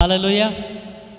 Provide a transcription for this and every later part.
Hallelujah.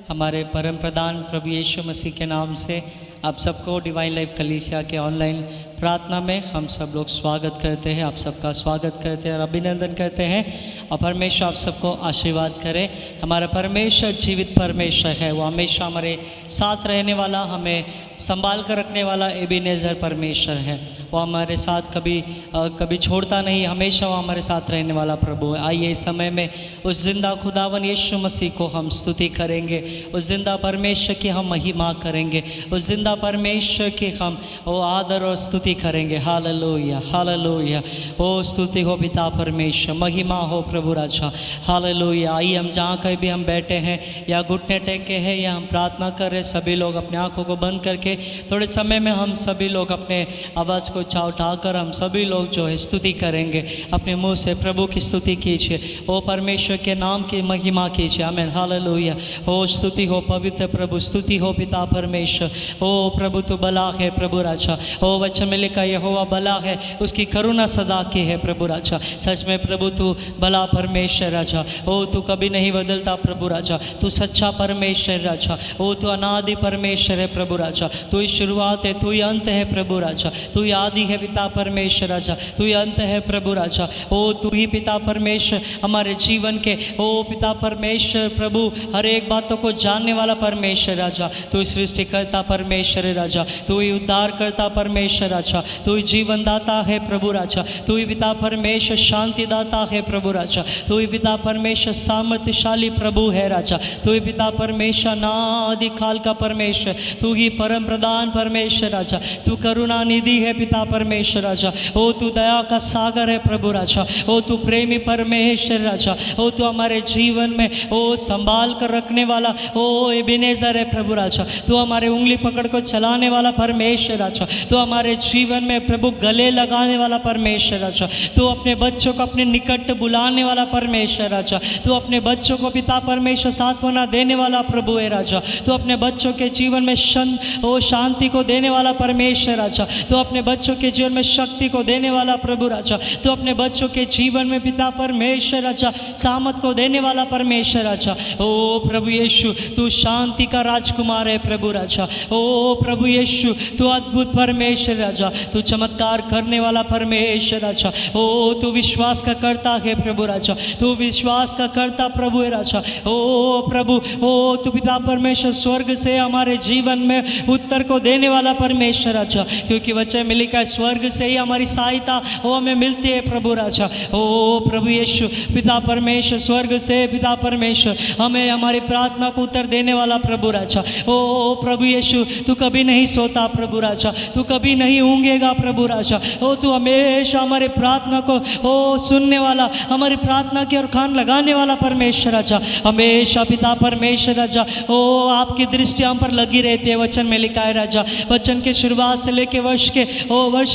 हमारे परम प्रधान प्रभु यीशु मसीह के नाम से आप सबको डिवाइन लाइफ कलीसिया के ऑनलाइन प्रार्थना में हम सब लोग स्वागत करते हैं। आप सबका स्वागत करते हैं और अभिनंदन करते हैं और परमेश्वर आप सबको आशीर्वाद करे। हमारा परमेश्वर जीवित परमेश्वर है, वो हमेशा हमारे साथ रहने वाला, हमें संभाल कर रखने वाला एबेनेज़र परमेश्वर है। वो हमारे साथ कभी छोड़ता नहीं, हमेशा वो हमारे साथ रहने वाला प्रभु है। आइए इस समय में उस जिंदा खुदावन यीशु मसीह को हम स्तुति करेंगे, उस जिंदा परमेश्वर की हम महिमा करेंगे, उस जिंदा परमेश्वर की हम वो आदर और स्तुति करेंगे। Hallelujah hallelujah. ओ स्तुति हो पिता परमेश्वर, महिमा हो प्रभु राजा। हालेलुया। आइए हम जहाँ कहीं भी हम बैठे हैं या घुटने टेके हैं या हम प्रार्थना कर रहे, सभी लोग अपने आँखों को बंद करके थोड़े समय में हम सभी लोग अपने आवाज़ को उठाकर हम सभी लोग जो है स्तुति करेंगे। अपने मुंह से प्रभु की स्तुति कीजिए, ओ परमेश्वर के नाम की महिमा कीजिए। आमीन हालेलुया। ओ स्तुति हो पवित्र प्रभु, स्तुति हो पिता परमेश्वर। ओ प्रभु तू भला है प्रभु राजा। ओ वचन में लिखा यहोवा भला है, उसकी करुणा सदा की है प्रभु राजा। सच में प्रभु तू भला परमेश्वर राजा। ओ तू कभी नहीं बदलता प्रभु राजा, तू सच्चा परमेश्वर राजा। ओ तू अनादि परमेश्वर है प्रभु राजा। तू ही शुरुआत है, तू ही अंत है प्रभु राजा। तू ही आदि है पिता परमेश्वर राजा, तू ही अंत है प्रभु राजा। ओ तू ही पिता परमेश्वर हमारे जीवन के, ओ पिता परमेश्वर प्रभु हर एक बातों को जानने वाला परमेश्वर राजा। तू ही सृष्टिकर्ता परमेश्वर राजा, तू ही उद्धार करता परमेश्वर राजा, तू ही जीवन दाता है प्रभु राजा। तू ही पिता परमेश्वर शांति दाता है प्रभु राजा। तू ही पिता परमेश्वर सामर्थ्यशाली प्रभु है राजा। तू ही पिता परमेश्वर अनादि काल का परमेश्वर, तू ही परम प्रधान परमेश्वर राजा। तू करुणा निधि है पिता परमेश्वर राजा। ओ तू दया का सागर है प्रभु राजा। ओ तू प्रेमी परमेश्वर राजा। ओ तू हमारे जीवन में ओ संभाल कर रखने वाला ओ एबेनेज़र है प्रभु राजा। तू हमारे उंगली पकड़ को चलाने वाला परमेश्वर राजा। तू हमारे जीवन में प्रभु गले लगाने वाला परमेश्वर राजा। तू अपने बच्चों को अपने निकट बुलाने वाला परमेश्वर राजा। तू अपने बच्चों को पिता परमेश्वर सांत्वना देने वाला प्रभु है राजा। तू अपने बच्चों के जीवन में शांति को देने वाला परमेश्वर राजा। तो अपने बच्चों के जीवन में शक्ति को देने वाला प्रभु राजा। तो अपने बच्चों के जीवन में पिता परमेश्वर राजा सामर्थ को देने वाला परमेश्वर राजा। ओ प्रभु यीशु तू शांति का राजकुमार है प्रभु राजा। ओ प्रभु यीशु तू अद्भुत परमेश्वर राजा, तू चमत्कार करने वाला परमेश्वर राजा। ओ तू विश्वास का करता है प्रभु राजा, तू विश्वास का करता प्रभु है राजा। ओ प्रभु ओ तू पिता परमेश्वर स्वर्ग से हमारे जीवन में उत्तर को देने वाला परमेश्वर राजा, क्योंकि वचन में लिखा है स्वर्ग से ही हमारी सहायता वो हमें मिलती है प्रभु राजा। ओ प्रभु यीशु पिता परमेश्वर स्वर्ग से पिता परमेश्वर हमें हमारी प्रार्थना को उत्तर देने वाला प्रभु राजा। ओ प्रभु यीशु तू कभी नहीं सोता प्रभु राजा, तू कभी नहीं ऊँगेगा प्रभु राजा। ओ तू हमेशा हमारी प्रार्थना को ओ सुनने वाला, हमारी प्रार्थना की ओर कान लगाने वाला परमेश्वर राजा। हमेशा पिता परमेश्वर राजा ओ आपकी दृष्टि हम पर लगी रहती है। वचन में लिखा है राजा, वचन के शुरुआत से लेके वर्ष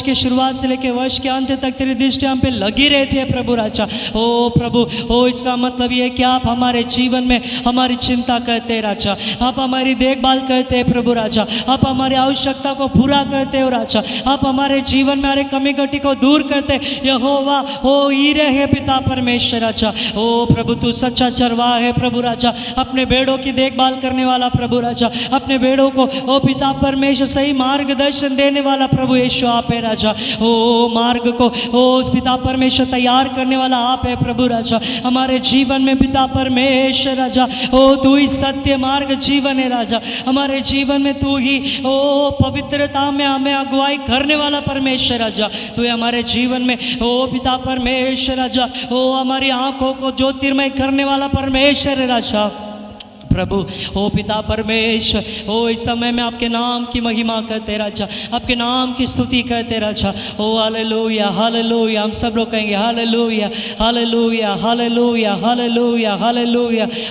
के शुरुआत से लेके वर्ष के अंत तक तेरी दृष्टि हम पे लगी रहती है प्रभु राजा। ओ प्रभु ओ इसका मतलब ये है कि आप हमारे जीवन में हमारी चिंता करते हैं राजा, आप हमारी देखभाल करते हैं प्रभु राजा, आप हमारी आवश्यकता को पूरा करते हो राजा, आप हमारे जीवन में हर कमी घटी को दूर करते यहोवा ओ हीरे है पिता परमेश्वर राजा। ओ प्रभु तू सच्चा चरवाहा है प्रभु राजा, अपने भेड़ों की देखभाल करने वाला प्रभु राजा, अपने भेड़ों को ओ पिता परमेश्वर सही मार्गदर्शन देने वाला प्रभु यीशु आप है राजा। ओ मार्ग को ओ पिता परमेश्वर तैयार करने वाला आप है प्रभु राजा हमारे जीवन में पिता परमेश्वर राजा। ओ तू ही सत्य मार्ग जीवन है राजा, हमारे जीवन में तू ही ओ पवित्रता में हमें अगुवाई करने वाला परमेश्वर राजा। तू हमारे जीवन में ओ पिता परमेश्वर राजा ओ हमारी आंखों को ज्योतिर्मय करने वाला परमेश्वर राजा। प्रभु ओ पिता परमेश्वर ओ इस समय में आपके नाम की महिमा करते राजा, आपके नाम की स्तुति करते राजा। ओ हालेलुया हालेलुया। हम सब लोग कहेंगे hallelujah hallelujah hallelujah hallelujah hallelujah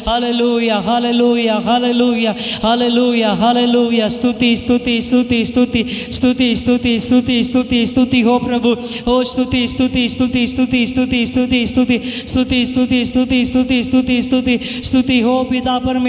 hallelujah hallelujah hallelujah hallelujah hallelujah. स्तुति स्तुति स्तुति स्तुति स्तुति स्तुति स्तुति स्तुति स्तुति हो प्रभु। ओ स्तुति स्तुति स्तुति स्तुति स्तुति स्तुति स्तुति स्तुति स्तुति स्तुति स्तुति स्तुति स्तुति स्तुति हो पिता परमेश्वर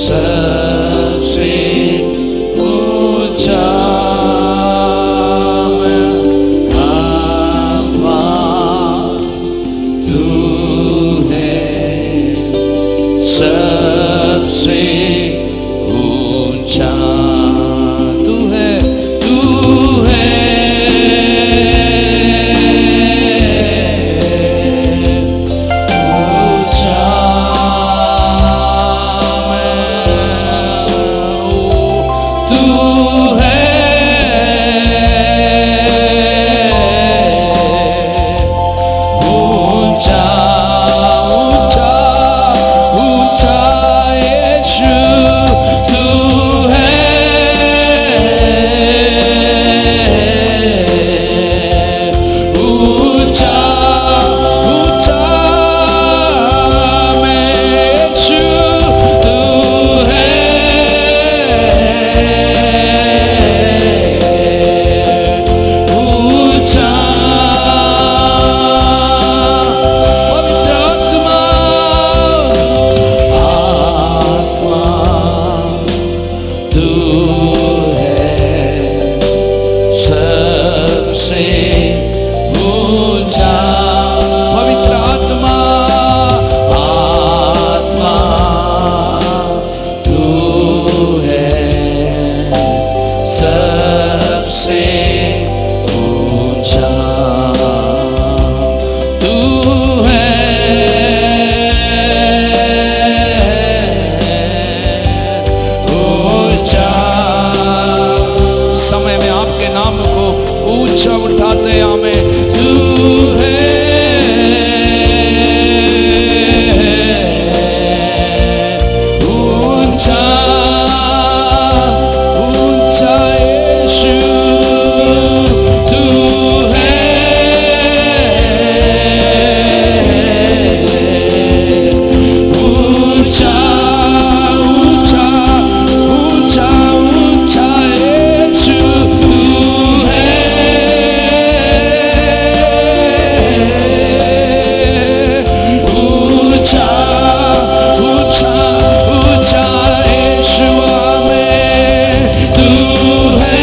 सबसे ऊंचा सबसे ऊंचा तू है, तू है ऊंचा। तू है ऊंचा ऊंचा ऊंचा यीशु, तू है ऊंचा ऊंचा मैं यीशु, तू है ऊंचा। पवित्र आत्मा आत्मा तू है सबसे ऊंचा, तू है ऊंचा। समय में आपके नाम को ऊंचा उठाते हमें, तू है ऊंचा ऊंचा यीशु, तू है ऊंचा ऊंचा ऊंचा ऊंचा यीशु, तू है ऊंचा ऊंचा ऊंचा यीशु में, तू है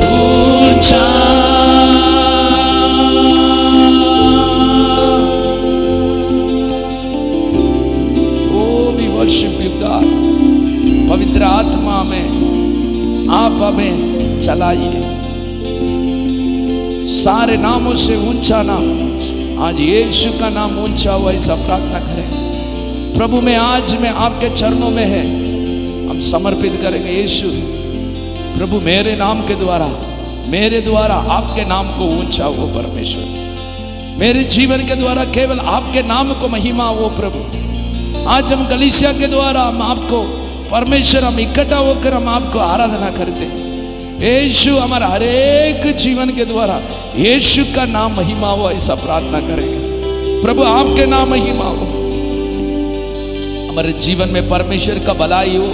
ऊंचा। Oh, we worship you God। पवित्र आत्मा में आप हमें चलाइए। सारे नामों से ऊंचा नाम आज यीशु का नाम ऊंचा हुआ, ऐसा प्रार्थना करें। प्रभु में आज मैं आपके चरणों में है, हम समर्पित करेंगे। यीशु प्रभु मेरे नाम के द्वारा, मेरे द्वारा आपके नाम को ऊंचा हो परमेश्वर, मेरे जीवन के द्वारा केवल आपके नाम को महिमा हो प्रभु। आज हम कलीसिया के द्वारा हम आपको परमेश्वर, हम इकट्ठा होकर हम आपको आराधना करते हैं। यीशु हमारा हर एक जीवन के द्वारा यीशु का नाम महिमा हो, ऐसा प्रार्थना करेंगे। प्रभु आपके नाम महिमा हो, हमारे जीवन में परमेश्वर का भलाई हो,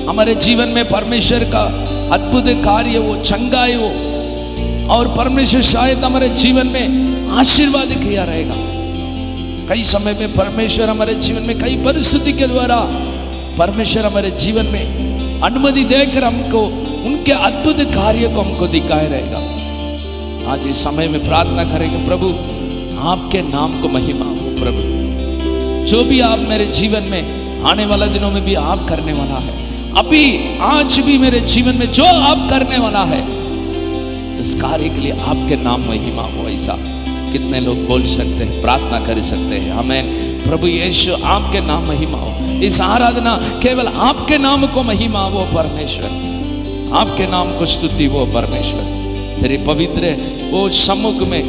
हमारे जीवन में परमेश्वर का अद्भुत कार्य हो, चंगाई हो, और परमेश्वर शायद हमारे जीवन में आशीर्वाद किया रहेगा। कई समय में परमेश्वर हमारे जीवन में कई परिस्थिति के द्वारा परमेश्वर हमारे जीवन में अनुमति देकर हमको उनके अद्भुत कार्य को हमको दिखाए रहेगा। आज इस समय में प्रार्थना करेंगे, प्रभु आपके नाम को महिमा हो। प्रभु जो भी आप मेरे जीवन में आने वाला दिनों में भी आप करने वाला है, अभी आज भी मेरे जीवन में जो आप करने वाला है, इस कार्य के लिए आपके नाम महिमा हो। ऐसा कितने लोग बोल सकते हैं, प्रार्थना कर सकते हैं। हमें प्रभु यीशु आपके नाम महिमा हो। इस आराधना केवल आपके नाम को महिमा हो परमेश्वर, आपके नाम को स्तुति हो परमेश्वर। तेरे पवित्र वो सम्मुख में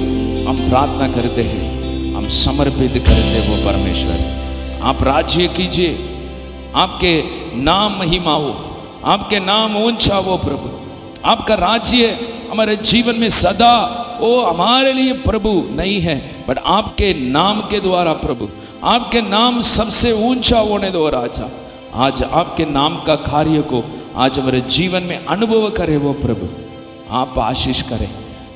हम प्रार्थना करते हैं, हम समर्पित करते हो परमेश्वर। आप राज्य कीजिए, आपके नाम महिमा हो, आपके नाम ऊंचा हो प्रभु। आपका राज्य हमारे जीवन में सदा वो हमारे लिए प्रभु नहीं है, बट आपके नाम के द्वारा प्रभु, आपके नाम सबसे ऊंचा होने दो राजा। आज आपके नाम का कार्य को आज हमारे जीवन में अनुभव करे वो प्रभु, आप आशीष करें।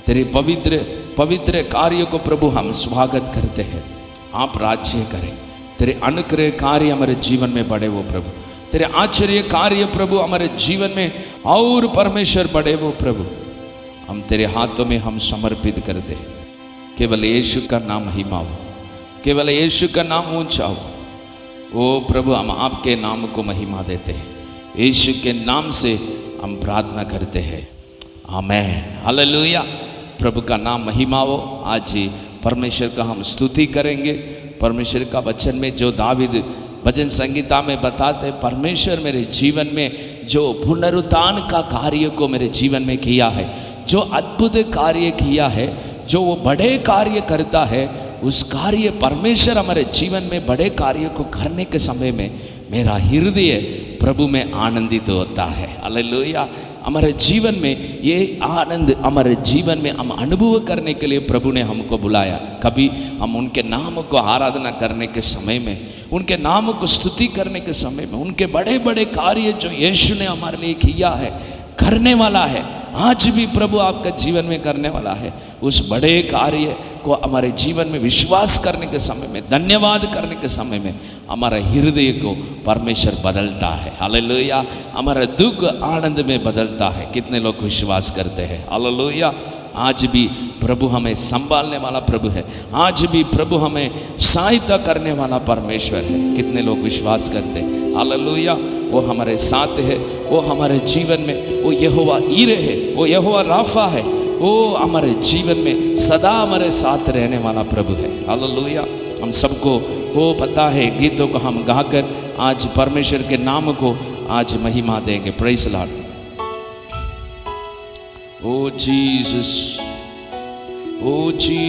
तेरे पवित्र पवित्र कार्य को प्रभु हम स्वागत करते हैं। आप राज्य करें, तेरे अनुग्रह कार्य हमारे जीवन में बढ़े वो प्रभु, तेरे आश्चर्य कार्य प्रभु हमारे जीवन में और परमेश्वर बढ़े वो प्रभु, हम तेरे हाथों में हम समर्पित कर दे। केवल यीशु का नाम महिमा हो, केवल यीशु का नाम ऊंचा हो। ओ प्रभु, हम आपके नाम को महिमा देते हैं, यीशु के नाम से हम प्रार्थना करते हैं, आमेन, हालेलुया। प्रभु का नाम महिमा हो। आज ही परमेश्वर का हम स्तुति करेंगे। परमेश्वर का वचन में जो दावीद भजन संगीता में बताते, परमेश्वर मेरे जीवन में जो पुनरुत्थान का कार्य को मेरे जीवन में किया है, जो अद्भुत कार्य किया है, जो वो बड़े कार्य करता है, उस कार्य परमेश्वर हमारे जीवन में बड़े कार्य को करने के समय में मेरा हृदय प्रभु में आनंदित होता है, हालेलुया। हमारे जीवन में ये आनंद हमारे जीवन में हम अनुभव करने के लिए प्रभु ने हमको बुलाया। कभी हम उनके नाम को आराधना करने के समय में, उनके नाम को स्तुति करने के समय में, उनके बड़े बड़े कार्य जो यीशु ने हमारे लिए किया है, करने वाला है, आज भी प्रभु आपका जीवन में करने वाला है, उस बड़े कार्य को हमारे जीवन में विश्वास करने के समय में, धन्यवाद करने के समय में हमारा हृदय को परमेश्वर बदलता है, हालेलुया। हमारा दुख आनंद में बदलता है। कितने लोग विश्वास करते हैं, हालेलुया। आज भी प्रभु हमें संभालने वाला प्रभु है, आज भी प्रभु हमें सहायता करने वाला परमेश्वर है। कितने लोग विश्वास करते हैं, हालेलुया। वो हमारे साथ है, वो हमारे जीवन में वो यहोवा ईरे है, वो यहोवा राफा है, वो हमारे जीवन में सदा हमारे साथ रहने वाला प्रभु है, हालेलुया। हम सबको वो पता है, गीतों को हम गाकर आज परमेश्वर के नाम को आज महिमा देंगे। Praise Lord. ओ जीसस, ओ जी,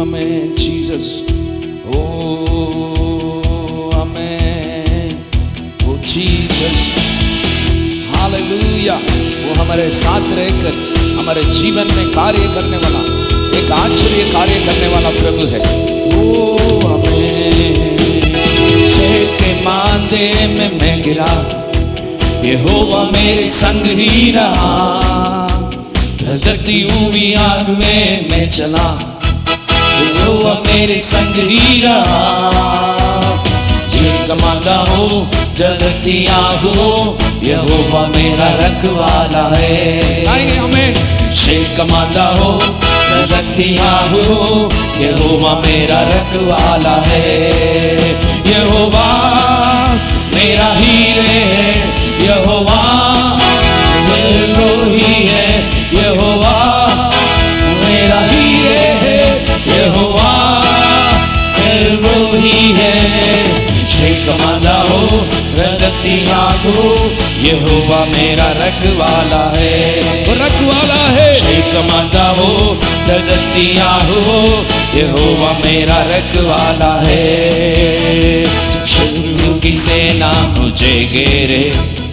आमेन जीसस, ओ आमेन, ओ जीसस, हालेलुया। वो हमारे साथ रहकर हमारे जीवन में कार्य करने वाला, एक आश्चर्य कार्य करने वाला प्रभु है। ओ आमेन। शेर के मांदे में मैं गिरा, यहोवा मेरे संग ही रहा, धधकती हुई आग में मैं चला, यहोवा मेरे संग ही रहा। कमांदा हो जलती आग हो, यहोवा मेरा रखवाला है। आएंगे हमें शेर कमांदा हो जलती आग हो, यहोवा मेरा रखवाला है। यहोवा मेरा हीरे है, यहोवा रोही है, यहोवा मेरा हीरे है, यहोवा रोही है। शेर कमांदा हो रगती आग हो, यहोवा मेरा रखवाला है, वो रखवाला है। शेर कमांदा हो रगती आग हो, यहोवा मेरा रखवाला है। शत्रुओं की सेना मुझे घेरे,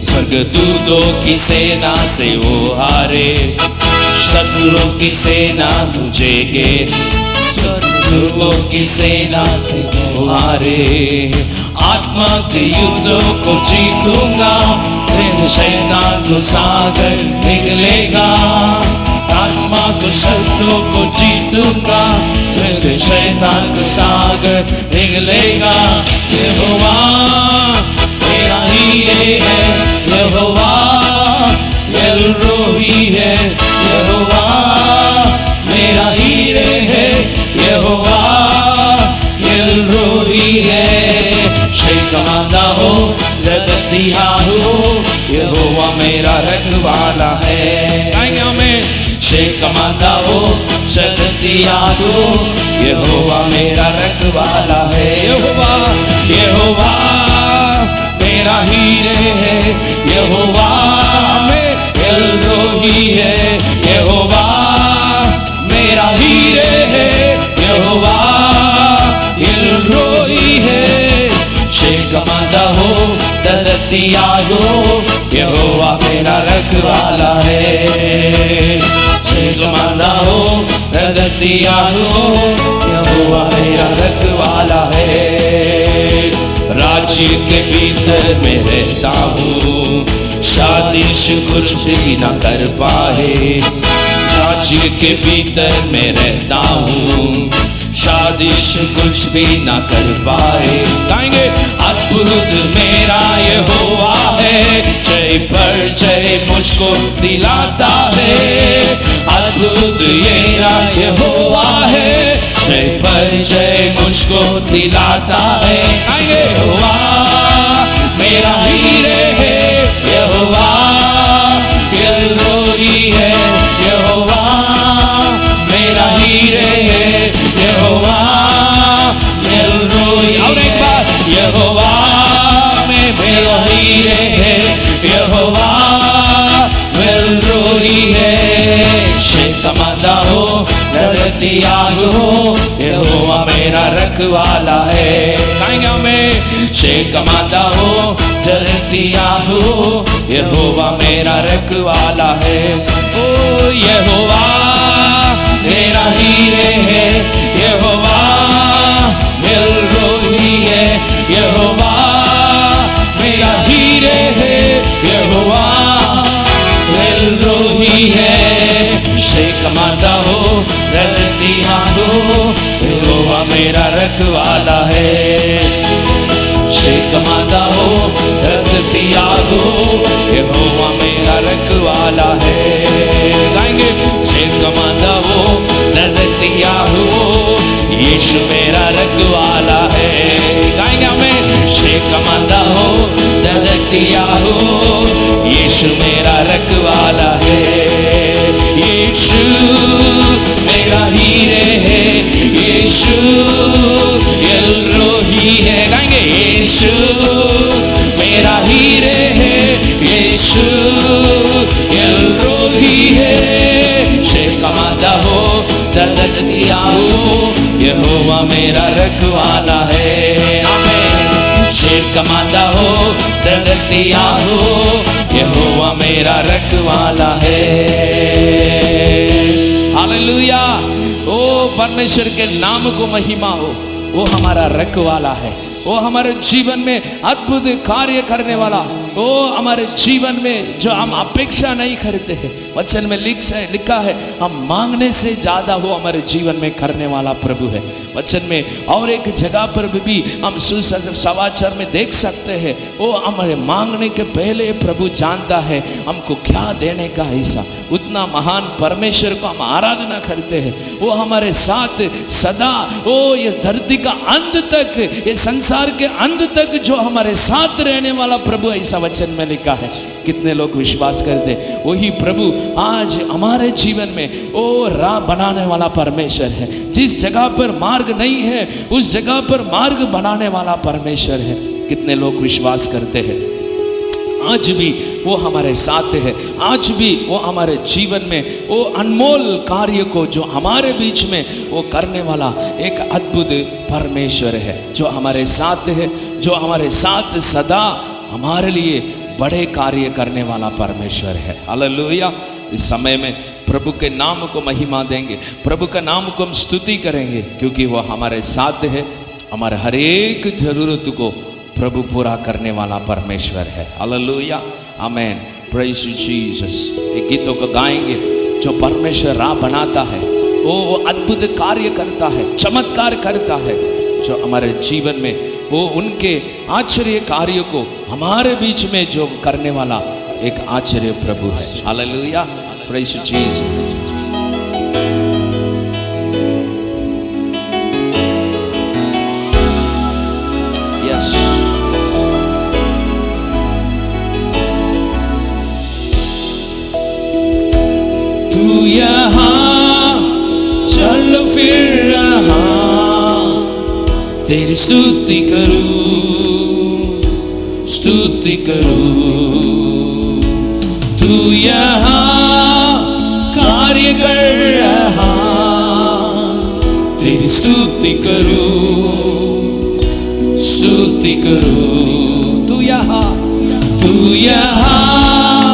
स्वर्गदूतों की सेना से वो हारे। शत्रुओं की सेना मुझे घेरे, स्वर्गदूतों की सेना से वो हारे। आत्मा से युद्धों को जीतूंगा, फिर शैतान को सागर निकलेगा। आत्मा को शत्रुओं को जीतूंगा, फिर शैतान को सागर निकलेगा। यहोवा मेरा हीरे है, यहोवा रोही है, यहोवा मेरा हीरे है, यहोवा रोही है। शेर कमांदा हो रगती आग हो, यहोवा मेरा रखवाला है। गाएंगे हमें शेर कमांदा हो जलती आग हो, यहोवा मेरा रखवाला है। यहोवा यहोवा मेरा हीरे है, यहोवा रोही है, यहोवा मेरा हीरे है, यहोवा रोही है। शेर कमांदा हो धधकती आग हो, यहोवा मेरा रखवाला है। शेर कमांदा हो धधकती आग हो, यहोवा मेरा रखवाला है। राज्य के भीतर मैं रहता हूँ, साजिश कुछ भी न कर पाए। राज्य के भीतर मैं रहता हूँ, साजिश कुछ भी ना कर पाए। गाएंगे अद्भुत मेरा यहोवा है, जय पर जय मुझको दिलाता है। अद्भुत मेरा यहोवा है, जय पर जय मुझको दिलाता है। गाएंगे यहोवा मेरा हीरे है, यहोवा एलरोही है, यहोवा मेरा हीरे है, यहोवा एलरोही। और एक बार यहोवा में मेरा हीरे है, यहोवा एलरोही है। शेकमादा हो धरतिया हो, यहोवा मेरा रखवाला है। गाएंगे में शेकमादा हो धरतिया हो, यहोवा मेरा रखवाला है। ओ यहोवा मेरा हीरे है, यहोवा एलरोही है, यहोवा मेरा हीरे है, यहोवा एलरोही है। शेकमादा हो धरतिया हो, यहोवा मेरा रखवाला है। शेकमादा हो धरतिया हो, यहोवा मेरा रखवाला है। गाएंगे शेकमादा हो धरतिया हो, यीशु मेरा रखवाला है। गाएंगे हमें शेकमादा हो धरतिया हो, यीशु मेरा रखवाला है। यीशु मेरा हीरे है, यीशु एलरोही है। गाएंगे यीशु मेरा हीरे है, यीशु एलरोही है। शेकमादा हो धरतिया हो, यहोवा मेरा रखवाला है। शेकमादा हो धरतिया हो, यहोवा मेरा रखवाला है। हालेलुया। ओ परमेश्वर के नाम को महिमा हो। वो हमारा रखवाला है, वो हमारे जीवन में अद्भुत कार्य करने वाला, वो हमारे जीवन में जो हम अपेक्षा नहीं करते हैं। वचन में लिखा है हम मांगने से ज्यादा वो हमारे जीवन में करने वाला प्रभु है। वचन में और एक जगह पर भी हम सुसमाचार में देख सकते हैं, वो हमारे मांगने के पहले प्रभु जानता है हमको क्या देने का हिस्सा। उतना महान परमेश्वर को हम आराधना करते हैं। वो हमारे साथ सदा, वो ये धरती का अंत तक, ये संसार के अंत तक जो हमारे साथ रहने वाला प्रभु, ऐसा वचन में लिखा है। कितने लोग विश्वास करते? वही प्रभु आज हमारे जीवन में वो राह बनाने वाला परमेश्वर है। जिस जगह पर मार्ग नहीं है उस जगह पर मार्ग बनाने वाला परमेश्वर है। कितने लोग विश्वास करते हैं? आज भी वो हमारे साथ है। आज भी वो हमारे जीवन में वो अनमोल कार्य को जो हमारे बीच में वो करने वाला एक अद्भुत परमेश्वर है, जो हमारे साथ है, जो हमारे साथ सदा हमारे लिए बड़े कार्य करने वाला परमेश्वर है। हालेलुया। इस समय में प्रभु के नाम को महिमा देंगे, प्रभु का नाम को हम स्तुति करेंगे, क्योंकि वो हमारे साथ है। हमारे हर एक जरूरत को प्रभु पूरा करने वाला परमेश्वर है। Hallelujah, amen, praise you Jesus. एक गीतों को गाएंगे जो परमेश्वर राह बनाता है, वो अद्भुत कार्य करता है, चमत्कार करता है, जो हमारे जीवन में वो उनके आश्चर्य कार्य को हमारे बीच में जो करने वाला एक आश्चर्य प्रभु है। Hallelujah, praise you Jesus. तू यहाँ चल फिर रहा, तेरी स्तुति करूं, स्तुति करूं। तू यहाँ कार्य कर रहा, तेरी स्तुति करूं, स्तुति करूं। तू यहाँ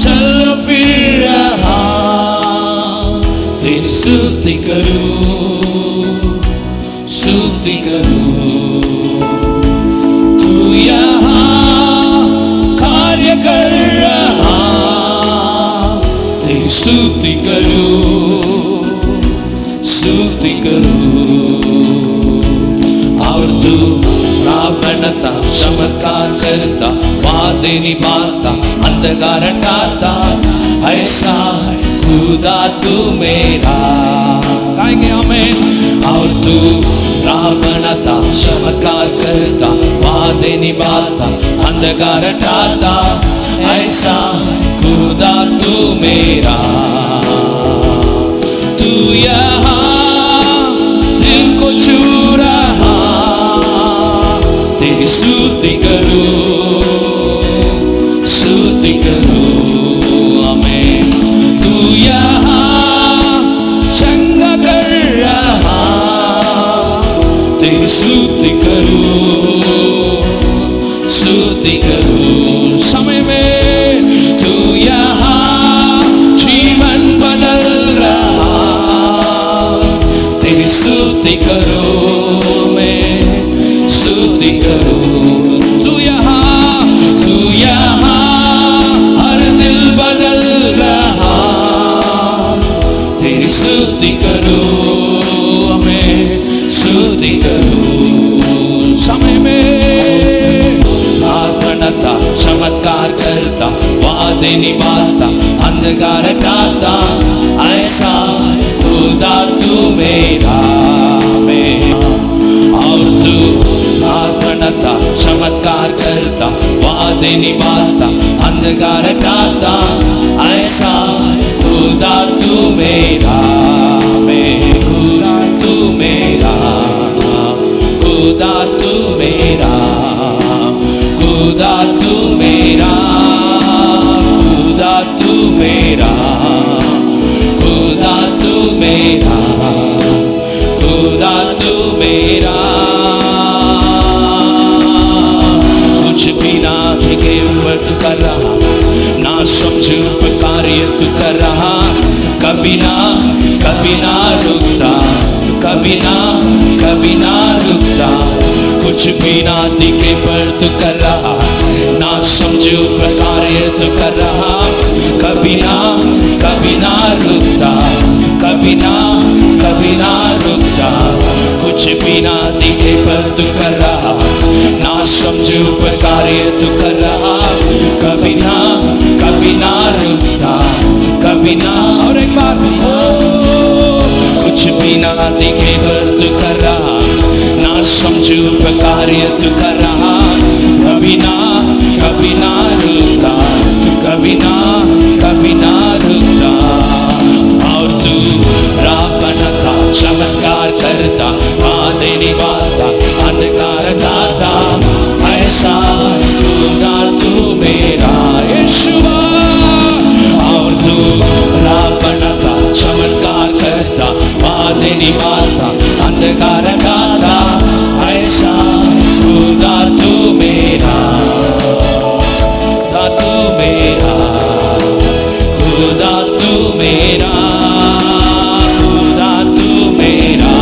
चल फिर रहा, तेरी स्तुति करूं, स्तुति करूं। तू यहाँ कार्य कर रहा, तेरी स्तुति करूं, स्तुति करूं। चमत्कार करता, वादे निभाता, अंधकार हटाता, ऐसा खुदा तू मेरा। गाएंगे हमें। और तू राह बनाता, चमत्कार करता, वादे निभाता, अंधकार हटाता, ऐसा खुदा तू मेरा। तू यहाँ दिल को छू रहा, तेरी स्तुति करूं, स्तुति करूं। आमीन। तू यहाँ चंगा कर रहा, तेरी स्तुति करूं, स्तुति करूं। समय में तू यहाँ जीवन बदल रहा, तेरी स्तुति करूं, मैं स्तुति करूं। तू यहाँ हर दिल बदल रहा, तेरी स्तुति करूं, मैं स्तुति करूं। समय में आत्मनता, चमत्कार करता, वादे निभाता, अंधकार हटाता, ऐसा खुदा तू मेरा। और तू आत्मनता, चमत्कार करता, वादे निभाता, अंधकार हटाता, ऐसा खुदा तू मेरा। खुदा तू मेरा, खुदा तू मेरा, खुदा तू मेरा, खुदा तू मेरा, खुदा तू मेरा, खुदा तू मेरा। कुछ भी ना दिखे तू कर रहा, ना समझ उपकार ये तू कर रहा, कभी ना रुकता, कभी ना रुकता। कुछ भी ना दिखे पर तू कर रहा, ना समझ उपकार ये तू कर रहा, कभी ना रुकता, कभी ना रुकता। कुछ भी ना दिखे पर तू कर रहा, ना समझ उपकार ये तू कर रहा, कभी ना रुकता, कभी ना। और एक बार कुछ भी ना दिखे पर तू कर रहा, ना समझ उपकार ये तू कर रहा, कभी ना रुकता, कभी ना रुकता। और तू राह बनाता, चमत्कार करता, वादे निभाता, अंधकार हटाता, ऐसा खुदा तू मेरा यीशुआ। और तू राह बनाता, चमत्कार करता, वादे निभाता, अंधकार हटाता, ऐसा खुदा तू मेरा, खुदा तू मेरा, खुदा तू मेरा, खुदा तू मेरा।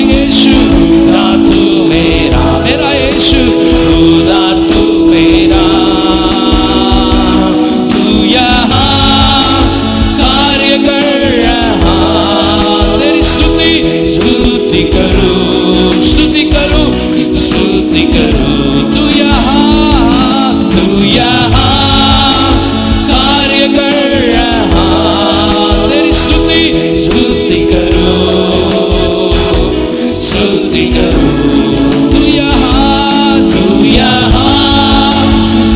यीशु खुदा तू मेरा, मेरा यीशु खुदा तू मेरा। तू यहाँ कार्य कर रहा, तेरी स्तुति करूं, स्तुति करूं, स्तुति करूं। तू यहाँ कार्य कर रहा, तेरी स्तुति करूं, स्तुति करूं। तू यहाँ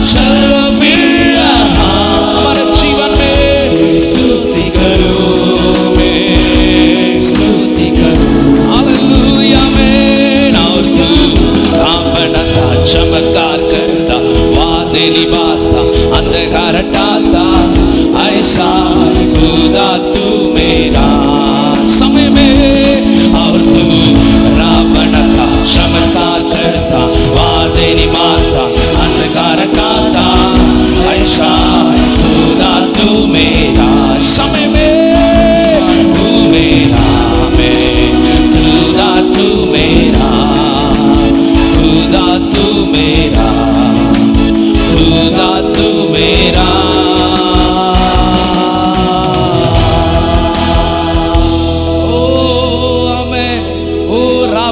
चल फिर रहा, हमारे जीवन में स्तुति करूं, मैं स्तुति करूं। हालेलुया आमीन। और तू आपनता, चमत्कार करता, वादे निभाता, अंधकार हटाता, ऐसा खुदा तू मेरा। समय में और तू राह बनाता, चमत्कार करता, वादे निभाता, अंधकार हटाता, ऐसा खुदा तू मेरा। समय में तू मेरा, मैं खुदा तू मेरा, खुदा तू मेरा, खुदा तू मेरा।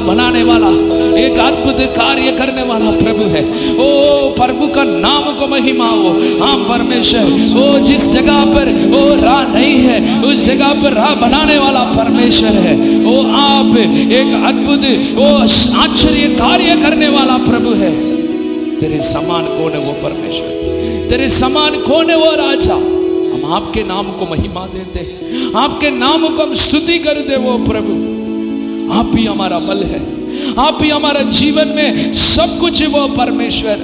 बनाने वाला, एक अद्भुत कार्य करने वाला प्रभु है। ओ प्रभु का नाम को महिमा हो। हाँ परमेश्वर, ओ जिस जगह पर ओ राह नहीं है उस जगह पर राह बनाने वाला परमेश्वर है। ओ आप एक अद्भुत ओ आश्चर्य कार्य करने वाला प्रभु है। तेरे समान कौन है वो परमेश्वर, तेरे समान कौन है वो राजा। हम आपके नाम को महिमा देते हैं, आपके नाम को हम स्तुति करते वो प्रभु। आप ही हमारा बल है, आप ही हमारा जीवन में सब कुछ है वो परमेश्वर।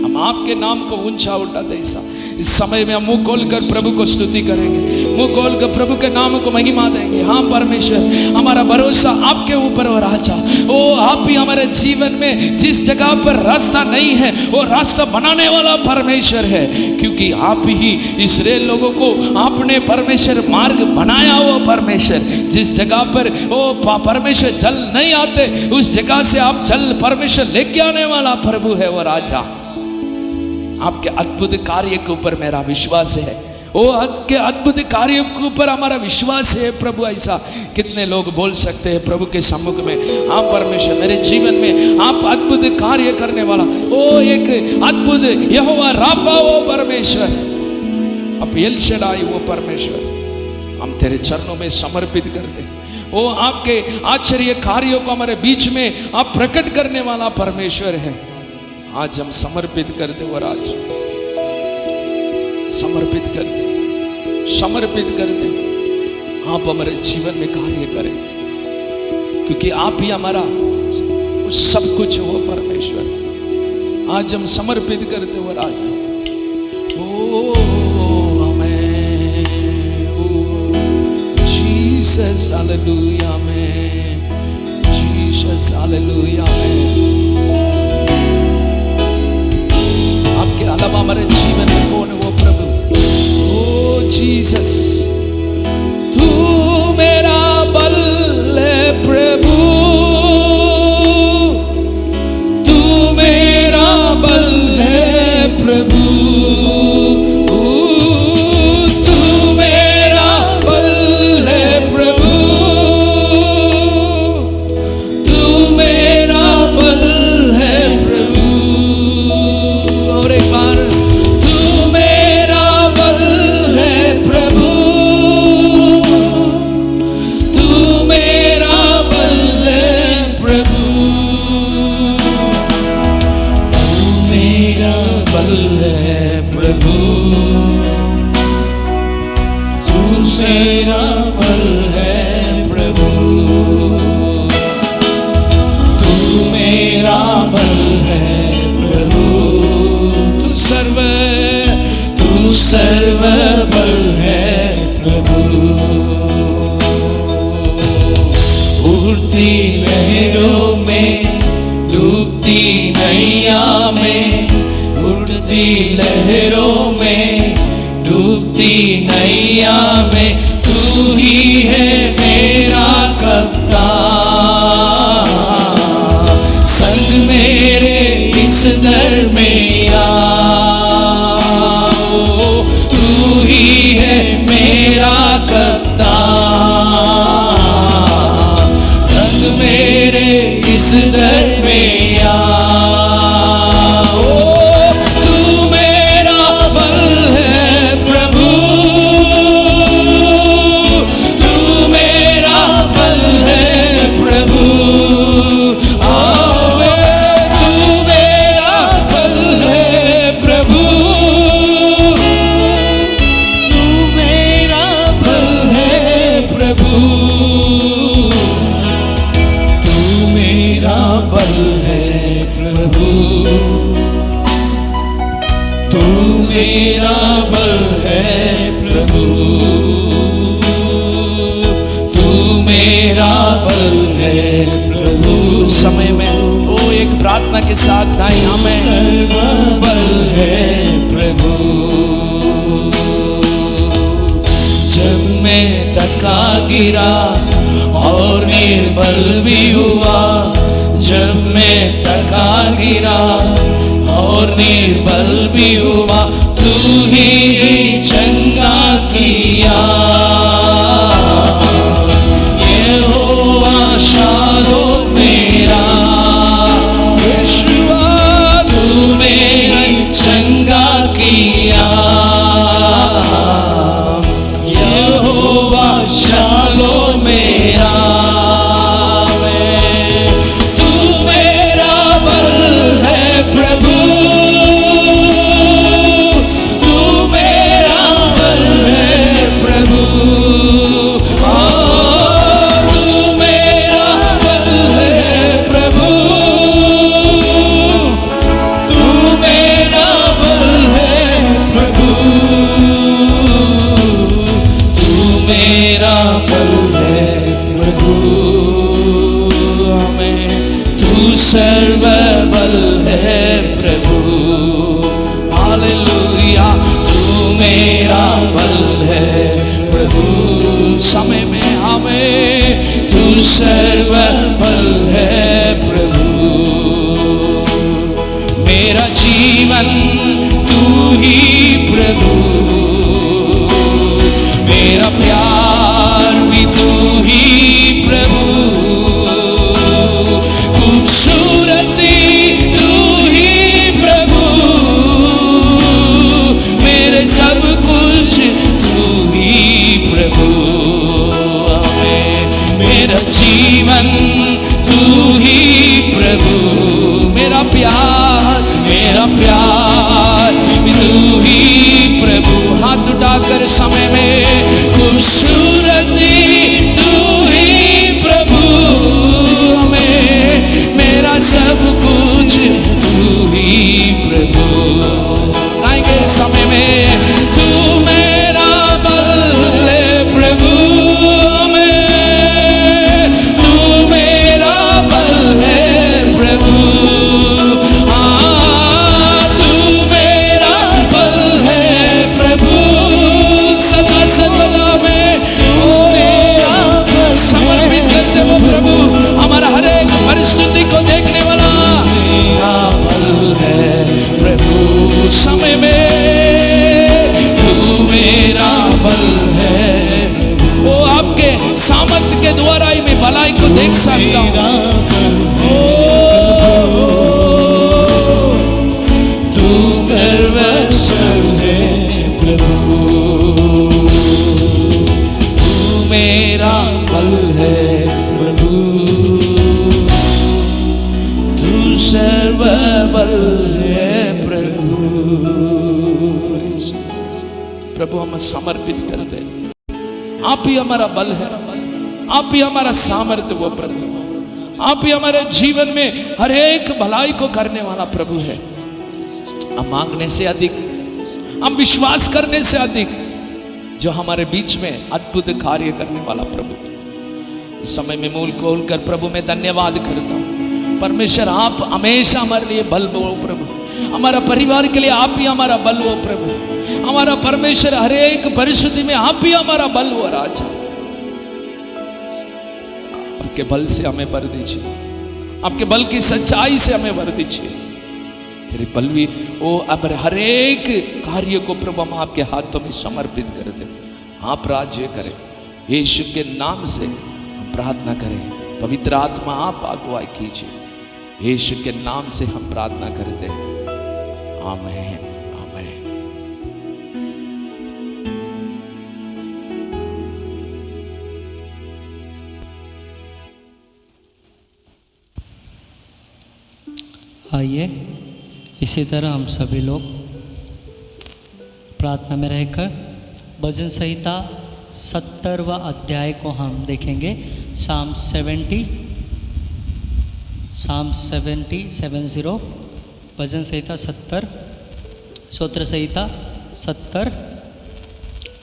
हम आपके नाम को ऊंचा उठाते ऐसा इस समय में हम मुंह खोलकर प्रभु को स्तुति करेंगे, मुंह खोलकर प्रभु के नाम को महिमा देंगे। हाँ परमेश्वर, हमारा भरोसा आपके ऊपर हो राजा। ओ आप ही हमारे जीवन में जिस जगह पर रास्ता नहीं है वो रास्ता बनाने वाला परमेश्वर है, क्योंकि आप ही इस्राएल लोगों को आपने परमेश्वर मार्ग बनाया। वो परमेश्वर जिस जगह पर ओ परमेश्वर जल नहीं आते उस जगह से आप जल परमेश्वर लेके आने वाला प्रभु है वो राजा। आपके अद्भुत कार्य के ऊपर मेरा विश्वास है, ओ आपके अद्भुत कार्य के ऊपर हमारा विश्वास है प्रभु। ऐसा कितने लोग बोल सकते हैं प्रभु के सम्मुख में, हाँ परमेश्वर मेरे जीवन में आप अद्भुत कार्य करने वाला, ओ एक अद्भुत यहोवा राफा वो परमेश्वर, अब एल शदाई वो परमेश्वर, हम तेरे चरणों में समर्पित करते। ओ आपके आश्चर्य कार्यों को हमारे बीच में आप प्रकट करने वाला परमेश्वर है। आज हम समर्पित कर दे वो राज, समर्पित कर दे, समर्पित कर दे। आप हमारे जीवन में कार्य करें, क्योंकि आप ही हमारा सब कुछ हो परमेश्वर। आज हम समर्पित करते वो राज। ओ हमें जीसस हालेलुया में, जीसस हालेलुया में। आपके अलावा हमारे जीवन में कौन है वो प्रभु। ओ जीसस, तू मेरा बल है प्रभु, तू मेरा बल है प्रभु, तू मेरा बल है प्रभु, तू मेरा बल है प्रभु। और एक बार, तू मेरा बल है प्रभु, तू मेरा बल है प्रभु, तू मेरा बल है प्रभु, तू मेरा बल है प्रभु, तू मेरा बल है प्रभु, तू सर्व बल है प्रभु। उड़ती लहरों में, डूबती नैया में, उड़ती लहरों में, डूबती नैया में, तू ही है मेरा कप्तान। संग मेरे इस दरमिया, तू ही है मेरा कप्तान। संग मेरे इस दरमिया, तू मेरा बल है प्रभु, तू मेरा बल है प्रभु। तू मेरा बल है प्रभु, तू मेरा बल है प्रभु, तू मेरा बल है प्रभु, तू मेरा बल है प्रभु, तू मेरा बल है प्रभु। समय में वो एक प्रार्थना के साथ गाएं, आमेन। सर्व बल है प्रभु, जब मैं थका गिरा और निर्बल भी हुआ, जब मैं थका गिरा और निर्बल भी हुआ, तू ही चंगा किया। यहोवा शालोम मेरा, ही प्रभु, मेरा प्यार भी तू ही प्रभु, खूबसूरती तू ही प्रभु, मेरे सब कुछ तू ही प्रभु, मेरा जीवन तू ही प्रभु, मेरा प्यार भी तू ही प्रभु। हाथ उठाकर समय में खूबसूरती तू ही प्रभु, मेरा सब कुछ तू ही प्रभु। आएंगे समय में तू मेरा बल है प्रभु, तू मेरा बल है प्रभु, तू मेरा बल है प्रभु, सदा सदा में तू मेरा बल। समर्पित करते हो प्रभु, हमारा हर एक परिस्थिति को देखने वाला मेरा बल है प्रभु। समय में तू मेरा बल है, वो आपके सामर्थ्य के द्वारा ही मैं भलाई को देख सकता हूँ। तू सर्वशक्तिमान है प्रभु, तू मेरा बल है प्रभु, तू सर्वबल है प्रभु। प्रभु हम समर्पित करते हैं, आप ही हमारा बल है, आप ही हमारा सामर्थ्य वो प्रभु, आप ही हमारे जीवन में हर एक भलाई को करने वाला प्रभु है। हम मांगने से अधिक, हम विश्वास करने से अधिक जो हमारे बीच में अद्भुत कार्य करने वाला प्रभु। इस समय में मूल खोलकर प्रभु मैं धन्यवाद करता हूँ। परमेश्वर आप हमेशा हमारे लिए बल हो प्रभु, हमारा परिवार के लिए आप ही हमारा बल हो प्रभु, हमारा परमेश्वर हर एक परिस्थिति में आप ही हमारा बल हो राजा। आपके बल से हमें भर दीजिए, आपके बल की सच्चाई से हमें भर दीजिए। तेरे बल भी वो अब हर एक कार्य को प्रभु हम आपके हाथों में समर्पित कर दे। आप राज्य करें, यीशु के नाम से हम प्रार्थना करें। पवित्र आत्मा आप अगुवाई कीजिए, यीशु के नाम से हम प्रार्थना करते हैं। आमीन आमीन। आइए इसी तरह हम सभी लोग प्रार्थना में रहकर भजन संहिता 70वां अध्याय को हम देखेंगे। Psalm 70 भजन संहिता 70, स्तोत्र संहिता 70।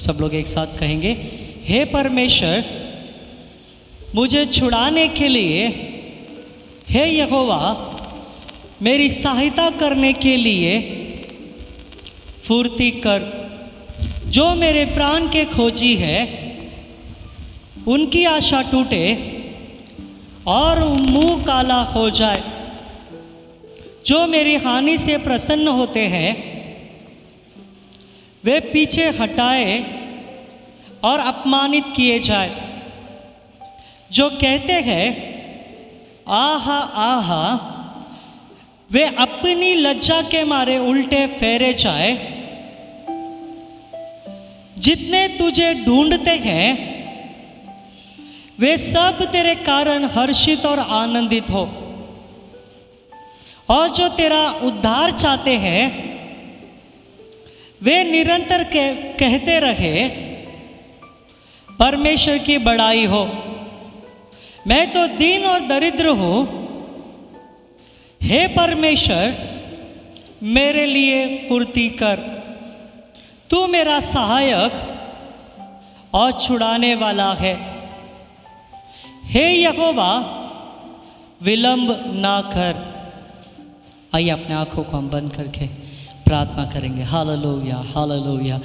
सब लोग एक साथ कहेंगे, हे परमेश्वर मुझे छुड़ाने के लिए, हे यहोवा मेरी सहायता करने के लिए फुर्ती कर। जो मेरे प्राण के खोजी है उनकी आशा टूटे और मुंह काला हो जाए। जो मेरी हानि से प्रसन्न होते हैं वे पीछे हटाए और अपमानित किए जाए। जो कहते हैं आहा आहा, वे अपनी लज्जा के मारे उल्टे फेरे जाए। जितने तुझे ढूंढते हैं वे सब तेरे कारण हर्षित और आनंदित हो, और जो तेरा उद्धार चाहते हैं वे निरंतर कहते रहे परमेश्वर की बड़ाई हो। मैं तो दीन और दरिद्र हूँ, हे परमेश्वर मेरे लिए फुर्ती कर। तू मेरा सहायक और छुड़ाने वाला है। हे यहोवा विलंब ना कर। आइए अपने आँखों को हम बंद करके प्रार्थना करेंगे। Hallelujah hallelujah.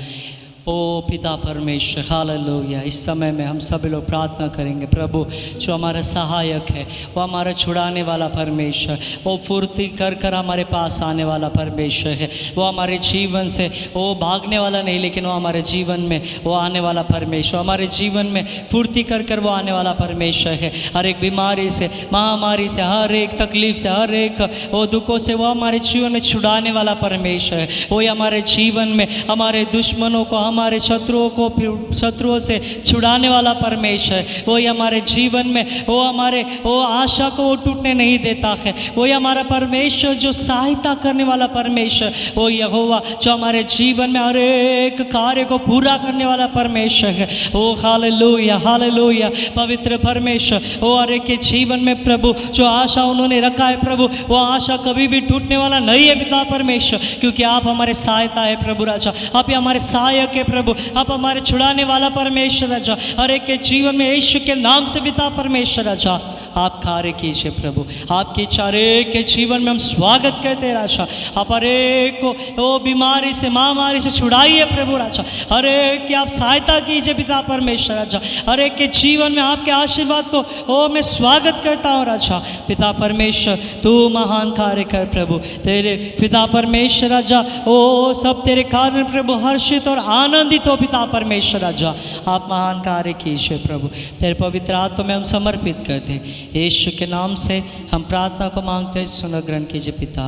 ओ पिता परमेश्वर, हालेलुया। इस समय में हम सभी लोग प्रार्थना करेंगे प्रभु, जो हमारा सहायक है, वो हमारा छुड़ाने वाला परमेश्वर, वो फुर्ती कर कर हमारे पास आने वाला परमेश्वर है। वो हमारे जीवन से वो भागने वाला नहीं, लेकिन वो हमारे जीवन में वो आने वाला परमेश्वर, हमारे जीवन में फुर्ती कर कर वो आने वाला परमेश्वर है। हर एक बीमारी से, महामारी से, हर एक तकलीफ से, हर एक वो दुखों से वो हमारे जीवन में छुड़ाने वाला परमेश्वर है। वही हमारे जीवन में हमारे दुश्मनों को, हमारे शत्रुओं को, शत्रुओं से छुड़ाने वाला परमेश्वर है। वही हमारे जीवन में वो आशा को वो टूटने नहीं देता है। वही हमारा परमेश्वर जो सहायता करने वाला परमेश्वर, वो यहोवा जो हमारे जीवन में हर एक कार्य को पूरा करने वाला परमेश्वर है। ओ हालेलुया, हालेलुया। पवित्र परमेश्वर, वो हर एक के जीवन में प्रभु जो आशा उन्होंने रखा है प्रभु, वो आशा कभी भी टूटने वाला नहीं है पिता परमेश्वर, क्योंकि आप हमारे सहायता है प्रभु राजा, आप ही हमारे सहायक है प्रभु, आप हमारे छुड़ाने वाला परमेश्वर राजा। हर एक के जीवन में यीशु के नाम से पिता परमेश्वर राजा आप कार्य कीजिए प्रभु, आपकी इच्छा हर एक के जीवन में हम स्वागत करते हैं राजा। आप हर एक को वो बीमारी से, महामारी से छुड़ाइए प्रभु राजा, हर एक की आप सहायता कीजिए पिता परमेश्वर राजा। हर एक के जीवन में आपके आशीर्वाद को ओ मैं स्वागत करता हूँ राजा। पिता परमेश्वर तू महान कार्य कर प्रभु, तेरे पिता परमेश्वर राजा ओ सब तेरे कारण प्रभु हर्षित और आनंदित हो पिता परमेश्वर राजा। आप महान कार्य कीजिए प्रभु, तेरे पवित्र हाथों में हम समर्पित करते हैं। यीशु के नाम से हम प्रार्थना को मांगते हैं, सुनो ग्रहण कीजिए पिता,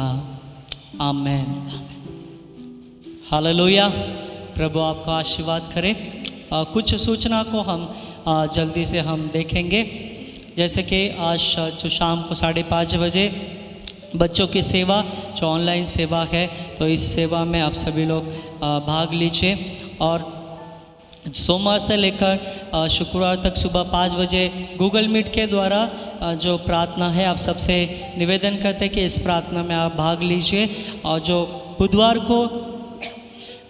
आमेन। हालेलुया। प्रभु आपका आशीर्वाद करे। कुछ सूचना को हम जल्दी से हम देखेंगे, जैसे कि आज जो शाम को 5:30 बजे बच्चों की सेवा जो ऑनलाइन सेवा है, तो इस सेवा में आप सभी लोग भाग लीजिए। और सोमवार से लेकर शुक्रवार तक सुबह 5 बजे गूगल मीट के द्वारा जो प्रार्थना है, आप सबसे निवेदन करते हैं कि इस प्रार्थना में आप भाग लीजिए। और जो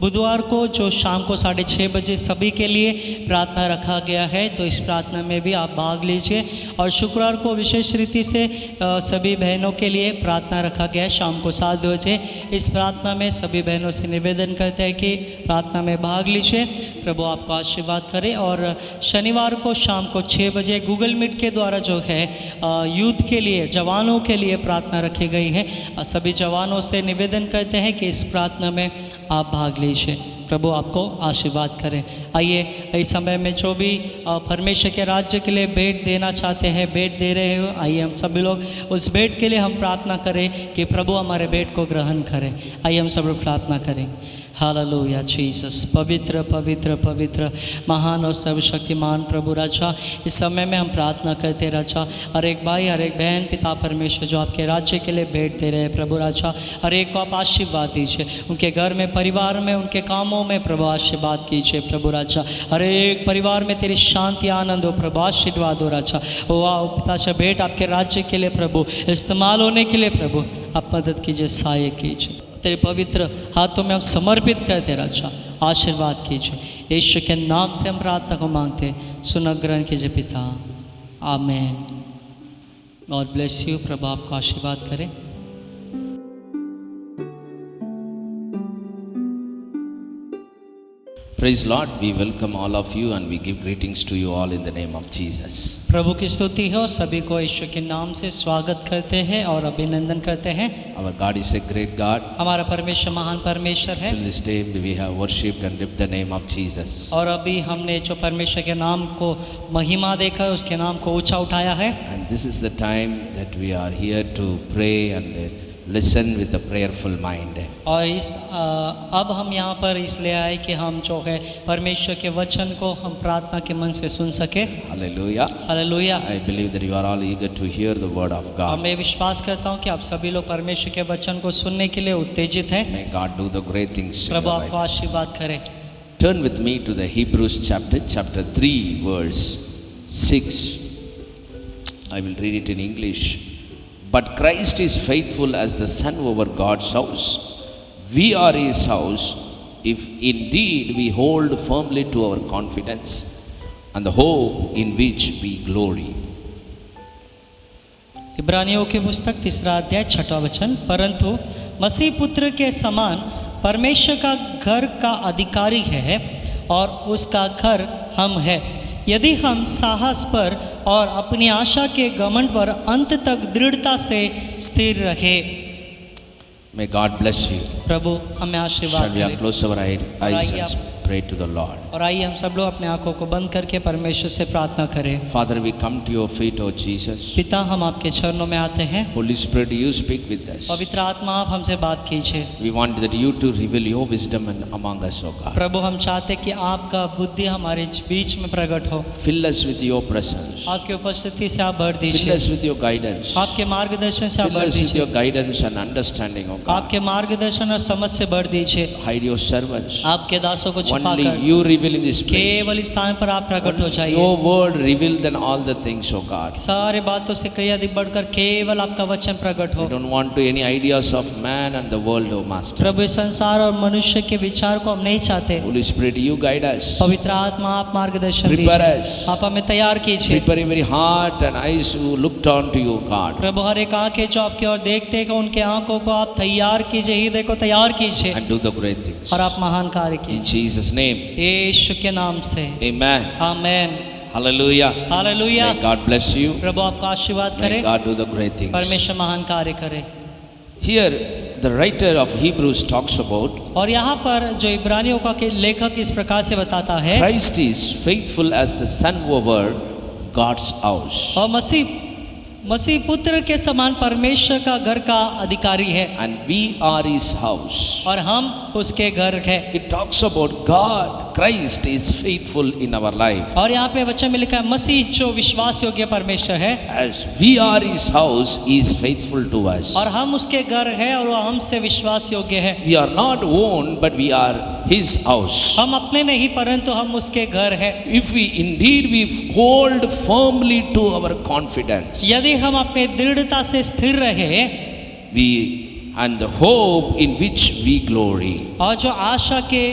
बुधवार को जो शाम को 6:30 बजे सभी के लिए प्रार्थना रखा गया है, तो इस प्रार्थना में भी आप भाग लीजिए। और शुक्रवार को विशेष रीति से सभी बहनों के लिए प्रार्थना रखा गया है शाम को 7 बजे। इस प्रार्थना में सभी बहनों से निवेदन करते हैं कि प्रार्थना में भाग लीजिए, प्रभु आपको आशीर्वाद करे। और शनिवार को शाम को 6 बजे गूगल मीट के द्वारा जो है यूथ के लिए, जवानों के लिए प्रार्थना रखी गई है। सभी जवानों से निवेदन करते हैं कि इस प्रार्थना में आप भाग लीजिए, प्रभु आपको आशीर्वाद करें। आइए इस समय में जो भी परमेश्वर के राज्य के लिए भेंट देना चाहते हैं, भेंट दे रहे हो, आइए हम सभी लोग उस भेंट के लिए हम प्रार्थना करें कि प्रभु हमारे भेंट को ग्रहण करें। आइए हम सब लोग प्रार्थना करें। हालेलुया जीसस, पवित्र पवित्र पवित्र महान और सर्वशक्तिमान प्रभु राजा, इस समय में हम प्रार्थना करते राजा, हर एक भाई, हर एक बहन पिता परमेश्वर जो आपके राज्य के लिए भेंट दे रहे हैं प्रभु राजा, हर एक को आप आशीर्वाद दीजिए। उनके घर में, परिवार में, उनके कामों में प्रभु आशीर्वाद कीजिए प्रभु राजा। हर एक परिवार में तेरी शांति, आनंद हो प्रभु, आशीर्वाद हो राजा। ओ आओ पिता से भेंट आपके राज्य के लिए प्रभु इस्तेमाल होने के लिए प्रभु आप मदद कीजिए, सहाय कीजिए। तेरे पवित्र हाथों में हम समर्पित करते राजा, आशीर्वाद कीजिए। यीशु के नाम से हम प्रार्थना को मांगते, सुन ग्रहण कीजिए पिता, आमेन। God bless you. प्रभु आपको आशीर्वाद करें। Praise Lord, we welcome all of you and we give greetings to you all in the name of Jesus. प्रभु की स्तुति हो, सभी को यीशु के नाम से स्वागत करते हैं और अभिनंदन करते हैं। Our God is a great God. हमारा परमेश्वर महान परमेश्वर है। Till this day we have worshipped and lifted the name of Jesus. और अभी हमने जो परमेश्वर के नाम को महिमा देखा है, उसके नाम को ऊंचा उठाया है। And this is the time that we are here to pray and listen with a prayerful mind. और अब हम यहाँ पर इसलिए आए कि हम जो है परमेश्वर के वचन को हम प्रार्थना के मन से सुन सके। Hallelujah. Hallelujah. I believe that you are all eager to hear the word of God. मैं विश्वास करता हूँ कि आप सभी लोग परमेश्वर के वचन को सुनने के लिए उत्तेजित हैं। May God do the great things in Prabhu your आपको life. आशीर्वाद करे। Turn with me to the Hebrews chapter 3 verse 6. I will read it in English. But Christ is faithful as the Son over God's house. We are His house if indeed we hold firmly to our confidence and the hope in which we glory. इब्रानियों की पुस्तक 3 अध्याय 6 वचन, परंतु मसीह पुत्र के समान परमेश्वर का घर का अधिकारी है और उसका घर हम है। यदि हम साहस पर और अपनी आशा के घमंड पर अंत तक दृढ़ता से स्थिर रहे। May God bless you. प्रभु हमें Shall आशीर्वाद we करें। close our eyes and pray to the Lord? और आइए हम सब लोग अपने आंखों को बंद करके परमेश्वर से प्रार्थना करें। Father, we come to your feet, O Jesus. पिता, हम आपके चरणों में आते हैं। Holy Spirit, you speak with us. पवित्र आत्मा, आप हमसे बात कीजिए। We want that you to reveal your wisdom among us, O God. प्रभु, हम चाहते कि आपका बुद्धि हमारे बीच में प्रकट हो। Fill us with your presence. आपकी उपस्थिति से आप भर Fill दीजिए। us with your guidance. आपके मार्गदर्शन से आप Fill भर us with दीजिए। your guidance and understanding, O God. आपके मार्गदर्शन और समझ से भर दीजिए। Hide your servants. आपके दासों को Only छिपाकर you reveal in this place. केवल इस स्थान पर आप प्रकट हो जाइए। Your word reveal than all the things, O God. सारे बातों से कई अधिक बढ़कर केवल आपका वचन प्रकट हो। We don't want to any ideas of man and the world, O Master. प्रभु, इस संसार और मनुष्य के विचार को हम नहीं चाहते। Holy Spirit, you guide us. पवित्र आत्मा, आप मार्गदर्शन Prepare दीजिए। us. आप हमें तैयार कीजिए। Prepare every heart and eyes who looked on to you, God. प्रभु, हर एक आंखें जो आपकी ओर देखते हैं, उनके आंखों को आप तैयार कीजिए, हृदय को तैयार कीजिए And do the great things. और आप महान कार्य In कीजिए Jesus' name. यीशु के नाम से। Amen. Amen. Hallelujah. Hallelujah. May God bless you. प्रभु आपका आशीर्वाद May करे। God do the great things. परमेश्वर महान कार्य करे। Here, the writer of Hebrews talks about और यहाँ पर जो इब्रानियों का के लेखक इस प्रकार से बताता है, Christ is faithful as the son over God's house. और मसीह पुत्र के समान परमेश्वर का घर का अधिकारी है And we are his house. और हम उसके घर है। It talks about God. Christ is faithful in our life. और यहाँ पे वचन में लिखा है, मसीह जो विश्वास योग्य परमेश्वर है As we are his house, he is faithful to us. और हम उसके घर है और वो हमसे विश्वास योग्य है। We are not owned, but we are his house. हम अपने नहीं परंतु हम उसके घर है। If we indeed we hold firmly to our confidence, यदि हम अपने दृढ़ता से स्थिर रहे we and the hope in which we glory. और जो आशा के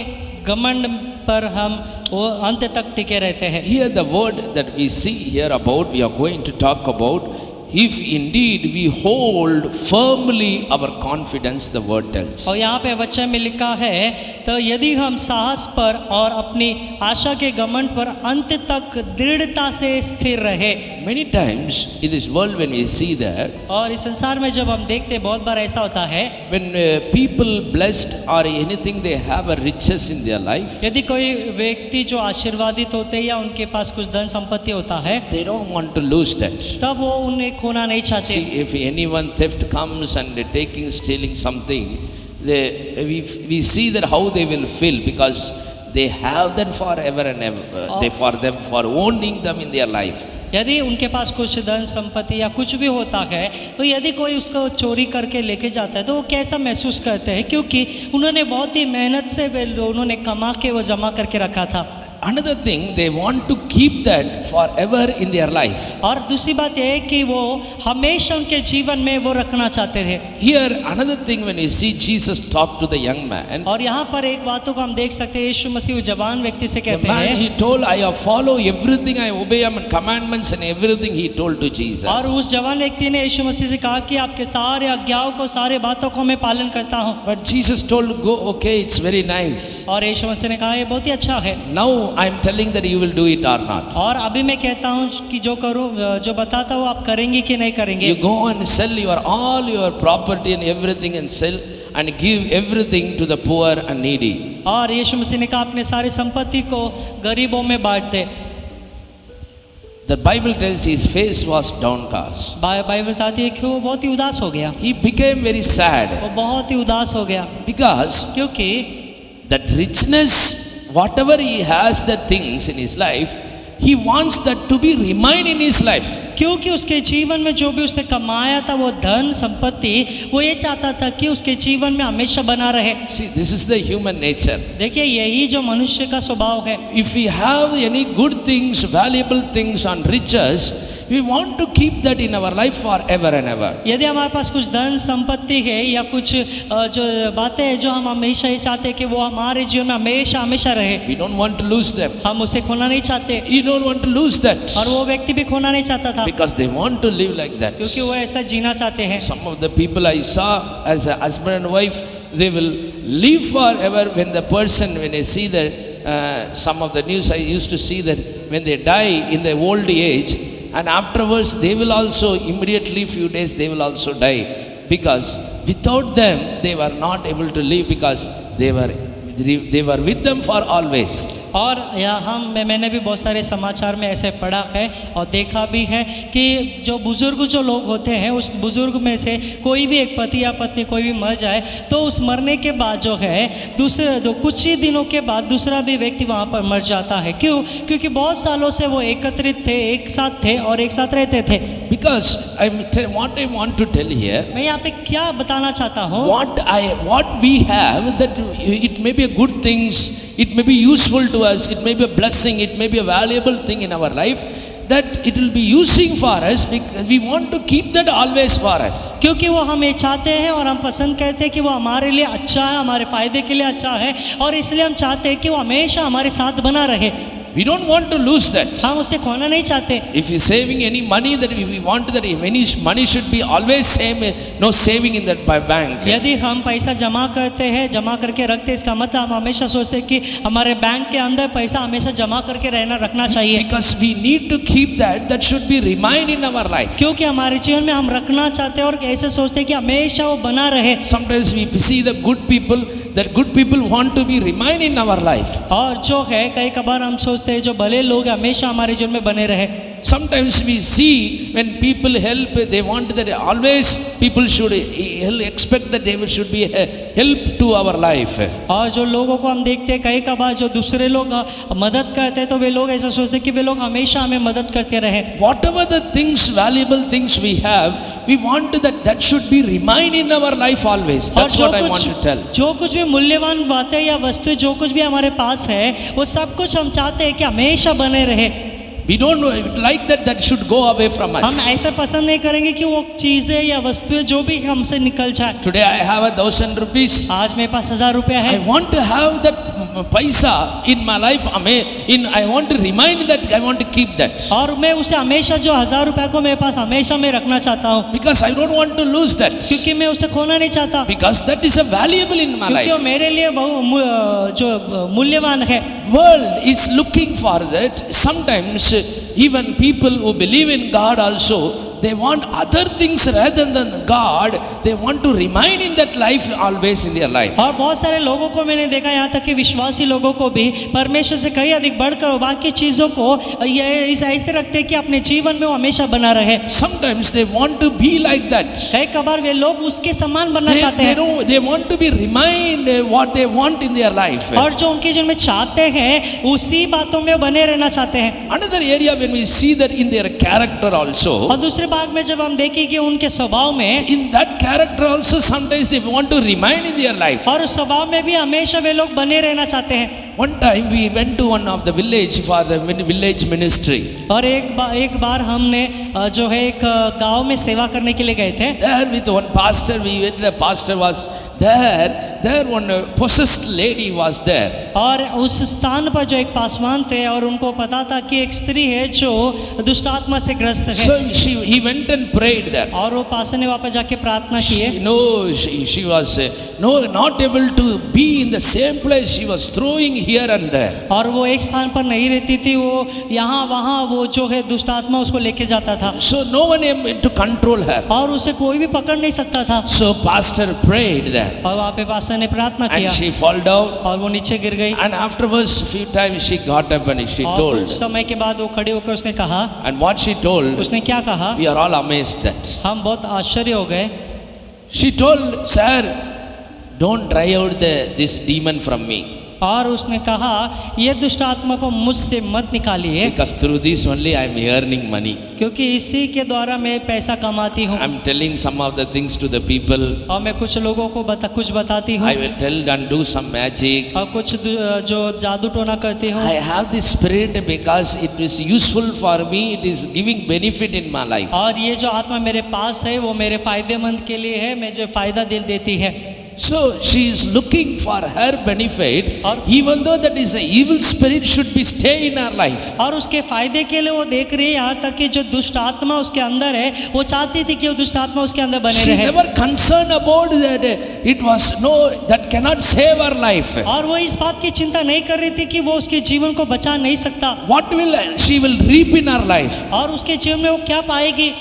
घमंड पर हम वो अंत तक टिके रहते हैं। Here the word that we see here about, we are going to talk about, if indeed we hold firmly our confidence, the word tells. और यहाँ पे वचन में लिखा है, तो यदि हम साहस पर और अपनी आशा के घमंड पर अंत तक दृढ़ता से स्थिर रहे। Many times in this world when we see that, और इस संसार में जब हम देखते हैं, बहुत बार ऐसा होता है, when people blessed or anything they have a riches in their life, यदि कोई व्यक्ति जो आशीर्वादित होते हैं या उनके पास कुछ धन संपत्ति होता है, they don't want to lose that. तब वो उन्हें खोना नहीं चाहते। See, if anyone theft comes and they're taking, stealing something, we see that how they will feel, because they have that forever and ever. They for them for owning them in their life. यदि उनके पास कुछ धन संपत्ति या कुछ भी होता है, तो यदि कोई उसको चोरी करके लेके जाता है तो वो कैसा महसूस करते हैं, क्योंकि उन्होंने बहुत ही मेहनत से उन्होंने कमा के वो जमा करके रखा था। Another thing, they want to keep that forever in their life. और दूसरी बात यह है कि वो हमेशा उनके जीवन में वो रखना चाहते थे। Here another thing, when you see Jesus talk to the young man, और यहाँ पर एक बातों को हम देख सकते हैं, यीशु मसीह उस जवान व्यक्ति से the कहते man हैं, he told, I have follow everything, I obey my commandments and everything, he told to Jesus. और उस जवान व्यक्ति ने यीशु मसीह से कहा कि आपके सारे आज्ञाओं को, सारे बातों को मैं पालन करता हूँ। But Jesus told, go, okay, it's very nice. और यीशु मसीह ने कहा ये बहुत ही अच्छा है। Now I am telling that you will do it or not. और अभी मैं कहता हूँ कि जो करूँ, जो बताता हूँ आप करेंगे कि नहीं करेंगे। You go and sell all your property and everything and sell and give everything to the poor and needy. और यीशु मसीह ने कहा अपने सारी संपत्ति को गरीबों में बांट दे। The Bible tells his face was downcast. Bible बताती है कि वो बहुत ही उदास हो गया। He became very sad वो बहुत ही उदास हो गया, because क्योंकि that richness, whatever he has, the things in his life, he wants that to be remain in his life. क्योंकि उसके जीवन में जो भी उसने कमाया था, वो धन संपत्ति, वो ये चाहता था कि उसके जीवन में हमेशा बना रहे। See, this is the human nature. देखिए, यही जो मनुष्य का स्वभाव है। If we have any good things, valuable things and riches, we want to keep that in our life forever and ever. यदि हमारे पास कुछ धन संपत्ति है या कुछ जो बातें हैं जो हम हमेशा ही चाहते हैं कि वो हमारे जीवन में हमेशा हमेशा रहे, We don't want to lose them. हम उसे खोना नहीं चाहते। You don't want to lose that. और वो व्यक्ति भी खोना नहीं चाहता था, Because they want to live like that. क्योंकि वो ऐसा जीना चाहते हैं। Some of the people I saw as a husband and wife, they will live forever when the person, when they see that some of the news I used to see that when they die in the old age, and afterwards they will also immediately few days they will also die, because without them they were not able to live, because they were with them for always. और मैंने भी बहुत सारे समाचार में ऐसे पढ़ा है और देखा भी है कि जो बुज़ुर्ग जो लोग होते हैं, उस बुज़ुर्ग में से कोई भी एक पति या पत्नी कोई भी मर जाए तो उस मरने के बाद जो है कुछ ही दिनों के बाद दूसरा भी व्यक्ति वहाँ पर मर जाता है। क्यों? क्योंकि बहुत सालों से वो एकत्रित थे, एक साथ थे और एक साथ रहते थे। Because what I want to tell here, मैं यहाँ पे क्या बताना चाहता हूँ, what we have, that it may be a good things, it may be useful to us, it may be a blessing, it may be a valuable thing in our life, that it will be using for us, because we want to keep that always for us. क्योंकि वो हम ये चाहते हैं और हम पसंद करते हैं कि वो हमारे लिए अच्छा है, हमारे फायदे के लिए अच्छा है, और इसलिए हम चाहते हैं कि वो हमेशा हमारे साथ बना रहे। We don't want to lose that. हम उसे खोना नहीं चाहते। If you saving any money, that we want that any money should be always same, no saving in that bank. यदि हम पैसा जमा करते हैं, जमा करके रखते हैं, इसका मतलब हम हमेशा सोचते हैं कि हमारे बैंक के अंदर पैसा हमेशा जमा करके रखना चाहिए। Because we need to keep that should be remain in our life. क्योंकि हमारे जीवन में हम रखना चाहते हैं और ऐसे सोचते हैं कि हमेशा वो बना रहे। Sometimes we see the good people, that good people want to be remain in our life. और जो है कई कबार हम सोचते हैं जो भले लोग हमेशा हमारे जीवन में बने रहे। Sometimes we see when people help, they want that always people should expect that they should be a help to our life. और जो लोगों को हम देखते हैं कई कबार जो दूसरे लोग मदद करते हैं तो वे लोग ऐसा सोचते हैं कि वे लोग हमेशा हमें मदद करते रहे। Whatever the things, valuable things we have, we want that should be remain in our life always. That's what I want to tell. जो कुछ भी मूल्यवान बातें या वस्तुएं जो कुछ भी हमारे पास है वो सब कुछ हम चाहते हैं कि हमेशा बने रहे। We don't like that should go away from us. हम ऐसा पसंद नहीं करेंगे कि वो चीजें या वस्तुएं जो भी हमसे निकल जाए। Today I have 1,000 rupees. आज मेरे पास 1000 रुपया है। I want to have that paisa in my life. I want to remind that, I want to keep that. और मैं उसे हमेशा जो 1000 रुपया को मेरे पास हमेशा मैं रखना चाहता हूँ। Because I don't want to lose that. क्योंकि मैं उसे खोना नहीं चाहता। Because that is a valuable in my life. क्योंकि वो मेरे लिए जो मूल्यवान है। World is looking for that. Sometimes even people who believe in God also, they want other things rather than God. They want to remain in that life always in their life. और बहुत सारे लोगों को मैंने देखा, यहाँ तक कि विश्वासी लोगों को भी परमेश्वर से कहीं अधिक बढ़कर बाकी चीजों को ये ऐसे रखते हैं कि अपने जीवन में वो हमेशा बना रहे। Sometimes they want to be like that. कई कबार वे लोग उसके समान बनना चाहते हैं। They want to be remind what they want in their life. और जो उनके जीवन में चाहते हैं उसी बातों में बने रहना चाहते हैं। Another area when we see that in their character also. और दूसरे भाग में जब हम देखेंगे उनके स्वभाव में, in that character also sometimes they want to remain in their life. और उस स्वभाव में भी हमेशा वे लोग बने रहना चाहते हैं। One time we went to one of the village for the village ministry. और एक बार हमने जो है एक गांव में सेवा करने के लिए गए थे। There with one pastor we went. The pastor was there. There one possessed lady was there. और उस स्थान पर जो एक पासवान थे और उनको पता था कि एक स्त्री है जो दुष्ट आत्मा से ग्रस्त है। So he went and prayed there. और वो पास्टर ने वहाँ पर जाके प्रार्थना की। She was not able to be in the same place. She was throwing here and there. और वो एक स्थान पर नहीं रहती थी, वो यहाँ वहाँ वो जो है दुष्ट आत्मा उसको लेके जाता था। So no one able to control her. और उसे कोई भी पकड़ नहीं सकता था। So pastor prayed there. और वहाँ पे पास्टर ने प्रार्थना किया। And she fall down. और वो नीचे गिर गई। And afterwards few times she got up and she told. कुछ समय के बाद वो खड़ी होकर उसने कहा। And what she told. उसने क्या कहा? We are all amazed that. हम बहुत आश्चर्य हो गए। She told, sir, don't drive out this demon from me. और उसने कहा ये दुष्ट आत्मा को मुझसे मत निकालिए। Because through this only I am earning money. क्योंकि इसी के द्वारा मैं पैसा कमाती हूँ। I am telling some of the things to the people. और मैं कुछ लोगों को कुछ बताती हूँ। I will tell and do some magic. और कुछ जो जादू टोना करती हूँ। I have this spirit because it is useful for me. It is giving benefit in my life. और ये जो आत्मा मेरे पास है वो मेरे फायदेमंद के लिए है, मुझे फायदा देती है। So she is looking for her benefit, और- even though that is a evil spirit should be stay in her life. और उसके फायदे के लिए वो देख रही है, यहाँ तक कि जो दुष्ट आत्मा उसके अंदर है वो चाहती थी कि वो दुष्ट आत्मा उसके अंदर बनी She रहे, never concerned about that. It was no, that cannot save her life. और वो इस बात की चिंता नहीं कर रही थी कि वो उसके जीवन को बचा नहीं सकता, What will she will reap in her life? और उसके जीवन में वो क्या पाएगी।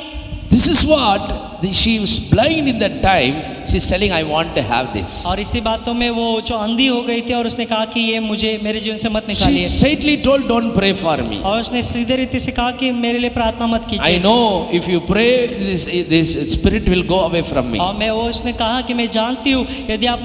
This is what she was blind in that time. She's telling, I want to have this. और इसी बातों में वो जो अंधी हो गई थी और उसने कहा कि ये मुझे मेरे जीवन से मत She निकालिए, straightly told, don't pray for me. और उसने सीधे रीति से कहा कि मेरे लिए प्रार्थना मत I कीजिए। know if you pray, this spirit will go away from me. और मैं वो उसने कहा कि मैं जानती हूँ यदि आप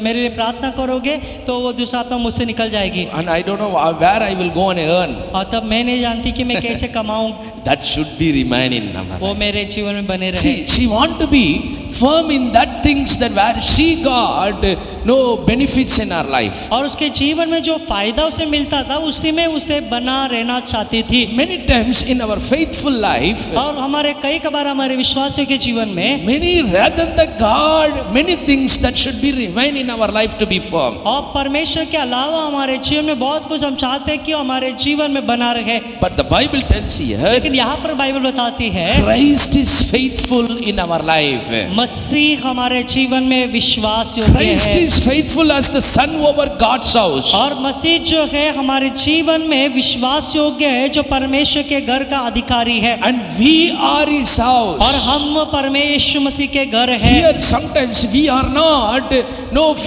मेरे लिए प्रार्थना करोगे तो वो दुष्ट आत्मा मुझसे निकल जाएगी, And I don't know where I will go and earn. और तब मैं नहीं जानती कि मैं कैसे कमाऊं, That should be remain in our वो life. मेरे जीवन में बने रहे। She want to be firm in that things that where she got no benefits in her life. और उसके जीवन में जो फायदा उसे मिलता था उसी में उसे बना रहना चाहती थी। Many times in our faithful life, और हमारे कई कबार हमारे विश्वासियों के जीवन में many rather than the God, many things that should be remain in our life to be firm. और परमेश्वर के अलावा हमारे जीवन में बहुत कुछ हम चाहते हैं कि हमारे जीवन में बना रहे, But the Bible tells here, लेकिन यहाँ पर बाइबल बताती है Christ is faithful in our life. मसीह हमारे जीवन में विश्वास योग्य Christ है, is faithful as the son over God's house. और मसीह जो है हमारे जीवन में विश्वास योग्य है, जो परमेश्वर के घर का अधिकारी है, And we are his और house. हम परमेश्वर मसीह के घर है। Here sometimes we are not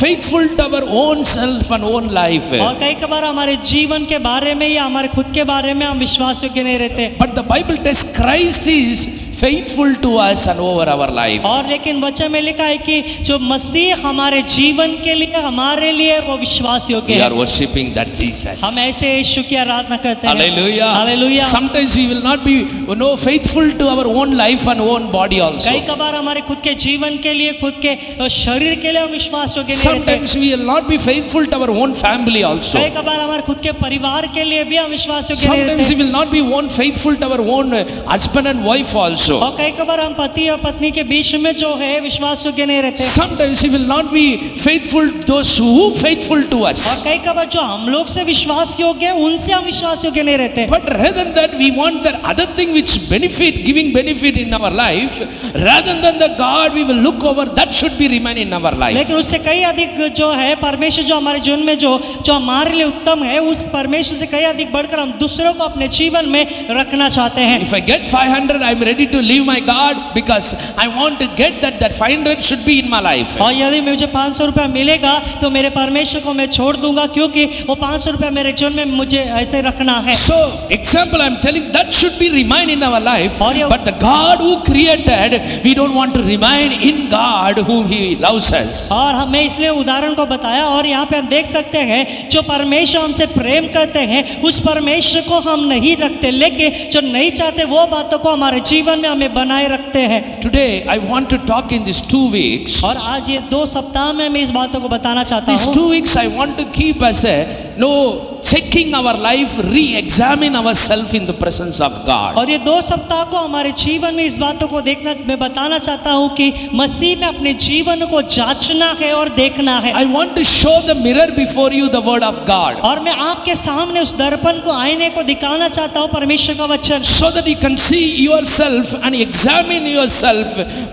faithful to our own self and own life. और कई कबार हमारे जीवन के बारे में या हमारे खुद के बारे में हम विश्वास योग्य नहीं रहते, But the Bible tells Christ is faithful to us and over our life. और लेकिन वचन में लिखा है कि जो मसीह हमारे जीवन के लिए हमारे लिए वो विश्वास योग्य We है। are worshipping that Jesus. हम ऐसे यीशु की आराधना करते हैं। Hallelujah. Hallelujah. Sometimes we will not be faithful to our own life and own body also. कई कबार हमारे खुद के जीवन के लिए, खुद के शरीर के लिए हम विश्वास योग्य नहीं रहते। Sometimes we will not be faithful to our own family also. कई कबार हमारे खुद के परिवार के लिए भी हम विश्वास योग्य नहीं Sometimes we रहते, will not be faithful to our own husband and wife also. और कई कबार हम पति और पत्नी के बीच में जो है विश्वास योग्य नहीं रहते, Sometimes we will not be faithful to those who faithful to और us. कई कबार जो हम लोग से विश्वास योग्य है उनसे हम विश्वास योग्य नहीं रहते। But rather than that, we want that other thing which giving benefit in our life. Rather than the God, we will look over that should be remain in our life. लेकिन उससे कई अधिक जो है परमेश्वर जो हमारे जीवन में जो हमारे लिए उत्तम है, उस परमेश्वर से कई अधिक बढ़कर हम दूसरों को अपने जीवन में रखना चाहते हैं। If I get 500, I'm ready to leave my God because I want to get that 500 should be in my life. और यदि मुझे 500 रुपया मिलेगा तो मेरे परमेश्वर को मैं छोड़ दूंगा, क्योंकि वो 500 रुपया मेरे जीवन में मुझे ऐसे रखना है। So, example I'm telling that should be remain in our life. और ये- But the God who created, we don't want to remain in God whom He loves us. और हमें इसलिए उदाहरण को बताया, और यहाँ पे हम देख सकते हैं जो परमेश्वर हमसे प्रेम करते हैं उस परमेश्वर को हम नहीं रखते, लेकिन जो नहीं चाहते वो बातों को हमारे जीवन में हमें बनाए रखते हैं। Today, I want to talk in these 2 weeks. और आज ये 2 सप्ताह में मैं इस बातों को बताना चाहता These हूँ। 2 weeks I want to keep as checking our life, re-examine ourselves in the presence of God. और ये 2 सप्ताह को हमारे जीवन में इस बातों को देखना, मैं बताना चाहता हूँ कि मसीह में अपने जीवन को जांचना है और देखना है। I want to show the mirror before you the word of God, और मैं आपके सामने उस दर्पण को, आईने को दिखाना चाहता हूँ परमेश्वर का वचन, so that you can see yourself and examine yourself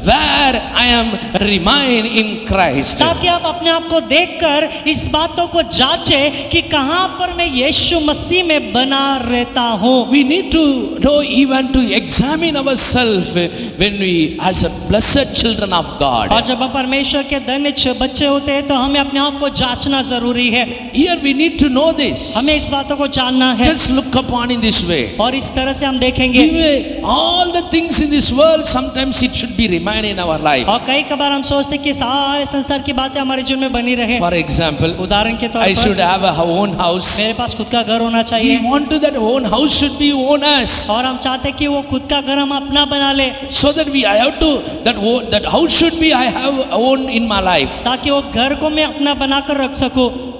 where I am remain in Christ. ताकि आप अपने आप को देखकर इस बातों को जांचे कि कहाँ पर मैं यीशु मसीह में बना रहता हूँ। We need to know even to examine ourselves when we as a blessed children of God. और जब हम परमेश्वर के धन्य बच्चे होते हैं तो हमें अपने आप को जांचना जरूरी है। Here we need to know this. हमें इस बातों को जानना है, Just look upon in this way. और इस तरह से हम देखेंगे। All the things in this world, sometimes it should be remain in our life. और कई कबार हम सोचते कि सारे संसार की बातें हमारे जीवन में बनी रहे। For example, उदाहरण के तौर I should पर have a own house. मेरे पास खुद का घर होना We चाहिए, want to that own house should be own us. और हम चाहते कि वो खुद का घर हम अपना बना ले, So that I have to that house should be I have own in my life. ताकि वो घर को मैं अपना बनाकर रख सकूं।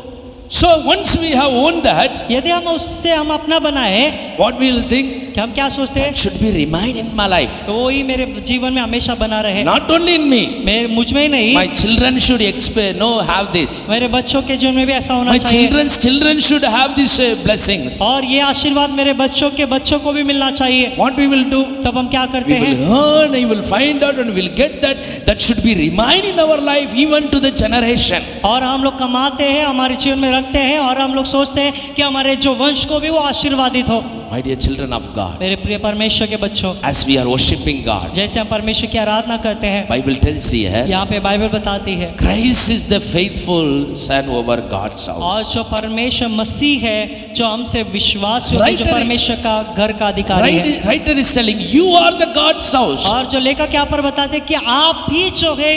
So once we have owned that, यदि हम उससे हम अपना बनाए, what we will think, कि हम क्या सोचते हैं, that should be remain in my life. तो वही मेरे जीवन में हमेशा बना रहे, Not only in me, मेरे मुझ में ही नहीं, my children should have this. मेरे बच्चों के जीवन में भी ऐसा होना My चाहिए, children should have these blessings. और ये आशीर्वाद मेरे बच्चों के बच्चों को भी मिलना चाहिए। What we will do? तब हम क्या करते We हैं, will earn, we will find out, and we will get that. That should be remain in our life, even to the generation. और हम लोग कमाते हैं, हमारे जीवन में रखते हैं, और हम लोग सोचते हैं कि हमारे जो वंश को भी वो आशीर्वादित हो। My dear children of God, मेरे प्रिय परमेश्वर के बच्चों, as we are worshiping God, जैसे हम परमेश्वर की आराधना करते हैं, Bible tells here, यहाँ पे बाइबल बताती है, Christ is the faithful son over God's और house. जो परमेश्वर मसीह है, जो हमसे विश्वास योग्य, जो Writer- परमेश्वर का घर का अधिकारी है, Writer is telling, you are the God's house. और जो लेखक यहाँ पर बताते हैं कि आप ही जो है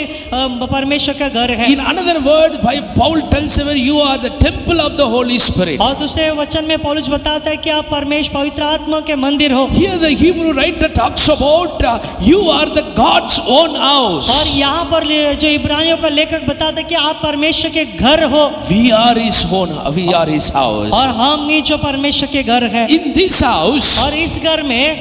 परमेश्वर का घर है। In another word, Paul tells him, you are the temple of the Holy Spirit. और दूसरे वचन में पौलुस बताता है कि आप परमेश्वर पवित्र आत्मा के मंदिर हो। Here the Hebrew writer talks about you are the God's own और house. यहाँ पर जो इब्रानियों का लेखक बताता है कि आप परमेश्वर के घर हो, We are his own, we are his house. और हम ही जो परमेश्वर के घर है। In this house, और इस घर में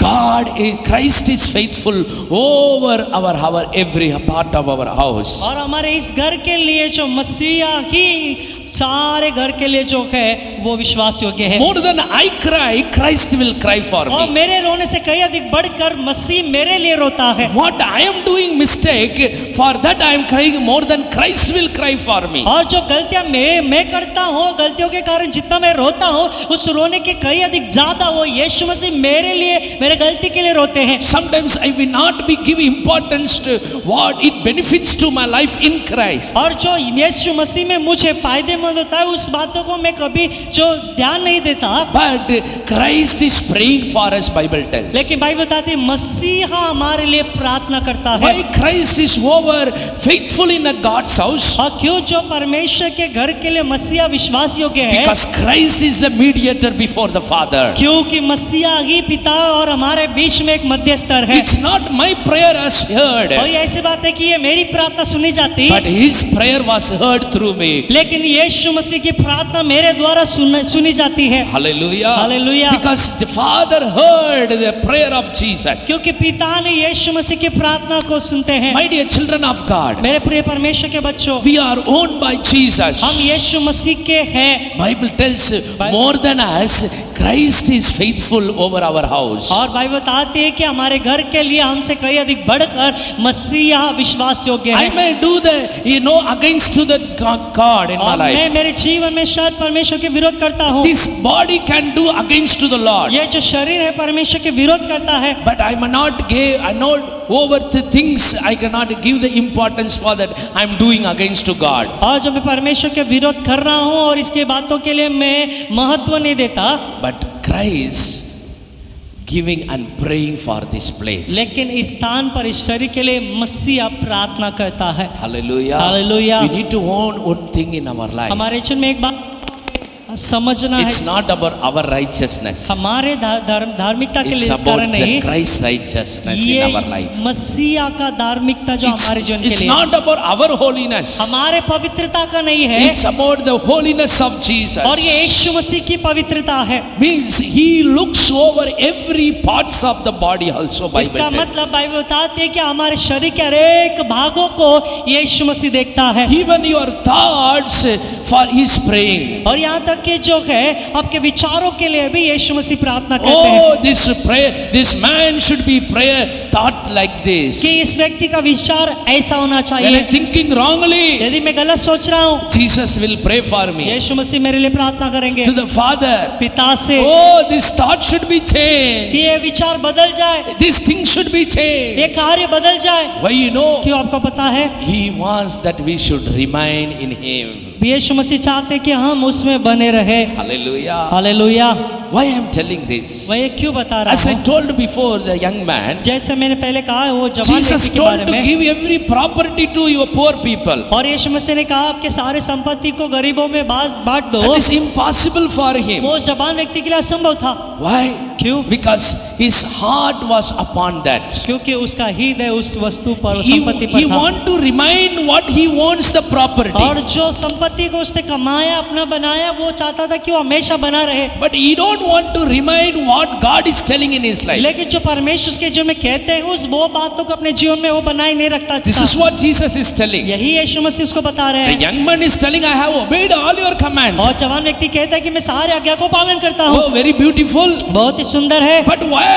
Christ is faithful over our every part of our house. और हमारे इस घर के लिए जो मसीहा ही सारे घर के लिए जो है वो विश्वास योग्य है। More than I cry, Christ will cry for और me. मेरे रोने से कहीं अधिक बढ़कर मसीह मेरे लिए रोता है। What I am doing mistake, for that I am crying more than Christ will cry for me. और जो गलतियां मैं करता हूँ, गलतियों के कारण जितना मैं रोता हूँ, उस रोने के कहीं अधिक ज्यादा वो यीशु मसीह मेरे लिए, मेरे गलती के लिए रोते हैं। Sometimes I will not be give importance to what it benefits to my life in Christ. और जो यीशु मसीह में मुझे फायदेमंद होता है, उस बातों को मैं कभी जो ध्यान नहीं देता। But Christ is praying for us, Bible tells. लेकिन बाइबल बताती है मसीहा हमारे लिए प्रार्थना करता है। Why Christ is over faithful in a God's house? और क्यों जो परमेश्वर के घर के लिए मसीहा विश्वास योग्य है? Because Christ is the mediator before the Father. क्योंकि मसीहा ही पिता और हमारे बीच में एक मध्यस्तर है। It's not my prayer as heard, और ये ऐसी बात है कि ये मेरी प्रार्थना सुनी जाती, but His prayer was heard through me. लेकिन यीशु मसीह की प्रार्थना मेरे द्वारा सुनी जाती है। Hallelujah. Hallelujah. Because the Father heard the prayer of Jesus. क्योंकि पिता ने यीशु मसीह की प्रार्थना को सुनते हैं। My dear children of God, मेरे प्रिय परमेश्वर के बच्चों, we are owned by Jesus. हम यीशु मसीह के हैं। Bible tells more than us, Christ is faithful over our house. और बाइबल बताती है कि हमारे घर के लिए हमसे कहीं अधिक बढ़कर मसीहा विश्वास योग्य I है। may do against to the God in my और मैं life. मेरे जीवन में शायद परमेश्वर के विरोध करता हूँ। This body can do against to the Lord. ये जो शरीर है परमेश्वर के विरोध करता है। But I may not give, I not over the things, I cannot give the importance for that. I am doing against to God. और जब मैं परमेश्वर के विरोध कर रहा हूँ और इसके बातों के लिए मैं महत्व नहीं देता, But Christ giving and praying for this place. लेकिन इस स्थान पर इस शरीर के लिए मसीहा प्रार्थना करता है। Hallelujah. Hallelujah. We need to own one thing in our life. हमारे जीवन में एक बात समझना है, It's not about our righteousness. हमारे धार्मिकता के It's लिए about कारण the नहीं, Christ righteousness ये in our life. मसीहा का धार्मिकता जो हमारे जीवन के It's लिए, not about our holiness. हमारे पवित्रता का नहीं है, It's about the holiness of Jesus. और ये यीशु मसीह की पवित्रता है। Means He looks over every parts of the body also. Bible इसका tells. मतलब बाइबल बताती है कि हमारे शरीर के हर एक भागों को यीशु मसीह देखता है। Even your thoughts for His praying. और यहाँ तक कि जो है आपके विचारों के लिए भी यीशु मसीह प्रार्थना करते हैं Oh, this man should be prayer thought like this. कि इस व्यक्ति का विचार ऐसा होना When चाहिए। I'm thinking wrongly, यदि मैं गलत सोच रहा हूँ, Jesus will pray for me. यीशु मसीह मेरे लिए प्रार्थना करेंगे To the Father. पिता से Oh, this thought should be कि changed. ये विचार बदल जाए, This thing should be changed. ये कार्य बदल जाए। Why you know? क्यों आपको पता है? He wants that we should remain in Him. यीशु मसीह चाहते कि हम उसमें बने रहे। Hallelujah. Hallelujah. Why I am telling this? वह ये क्यों बता रहा As I हूँ? told before, the young man, जैसे मैंने पहले कहा वो जवान Jesus व्यक्ति के told बारे to में, give every property to your poor people. और यीशु मसीह ने कहा आपके सारे संपत्ति को गरीबों में बांट दो। That is impossible for him. वो जवान व्यक्ति के लिए असंभव था। Why? क्यों? Because his heart was upon that. क्योंकि उसका हृदय उस वस्तु पर, He, संपत्ति he पर था। want to remind what he wants the property. और जो संपत्ति को उसने कमाया, अपना बनाया, वो चाहता था कि वो हमेशा बना रहे। But he don't want to remind what God is telling in his life. लेकिन जो परमेश्वर उसके जीवन में कहते हैं, उस वो बातों को अपने जीवन में वो बनाए नहीं रखता। This is what Jesus is telling. यही यीशु मसीह उसको बता रहे The हैं। young man is telling, I have obeyed all your commands. और जवान व्यक्ति कहता है कि मैं सारे आज्ञा को पालन करता हूँ। Oh, very beautiful. बहुत ही सुंदर है। But where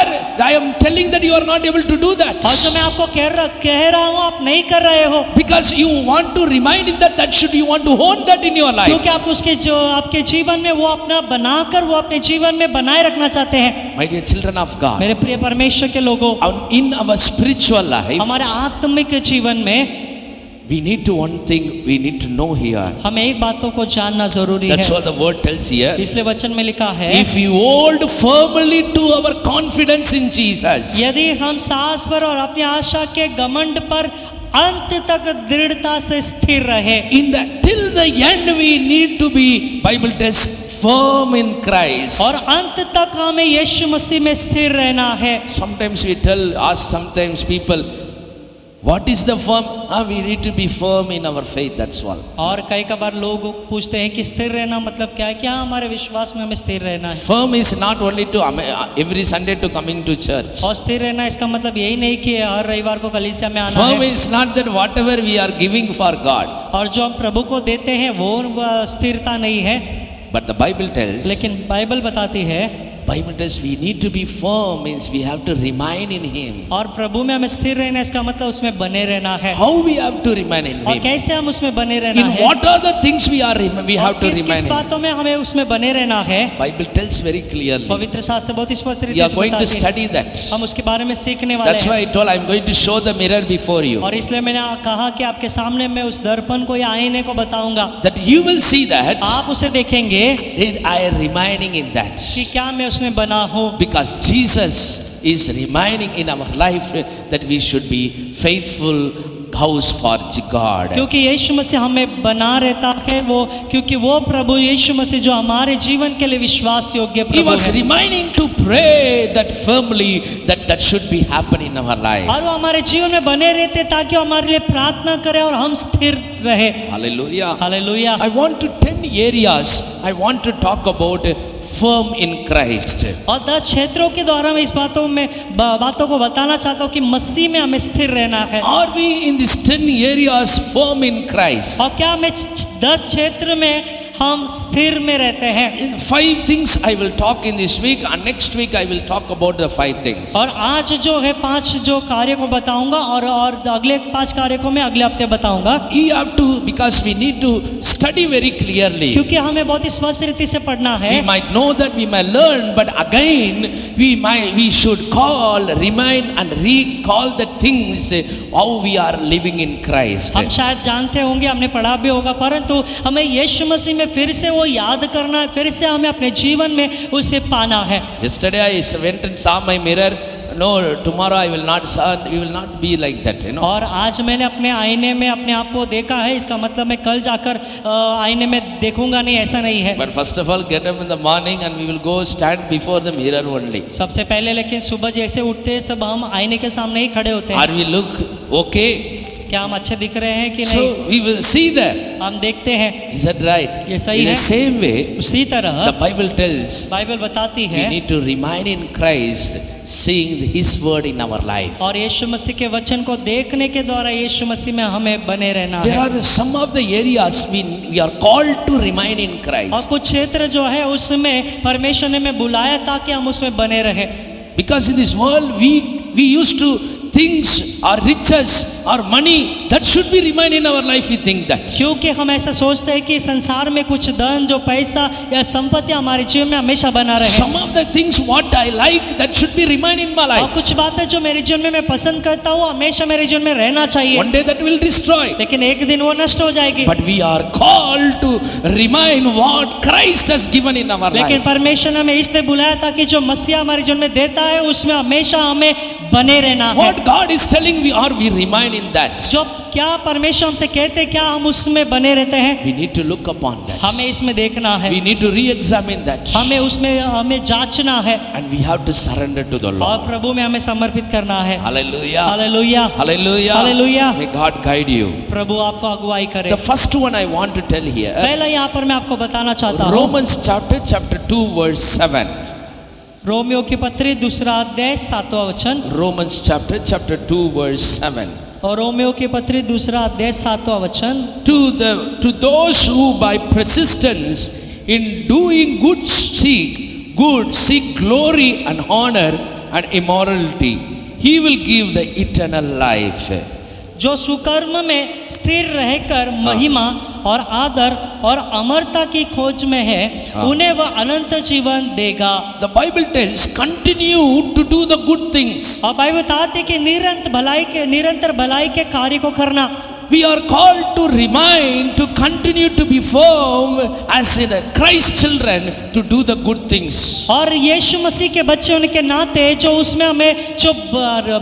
I am telling that you are not able to do that. और जब मैं आपको कह रहा हूँ आप नहीं कर रहे हो, Because you want to remind in that should you want to own that in your life. क्योंकि आप उसके जो आपके जीवन में वो अपना बनाकर वो अपने जीवन में बनाए रखना चाहते हैं। My dear children of God, मेरे प्रिय परमेश्वर के लोगों, in our spiritual life, हमारे आत्मिक जीवन में we need to one thing we need to know here. हमें एक बातों को जानना जरूरी है। That's what the word tells here. इसलिए वचन में लिखा है, If we hold firmly to our confidence in Jesus, यदि हम सास पर और अपनी आशा के घमंड पर अंत तक दृढ़ता से स्थिर रहे, in the till the end we need to be, Bible tells, firm in Christ. और अंत तक हमें यीशु मसीह में स्थिर रहना है। Sometimes we ask sometimes people, what is the firm? We need to be firm in our faith, that's all. और कई बार लोग पूछते हैं कि स्थिर रहना मतलब क्या है? क्या हमारे विश्वास में हमें स्थिर रहना है? Firm is not only to every Sunday to coming to church. और स्थिर रहना इसका मतलब यही नहीं कि हर रविवार को कलीसिया में आना Firm है। is not that whatever we are giving for God. और जो हम प्रभु को देते हैं वो स्थिरता नहीं है। But the Bible tells, लेकिन बाइबल बताती है, Bible tells we need to be firm, means we have to remain in Him. और प्रभु में हमें स्थिर रहना इसका मतलब उसमें बने रहना है। How we have to remain in और Him? कैसे हम उसमें बने रहना In है? what are the things we have to किस remain in? बातों में हमें उसमें बने रहना है? Bible tells very clearly. पवित्र शास्त्र बहुत स्पष्ट We रीति are से going to बताती है। study that. हम उसके बारे में सीखने वाले That's why हैं। I told I am going to show the mirror before you. और इसलिए मैंने कहा कि आपके सामने मैं उस दर्पण को या आईने को बताऊंगा। That you will see that आप उसे देखेंगे I am remaining in that. कि क्या मैं उसमें बना हूँ। Because Jesus is reminding in our life that we should be faithful house for God. क्योंकि यीशु मसीह हमें बना रहता है वो, क्योंकि वो प्रभु यीशु मसीह जो हमारे जीवन के लिए विश्वास योग्य He प्रभु was है। reminding to pray that firmly that should be happening in our life. और वो हमारे जीवन में बने रहते ताकि वो हमारे लिए प्रार्थना करे और हम स्थिर रहे। Hallelujah. Hallelujah. I want to 10 areas I want to talk about firm in Christ. और 10 क्षेत्रों के द्वारा मैं इस बातों को बताना चाहता हूँ कि मसीह में हमें स्थिर रहना है। Are we in these 10 areas firm in Christ? और क्या हमें 10 क्षेत्र में हम स्थिर में रहते हैं? In 5 things I will talk in this week, and next week I will talk about the 5 things. और आज जो है 5 जो कार्य को बताऊंगा और अगले 5 कार्य को मैं अगले हफ्ते बताऊंगा। We have to, because we need to study very clearly. क्योंकि हमें बहुत स्पष्ट रीति से पढ़ना है। We might know that, we might learn, but again we should remind and recall the things how we are living in Christ. हम शायद जानते होंगे, हमने पढ़ा भी होगा, परंतु हमें यीशु मसीह में फिर से वो याद करना है, फिर से हमें अपने जीवन में उसे पाना है। Yesterday I went and saw my mirror. No, tomorrow I will not saw. We will not be like that, you know. और आज मैंने अपने आईने में अपने आप को देखा है, इसका मतलब मैं कल जाकर आईने में देखूंगा नहीं, ऐसा नहीं है। But first of all, get up in the morning and we will go stand before the mirror only. सबसे पहले लेकिन सुबह जैसे उठते हैं सब हम आईने के सामने ही खड़े होते हैं। Are we look okay? क्या हम अच्छे दिख रहे हैं कि So नहीं? we will see that. हम देखते हैं। Is that right? ये सही In the है। same way, उसी तरह the Bible tells बाइबल बताती we है need to remain in Christ, seeing His word in our life. और यीशु मसीह के वचन को देखने के द्वारा यीशु मसीह में हमें बने रहना There है। are some of the areas we are called to remain in और Christ. कुछ क्षेत्र जो है उसमें परमेश्वर ने हमें बुलाया ताकि हम उसमें बने रहे। Because in this world we used to things or riches or money that should be remain in our life, we think that. क्योंकि हम ऐसा सोचते हैं कि संसार में कुछ धन जो पैसा या संपत्ति हमारे जीवन में हमेशा बना रहे। Some of the things what I like that should be remain in my और life. कुछ बातें जो मेरे जीवन में मैं पसंद करता हूँ हमेशा मेरे जीवन में रहना चाहिए, One day that will destroy. लेकिन एक दिन वो नष्ट हो जाएगी। But we are called to remind what Christ has given in our लेकिन life. परमेश्वर ने हमें इसलिए बुलाया ताकि जो मसीहा हमारे जीवन में देता है उसमें हमेशा हमें बने रहना है। What God is telling we remain in that. जो क्या परमेश्वर हमसे कहते हैं, क्या हम उसमें बने रहते हैं? We need to look upon that. हमें इसमें देखना है, We need to re-examine that. हमें उसमें हमें जांचना है And we have to surrender to the और Lord. प्रभु में हमें समर्पित करना है। Hallelujah. Hallelujah, Hallelujah. Hallelujah. May God guide you. प्रभु आपको अगुवाई करे। The first one I want to tell here, पहला यहाँ पर मैं आपको बताना चाहता हूँ, Romans chapter 2 verse 7. रोमियो की पत्री 2 अध्याय 7वां वचन, Romans chapter 2 verse 7. और रोमियो की पत्री 2 अध्याय 7वां वचन, To those who by persistence in doing good seek glory and honor and immorality, he will give the eternal life. जो सुकर्म में स्थिर रहकर महिमा और आदर और अमरता की खोज में है, उन्हें वह अनंत जीवन देगा। The Bible tells, continue to do the good things. और बाइबल बताती है कि निरंतर भलाई के कार्य को करना। We are called to remind, to continue to be firm as in Christ children to do the good things. और यीशु मसीह के बच्चे होने के नाते जो उसमें हमें जो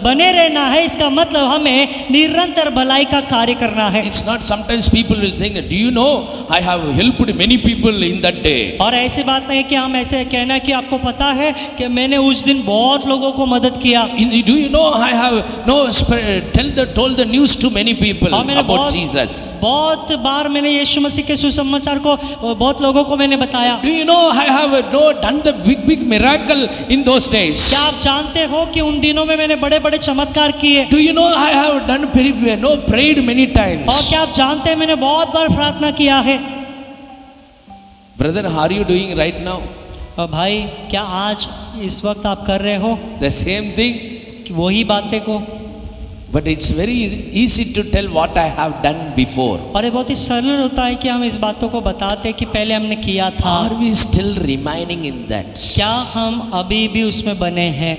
बने रहना है, इसका मतलब हमें निरंतर भलाई का कार्य करना है। It's not, sometimes people will think, do you know I have helped many people in that day. और ऐसी बात नहीं कि हम ऐसे कहना कि आपको पता है कि मैंने उस दिन बहुत लोगों को मदद किया। Do you know I have told the news to many people about Jesus. बहुत बार मैंने यीशु मसीह के सुसमाचार को बहुत लोगों को मैंने बताया। Do you know I have done the big miracle in those days. क्या आप जानते हो कि उन दिनों में मैंने बड़े बड़े चमत्कार किए? Do you know I have prayed many times. और क्या आप जानते हैं मैंने बहुत बार प्रार्थना किया है? Brother, how are you doing right now? भाई, क्या आज इस वक्त आप कर रहे हो The same thing. वही बातें को? But it's very easy to tell what I have done before. और ये बहुत ही सरल होता है कि हम इस बातों को बताते हैं कि पहले हमने किया था। Are we still remaining in that? क्या हम अभी भी उसमें बने हैं?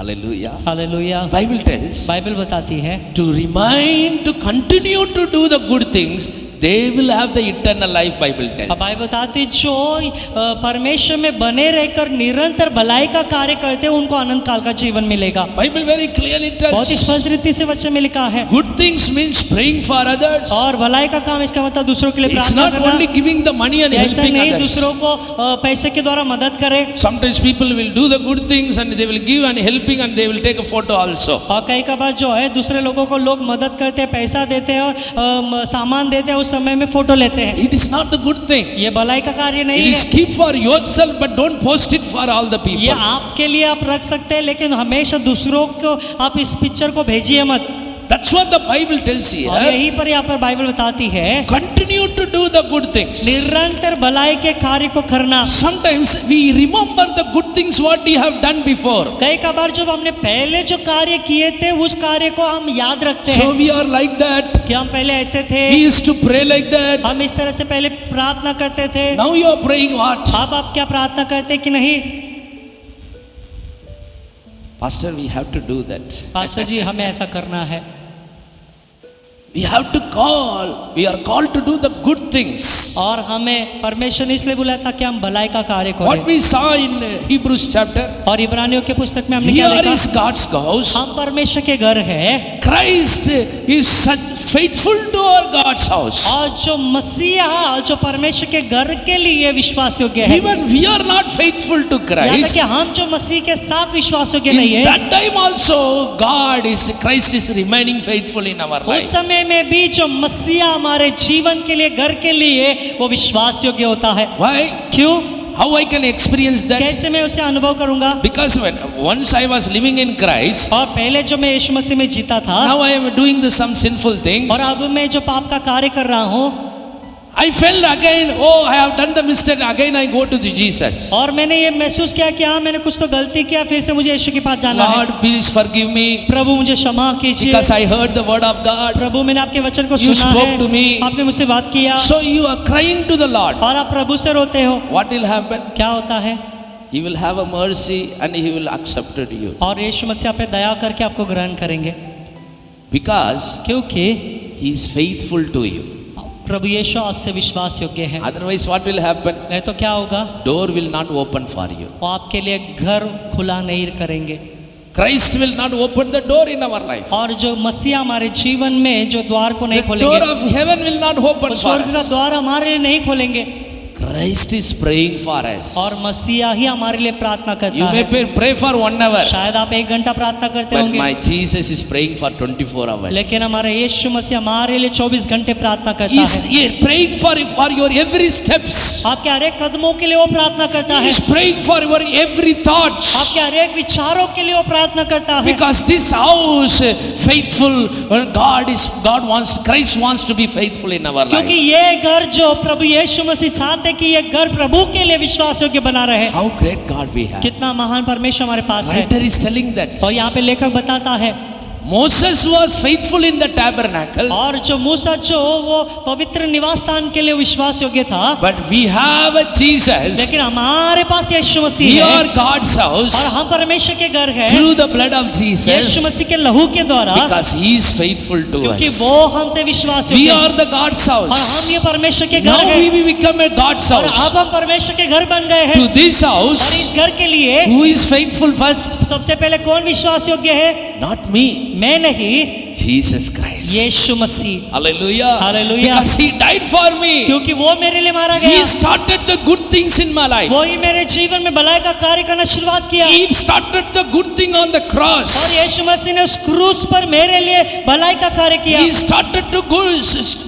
Hallelujah. Hallelujah. Bible tells, Bible बताती है to remind, to continue to do the good things, they will have the eternal life. Bible tells. Bible बताती है जो परमेश्वर में बने रहकर निरंतर भलाई का कार्य करते हैं, उनको अनंत काल का जीवन मिलेगा। Bible very clearly बहुत ही tells, स्पष्ट रीति से वचन में लिखा है। good things means praying for others. और भलाई का काम इसका मतलब दूसरों के लिए It's प्रार्थना not करना। only giving the money and ऐसा helping नहीं others. दूसरों को पैसे के द्वारा मदद करे। Sometimes people will do the good things and they will give and helping and they will take a photo also. और कई कबार जो है दूसरे लोगों को लोग मदद करते हैं, पैसा देते हैं और सामान देते हैं, उस समय में फोटो लेते हैं। It is not the good thing. ये भलाई का कार्य It नहीं is है। keep for yourself but don't post it for all the ये people. आपके लिए आप रख सकते हैं, लेकिन हमेशा दूसरों को आप इस पिक्चर को भेजिए मत। That's what the Bible tells और here. यहीं पर यहाँ पर बाइबल बताती है Continue to do the good things. निरंतर भलाई के कार्य को करना। Sometimes we remember the good things what we have done before. कई कबार जब हमने पहले जो कार्य किए थे उस कार्य को हम याद रखते So हैं we are like that. कि हम पहले ऐसे थे, We used to pray like that. हम इस तरह से पहले प्रार्थना करते थे। Now you are praying what? अब आप क्या प्रार्थना करते कि नहीं? Pastor, we have to do that. Pastor जी, हमें ऐसा करना है। We have to call. We are called to do the good things. और हमें परमेश्वर ने इसलिए बुलाया था कि हम भलाई का कार्य What करें। we saw in Hebrews chapter. और इब्रानियों के पुस्तक में हमने क्या Here देखा? is God's house. हम परमेश्वर के घर है। Christ is such faithful to our God's house. और जो मसीहा जो परमेश्वर के घर के लिए विश्वास योग्य है, Even we are not faithful to यहाँ तक Christ. कि हम जो मसीह के साथ विश्वास योग्य In नहीं है, that time also, Christ is remaining faithful in our उस life. समय में भी जो मसीहा हमारे जीवन के लिए, घर के लिए वो विश्वास योग्य होता है। Why? क्यों? How I can experience that? कैसे मैं उसे अनुभव करूंगा? Because once I was living in Christ, और पहले जो मैं यीशु मसीह में जीता था now I am doing some sinful things. और अब मैं जो पाप का कार्य कर रहा हूँ, I felt again, oh, I have done the mistake. Again I go to the Jesus. और मैंने ये महसूस किया कि हाँ, मैंने कुछ तो गलती किया, फिर से मुझे यीशु के पास जाना है। Lord, please forgive me प्रभु मुझे क्षमा कीजिए, because I heard the word of God. प्रभु मैंने आपके वचन को You सुना spoke to me. है, आपने मुझसे बात किया So you are crying to the Lord. और आप प्रभु से रोते हो। What will happen? क्या होता है? He will have a mercy and he will accept you. और यीशु मसीह आप पे दया करके आपको ग्रहण करेंगे, Because क्योंकि he is faithful to you. प्रभु यीशु आपसे विश्वास योग्य है। Otherwise what will happen? नहीं तो क्या होगा? Door will not open for you. वो आपके लिए घर खुला नहीं करेंगे। Christ will not open the door in our life. और जो मसीहा हमारे जीवन में जो द्वार को नहीं The door खोलेंगे, of heaven will not open वो for स्वर्ग का us. द्वार हमारे लिए नहीं खोलेंगे, Christ is praying for us. और मसीहा ही हमारे लिए प्रार्थना You करता may है। pray for 1 hour, शायद आप 1 घंटा प्रार्थना करते but होंगे, my Jesus is praying for 24 hours. लेकिन हमारा यीशु मसीह हमारे लिए 24 घंटे प्रार्थना करता He is है। praying for your every steps. आपके हर एक कदमों के लिए वो प्रार्थना करता He है, is praying for your every thoughts. आपके हर एक विचारों के लिए वो प्रार्थना करता है। Because this house faithful, Christ wants to be faithful in our क्योंकि life. ये घर जो प्रभु यीशु मसीह चाहते कि ये घर प्रभु के लिए विश्वास योग्य बना रहे। How great God we have. कितना महान परमेश्वर हमारे पास है। Writer is telling that. और यहाँ पे लेखक बताता है, Moses was faithful in the tabernacle, और जो मूसा जो वो पवित्र निवास स्थान के लिए विश्वास योग्य था, but we have a Jesus. लेकिन हमारे पास यीशु We मसीह are है, God's और house हम परमेश्वर के घर है through the blood of Yeshu Jesus, मसीह के लहू के द्वारा, because He is faithful to क्योंकि us. वो हमसे विश्वास We योग्य are है, the God's और हम house. ये परमेश्वर के घर Now है, we become a God's और house. अब हम परमेश्वर के घर बन गए हैं। To this house, इस घर के लिए who is faithful first? सबसे पहले कौन विश्वास योग्य है? Not me, मैं नहीं, Jesus Christ. Yeshu Masih, Hallelujah. Hallelujah. Because He died for me. क्योंकि वो मेरे लिए मारा He गया, started the good things in my life. वो ही मेरे जीवन में भलाई का कार्य करना शुरुआत किया। He started the good thing on the cross. यीशु मसीह ने उस क्रूस पर मेरे लिए भलाई का कार्य किया। He started to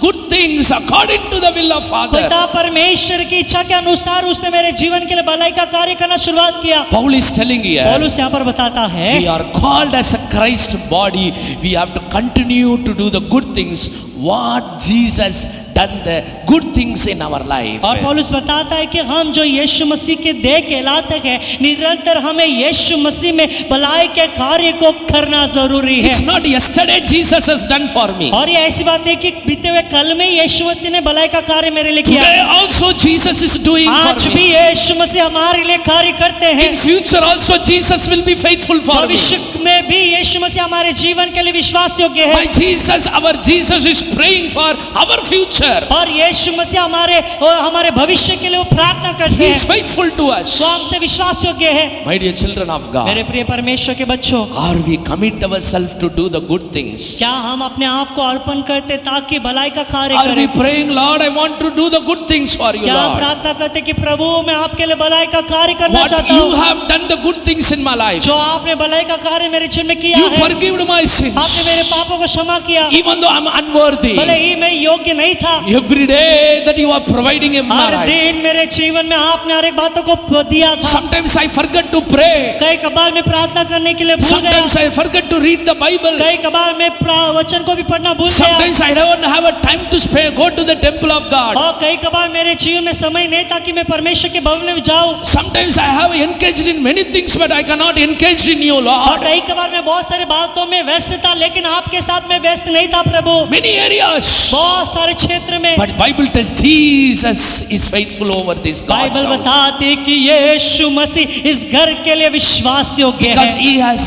good things according to the will of Father. पिता परमेश्वर की इच्छा के अनुसार उसने मेरे जीवन के लिए भलाई का कार्य करना शुरुआत किया। Paul is telling here, पौलुस यहाँ पर बताता है, we are called as a Christ body. We have to continue to do the good things what Jesus done the good things in our life. और पौलुस बताता है कि हम जो यीशु मसीह के देह कहलाते हैं, निरंतर हमें यीशु मसीह में भलाई के कार्य को करना जरूरी है। It's not yesterday Jesus has done for me. और ये ऐसी बात है कि बीते हुए कल में यीशु मसीह ने भलाई का कार्य मेरे लिए किया। Today also Jesus is doing आज for भी me. यीशु मसीह हमारे लिए कार्य करते हैं। In future also Jesus will be faithful for me. भविष्य में भी यीशु मसीह हमारे जीवन के लिए विश्वास योग्य है। My Jesus, our Jesus is praying for our future. और यीशु मसीह हमारे भविष्य के लिए वो प्रार्थना करते He is हैं, faithful to us. वो हमसे विश्वास योग्य है। My dear children of God, मेरे प्रिय परमेश्वर के बच्चों, are we commit ourselves to do the good things? क्या हम अपने आप को अर्पण करते ताकि भलाई का कार्य Are we करें? praying, Lord, I want to do the good things for you, क्या हम Lord? प्रार्थना करते कि प्रभु मैं आपके लिए भलाई का कार्य करना What चाहता you हूँ, have done the good things in my life. जो आपने भलाई का कार्य मेरे जीवन में किया You है, forgive my आपने मेरे sins. पापों को क्षमा किया, Even though I'm unworthy. भले ही मैं योग्य नहीं था। Every day that you are providing in my her life. दिन मेरे जीवन में आपने हर एक बातों को दिया था। Sometimes I forget to pray. कई कबार मैं प्रार्थना करने के लिए भूल गया, Sometimes I forget to read the Bible. कई कबार मैं वचन को भी पढ़ना भूल गया, Sometimes I don't have a time to go to the temple of God. और कई कबार मेरे जीवन में समय नहीं था कि मैं परमेश्वर के भवन में जाऊं, Sometimes I have engaged in many things, but I cannot engage in you, और Lord. कई कबार मैं बहुत सारी बातों में व्यस्त था, लेकिन आपके साथ में व्यस्त नहीं था प्रभु। Many areas. बहुत सारे क्षेत्र में But Bible tells Jesus is faithful over this God's Bible house. बताती कि यीशु मसीह इस घर के लिए विश्वास योग्य Because है, He has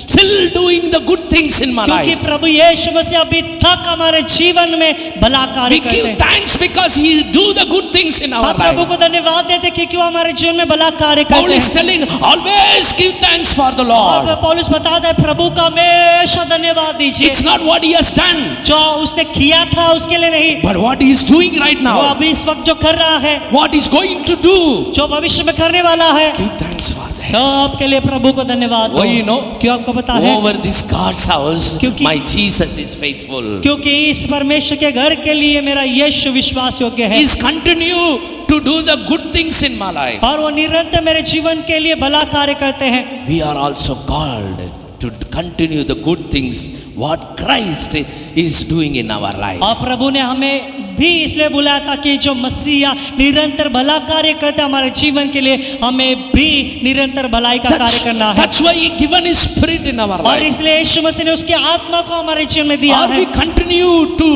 still doing the good things in my क्योंकि life. प्रभु यीशु मसीह अभी तक हमारे जीवन में भला कार्य We करते give हैं। thanks because He do the good things in our हम प्रभु life. को धन्यवाद देते कि क्यों हमारे जीवन में भला कार्य Paul करते is हैं। telling, always give thanks for the और Lord. पौलुस बताता है प्रभु का हमेशा धन्यवाद दीजिए, It's not what He has done, जो उसने किया था उसके लिए नहीं, but what He is doing right वो now. अभी इस वक्त जो कर रहा है, What He's going to do. जो भविष्य में करने वाला है, Give thanks for that. सब के लिए प्रभु को धन्यवाद दो। Why you know? क्यों आपको पता है? Over this God's house, क्योंकि- my Jesus is faithful. क्योंकि इस परमेश्वर के घर के लिए मेरा यीशु विश्वास योग्य है, He's continue to do the good things in my life. और वो निरंतर मेरे जीवन के लिए भला कार्य करते हैं। We are also called to continue the good things what Christ is doing in our life. और प्रभु ने हमें भी इसलिए बुलाया था कि जो मसीहा निरंतर भला कार्य करते हैं हमारे जीवन के लिए, हमें भी निरंतर भलाई का कार्य करना है। That's why He given His Spirit in our और life. इसलिए यीशु मसीह ने उसकी आत्मा को हमारे जीवन में दिया Or है। we continue to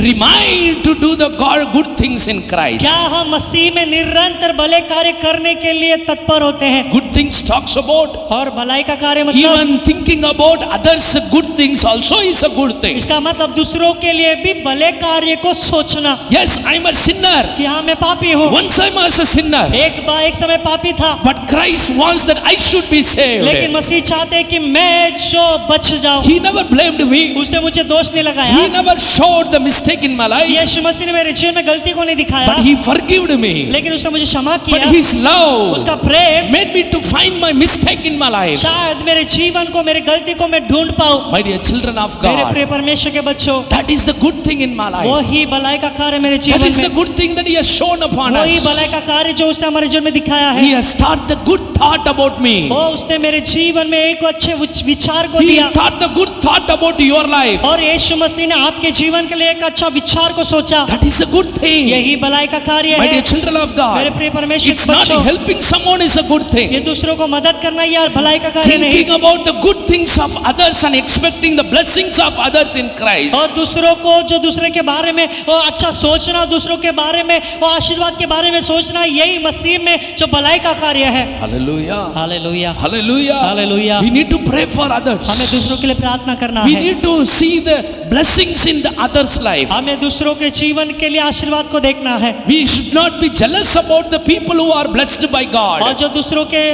remind to do the good things in Christ. क्या हम मसीह में निरंतर भले कार्य करने के लिए तत्पर होते हैं? Good things talks about और भलाई का कार्य मतलब even thinking about others good things also is a good thing. इसका मतलब दूसरों के लिए भी भले कार्य को सोचना सुना Yes, I am a sinner. कि हाँ मैं पापी हूँ, Once I was a sinner. एक समय पापी था, But Christ wants that I should be saved. लेकिन मसीह चाहते हैं कि मैं जो बच जाऊं। He never blamed me. उसने मुझे दोष नहीं He लगाया, never showed the mistake in my life. यीशु मसीह ने मेरे जीवन में गलती को नहीं दिखाया, But He forgave me. लेकिन उसने मुझे क्षमा But किया। His love उसका प्रेम made me to find my mistake in my life. शायद मेरे जीवन को, मेरे गलती को मैं ढूंढ पाऊं। My dear children of मेरे God, प्रिय परमेश्वर के बच्चों, that is the good thing in my life. वही भलाई का कार्य मेरे That जीवन is the में, good thing that He has shown upon वही भलाई us. का कार्य जो उसने हमारे जीवन में दिखाया He है। has thought the good thought about me. वो उसने मेरे जीवन में एक अच्छे विचार को He दिया, thought the good thought about your life. और यीशु मसीह ने आपके जीवन के लिए एक अच्छा विचार को सोचा। That is a good thing. यही भलाई का कार्य My है। dear children of मेरे God, प्रिय परमेश्वर it's के not बच्चों, helping someone is a good ये thing. दूसरों को मदद करना यार भलाई का कार्य नहीं, Thinking about the good things of others and expecting the blessings of others in Christ. और दूसरों को जो दूसरे के बारे में वो अच्छा सोचना, दूसरों के बारे में वो आशीर्वाद के बारे में सोचना, यही मसीह में जो भलाई का कार्य है। Hallelujah. Hallelujah, Hallelujah. Hallelujah. We need to pray for others. हमें दूसरों के लिए प्रार्थना करना We है। need to see the blessings in the other's life. हमें दूसरों के जीवन के लिए आशीर्वाद को देखना है, We should not be jealous about the people who are blessed by और God. जो दूसरों के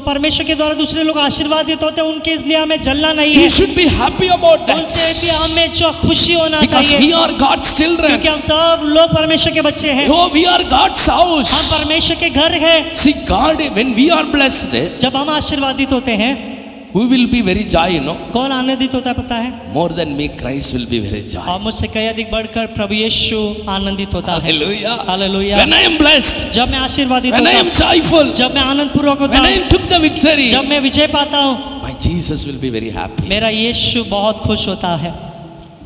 परमेश्वर के द्वारा दूसरे लोग आशीर्वादित होते हैं उनके लिए हमें जलना नहीं We है, should be happy about that. उनसे भी हमें जो खुशी होना Because we चाहिए, are God's children. क्योंकि हम सब लोग परमेश्वर के बच्चे हैं, Oh, we are God's house. परमेश्वर के घर है। See, God, when we are blessed, जब हम आशीर्वादित होते हैं, who will be very joy, you know? कौन आनंदित होता है पता है? More than me, Christ will be very joy. और मुझसे कई अधिक बढ़कर प्रभु यीशु आनंदित होता है। Hallelujah. Hallelujah. When I am blessed, जब मैं आशीर्वादित when I होता am हूँ, joyful, जब मैं आनंद पूर्वक होता when I हूँ, took the victory, जब मैं विजय पाता हूँ, my Jesus will be very happy. मेरा यीशु बहुत खुश होता है।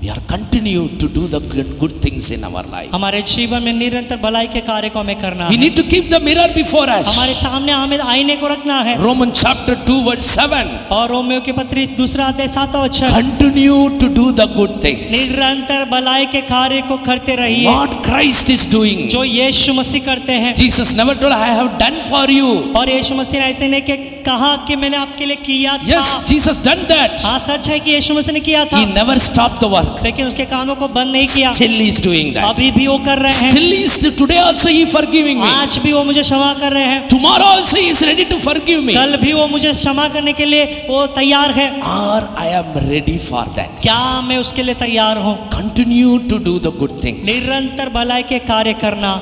We are continue to do the good things in our life. हमारे जीवन में निरंतर भलाई के कार्य को हमें करना We है। need to keep the mirror before हमारे us. सामने हमें आईने को रखना है। Romans chapter 2 verse 7. और रोमियो के पत्री 2:7 Continue to do the good things. निरंतर भलाई के कार्य को करते रहिए, What Christ is doing. जो यीशु मसीह करते हैं। Jesus never told, I have done for you. और यीशु मसीह ने ऐसे नहीं कि कहा कि मैंने आपके लिए किया था। Yes, Jesus done that. हाँ सच है कि यीशु मसीह ने किया था, He never stopped the work. लेकिन उसके कामों को बंद नहीं किया, Still he is doing that. अभी भी वो कर रहे हैं। Still he is today also he forgiving me. आज भी वो मुझे क्षमा कर रहे हैं, Tomorrow also he is ready to forgive me. कल भी वो मुझे क्षमा करने के लिए वो तैयार है। Or I am ready for that. क्या मैं उसके लिए तैयार हूँ? Continue to do the good things. निरंतर भलाई के कार्य करना,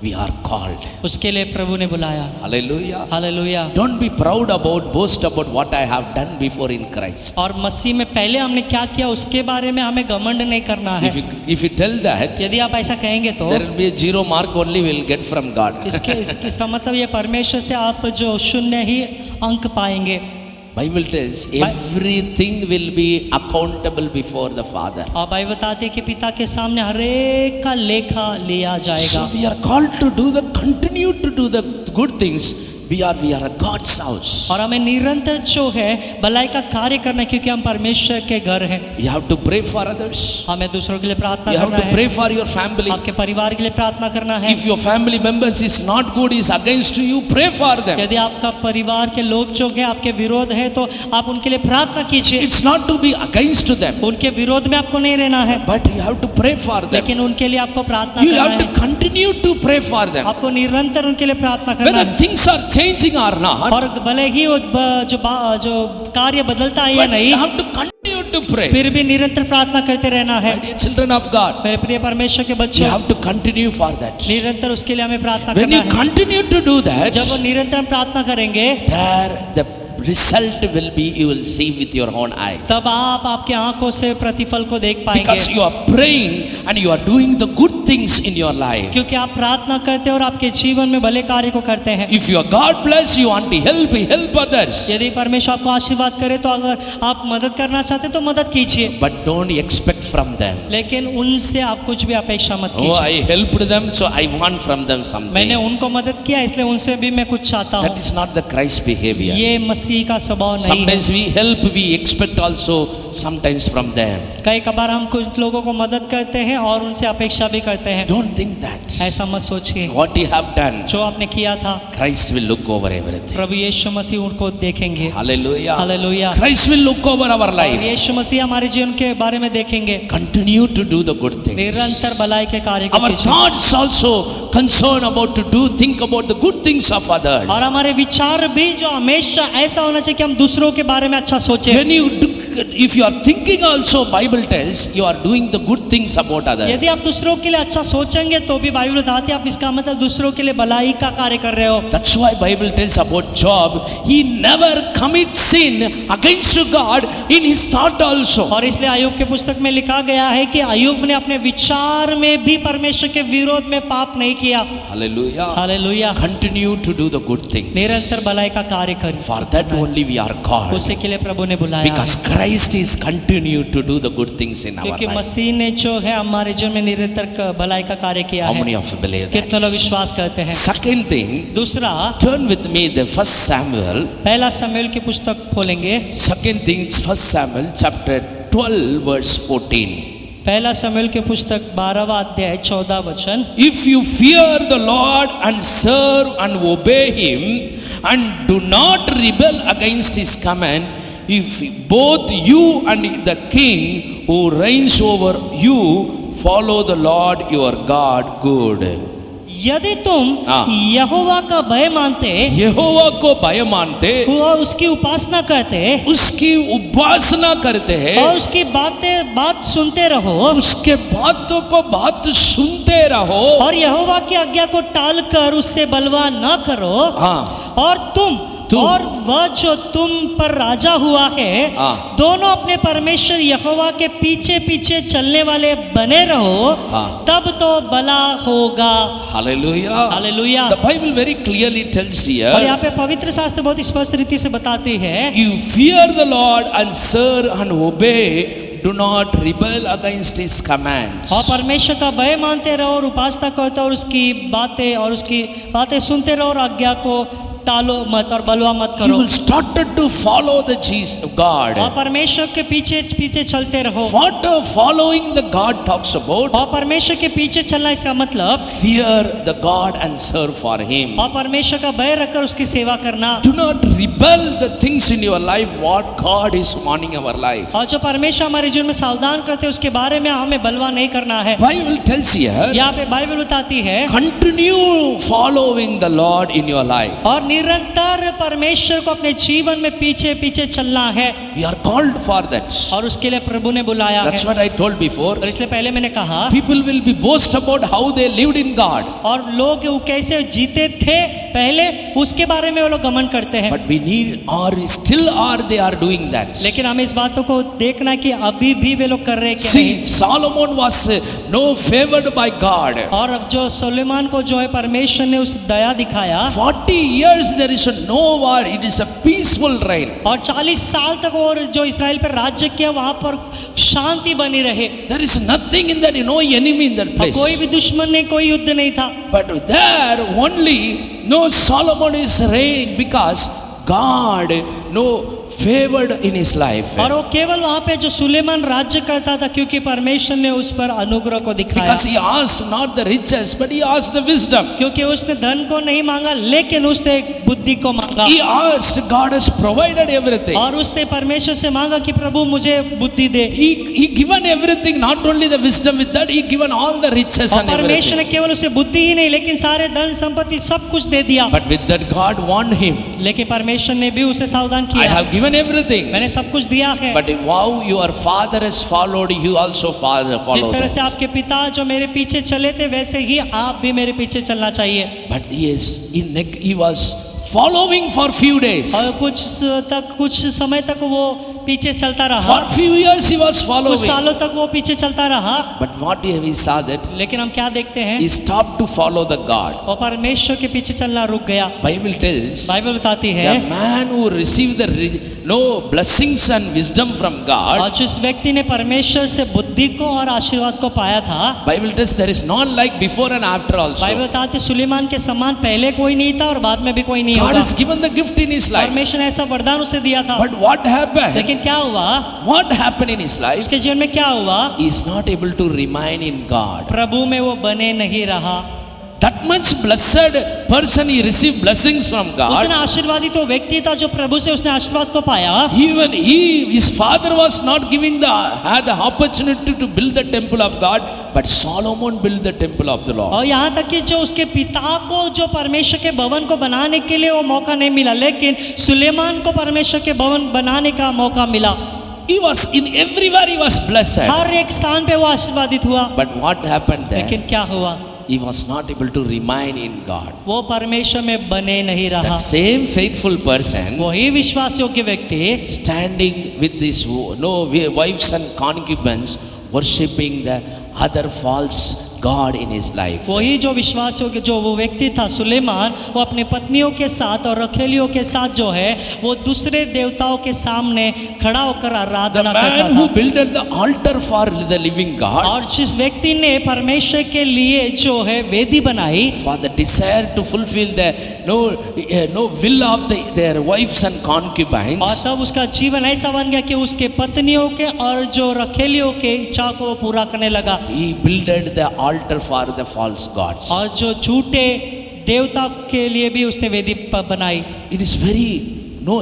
We are called. उसके लिए प्रभु ने बुलाया। Hallelujah. Hallelujah. Don't be proud about, boast about what I have done before in Christ. और मसीह में पहले हमने क्या किया उसके बारे में हमें घमंड नहीं करना है। If you tell that, यदि आप ऐसा कहेंगे तो there will be a 0 mark only we will get from God. इसका मतलब ये परमेश्वर से आप जो शून्य ही अंक पाएंगे। Bible tells everything will be accountable before the Father. और बाइबल बताती है कि पिता के सामने हर एक का लेखा लिया जाएगा। So we are called to do the, continue to do the good things. We are a God's house. और हमें निरंतर जो है भलाई का कार्य करना है, क्योंकि हम परमेश्वर के घर हैं। You have to pray for others. हमें दूसरों के लिए प्रार्थना You have करना to है, pray for your family. आपके परिवार के लिए प्रार्थना करना है। If your family members is not good, is against you, pray for them. यदि आपका परिवार के लोग जो है आपके विरोध है तो आप उनके लिए प्रार्थना कीजिए। It's not to be against them, उनके विरोध में आपको नहीं रहना है, but you have to pray for them. लेकिन उनके लिए आपको प्रार्थना You करना have है। to continue to pray for them. आपको निरंतर उनके लिए प्रार्थना करना Whether है। things are changing or not, और भले ही वो जो कार्य बदलता है या but नहीं, you have to continue to pray. फिर भी निरंतर प्रार्थना करते रहना है। My dear children of God, मेरे प्रिय परमेश्वर के you बच्चों, have to continue for that. निरंतर उसके लिए हमें प्रार्थना When करना you है। continue to do that, जब वो निरंतर हम प्रार्थना करेंगे, there the result will be you will see with your own eyes. तब आप आपके आंखों से प्रतिफल को देख पाएंगे, Because you are praying and you are doing the good things in your life. क्योंकि आप प्रार्थना करते हैं और आपके जीवन में भले कार्य को करते हैं। If your God bless you want to help others, यदि परमेश्वर आपको आशीर्वाद करे तो अगर आप मदद करना चाहते हैं तो मदद कीजिए, but don't expect from them. लेकिन उनसे आप कुछ भी अपेक्षा मत Oh, कीजिए। I helped them, so I want from them मैंने something. उनको मदद किया इसलिए उनसे भी मैं कुछ चाहता हूँ। That is not the Christ behavior. ये मसीह मसीह का स्वभाव नहीं है। Sometimes we help, we expect also sometimes from them. कई कबार हम कुछ लोगों को मदद करते हैं और उनसे अपेक्षा भी करते हैं। Don't think that. ऐसा मत सोचिए। What you have done, जो आपने किया था, Christ will look over everything. प्रभु यीशु मसीह उनको देखेंगे। Hallelujah. Hallelujah. Christ will look over our और life. यीशु मसीह हमारे जीवन के बारे में देखेंगे। Continue to do the good things. निरंतर भलाई के कार्य Our कीजिए। thoughts also concern about to do, think about the good things of others. और हमारे विचार भी जो हमेशा ऐसा होना चाहिए कि हम दूसरों के बारे में अच्छा सोचें। When you do, if you are thinking also, Bible tells you are doing the good things about others. यदि आप दूसरों के लिए अच्छा सोचेंगे तो भी बाइबल बताती है आप इसका मतलब दूसरों के लिए भलाई का कार्य कर रहे हो। That's why Bible tells about Job. He never commits sin against God in his thought also. और इसलिए अय्यूब के पुस्तक में लिखा गया है कि अय्यूब ने अपने विचार में भी परमेश्वर के विरोध में पाप नहीं किया। Hallelujah. Hallelujah. Continue to do the good things. निरंतर भलाई का कार्य करें। For that only we are called. उसी के लिए प्रभु ने बुलाया। Because Christ is continue to do the good things in our क्योंकि life. मसीह ने जो है हमारे जीवन में निरंतर भलाई का कार्य किया How है। many of you believe कितने लोग that? विश्वास करते हैं? Second thing, दूसरा, turn with me the First Samuel. पहला शमूएल की पुस्तक खोलेंगे। Second thing, First Samuel chapter 12 verse 14. पहला शमूएल की पुस्तक 12वां अध्याय 14 वचन। If you fear the Lord and serve and obey Him and do not rebel against His command, if both you and the king who reigns over you follow the Lord your God good. यदि तुम हाँ। यहोवा का भय मानते यहोवा को भय मानते, और उसकी उपासना करते उसकी उपासना करते हैं और उसकी बात सुनते रहो उसके बातों को बात सुनते रहो और यहोवा की आज्ञा को टाल कर उससे बलवा न करो। हाँ। और तुम और वह जो तुम पर राजा हुआ है हाँ। दोनों अपने परमेश्वर यहोवा के पीछे पीछे चलने वाले बने रहो। हाँ। तब तो भला होगा। Hallelujah. Hallelujah. The Bible very clearly tells और here, यहाँ पे पवित्र शास्त्र बहुत स्पष्ट रीति से बताती है, you fear the Lord and serve and obey, do not rebel against His commands. और परमेश्वर का भय मानते रहो और उपासना करते और उसकी बातें सुनते रहो और आज्ञा को टालो मत और बलवा मत You करो। will started to follow the Jesus God. और परमेश्वर के पीछे पीछे चलते रहो। What following the God talks about? और परमेश्वर के पीछे चलना इसका मतलब Fear the God and serve for Him. और परमेश्वर का भय रखकर उसकी सेवा करना। Do not rebel the things in your life what God is warning our life. और जो परमेश्वर हमारे जीवन में सावधान करते हैं उसके बारे में हमें बलवा नहीं करना है। Bible tells here, यहाँ पे बाइबल बताती है continue following the Lord in your life. और निरंतर परमेश्वर को अपने जीवन में पीछे पीछे चलना है। We are called for that. और उसके लिए प्रभु ने बुलाया है। That's what I told before. और इसलिए पहले मैंने कहा People will be boast about how they lived in God. और लोग वो कैसे जीते थे पहले उसके बारे में वो लोग घमंड करते हैं। But we need, or still are they are doing that. लेकिन हमें इस बातों को देखना कि अभी भी वे लोग कर रहे हैं कि नहीं। See, Solomon was no favored by God. और अब जो सुलेमान को जो है परमेश्वर ने उस दया दिखाया 40 years there is no war. It is a peaceful reign. और 40 साल तक और जो इस्राएल पर राज्य किया वहां पर शांति बनी रहे। There is nothing in that, no enemy in that और place. कोई भी दुश्मन नहीं, कोई युद्ध नहीं था। But there only no Solomon is reigning because God no favored in his life. और वो केवल वहां पे जो सुलेमान राज्य करता था क्योंकि परमेश्वर ने उस पर अनुग्रह को दिखाया। Because he asked not the riches, but he asked the wisdom. क्योंकि उसने धन को नहीं मांगा लेकिन उसने बुद्धि को मांगा। He asked, God has provided everything. और उसने परमेश्वर से मांगा कि प्रभु मुझे बुद्धि दे। He given everything, not only the wisdom, with that he given all the riches and परमेश्वर ने everything. केवल उसे बुद्धि ही नहीं लेकिन सारे धन संपत्ति सब कुछ दे दिया। But with that God warned him, लेकिन परमेश्वर ने भी उसे सावधान I किया, have given everything. मैंने सब कुछ दिया है। But wow, your father has followed, you also जिस तरह followed. से आपके पिता जो मेरे पीछे चले थे वैसे ही आप भी मेरे पीछे चलना चाहिए। But he was following for few days. और कुछ समय तक वो पीछे चलता रहा, For few years he was कुछ following. सालों तक वो पीछे चलता रहा, But what we saw that लेकिन हम क्या देखते हैं, he stopped to follow the God. वो परमेश्वर के पीछे चलना रुक गया। Bible tells बाइबल बताती है, the man who received no blessings and wisdom from और God, जिस व्यक्ति ने परमेश्वर से बुद्धि को और आशीर्वाद को पाया था, Bible tells there is none like before and after Bible also. बताती सुलेमान के समान पहले कोई नहीं था और बाद में भी कोई नहीं God होगा। has given the gift in his life. परमेश्वर ने ऐसा वरदान उसे दिया था, But what happened? लेकिन क्या हुआ, What happened in his life? उसके जीवन में क्या हुआ, He is not able to remain in God. प्रभु में वो बने नहीं रहा। That much blessed person, he received blessings from God. उतना आशीर्वादित वो व्यक्ति था जो प्रभु से उसने आशीर्वाद को पाया। Even his father was not giving had the opportunity to build the temple of God, but Solomon built the temple of the Lord. और यहाँ तक कि जो उसके पिता को जो परमेश्वर के भवन को बनाने के लिए वो मौका नहीं मिला, लेकिन सुलेमान को परमेश्वर के भवन बनाने का मौका मिला। He was in everywhere he was blessed. हर एक स्थान पे वो आशीर्वादित हुआ, But what happened there? लेकिन क्या हुआ, He was not able to remain in God. वो परमेश्वर में बने नहीं रहा। That same faithful person वही विश्वास योग्य व्यक्ति standing with his wives and concubines, worshipping the other false God in his life. वही जो विश्वास योग्य जो वो व्यक्ति था सुलेमान, वो अपने पत्नियों के साथ और रखेलियों के साथ जो है वो दूसरे देवताओं के सामने खड़ा होकर The आराधना करता man who था। built the altar for the living God, और जिस व्यक्ति ने परमेश्वर के लिए जो है वेदी बनाई, for the desire to fulfill the no will of their wives and और concubines, तब उसका जीवन ऐसा बन गया कि उसके पत्नियों के और जो रखेलियों के इच्छा को वो पूरा करने लगा, he built the altar for the false gods. और जो झूठे देवता के लिए भी उसने वेदी बनाई। It is very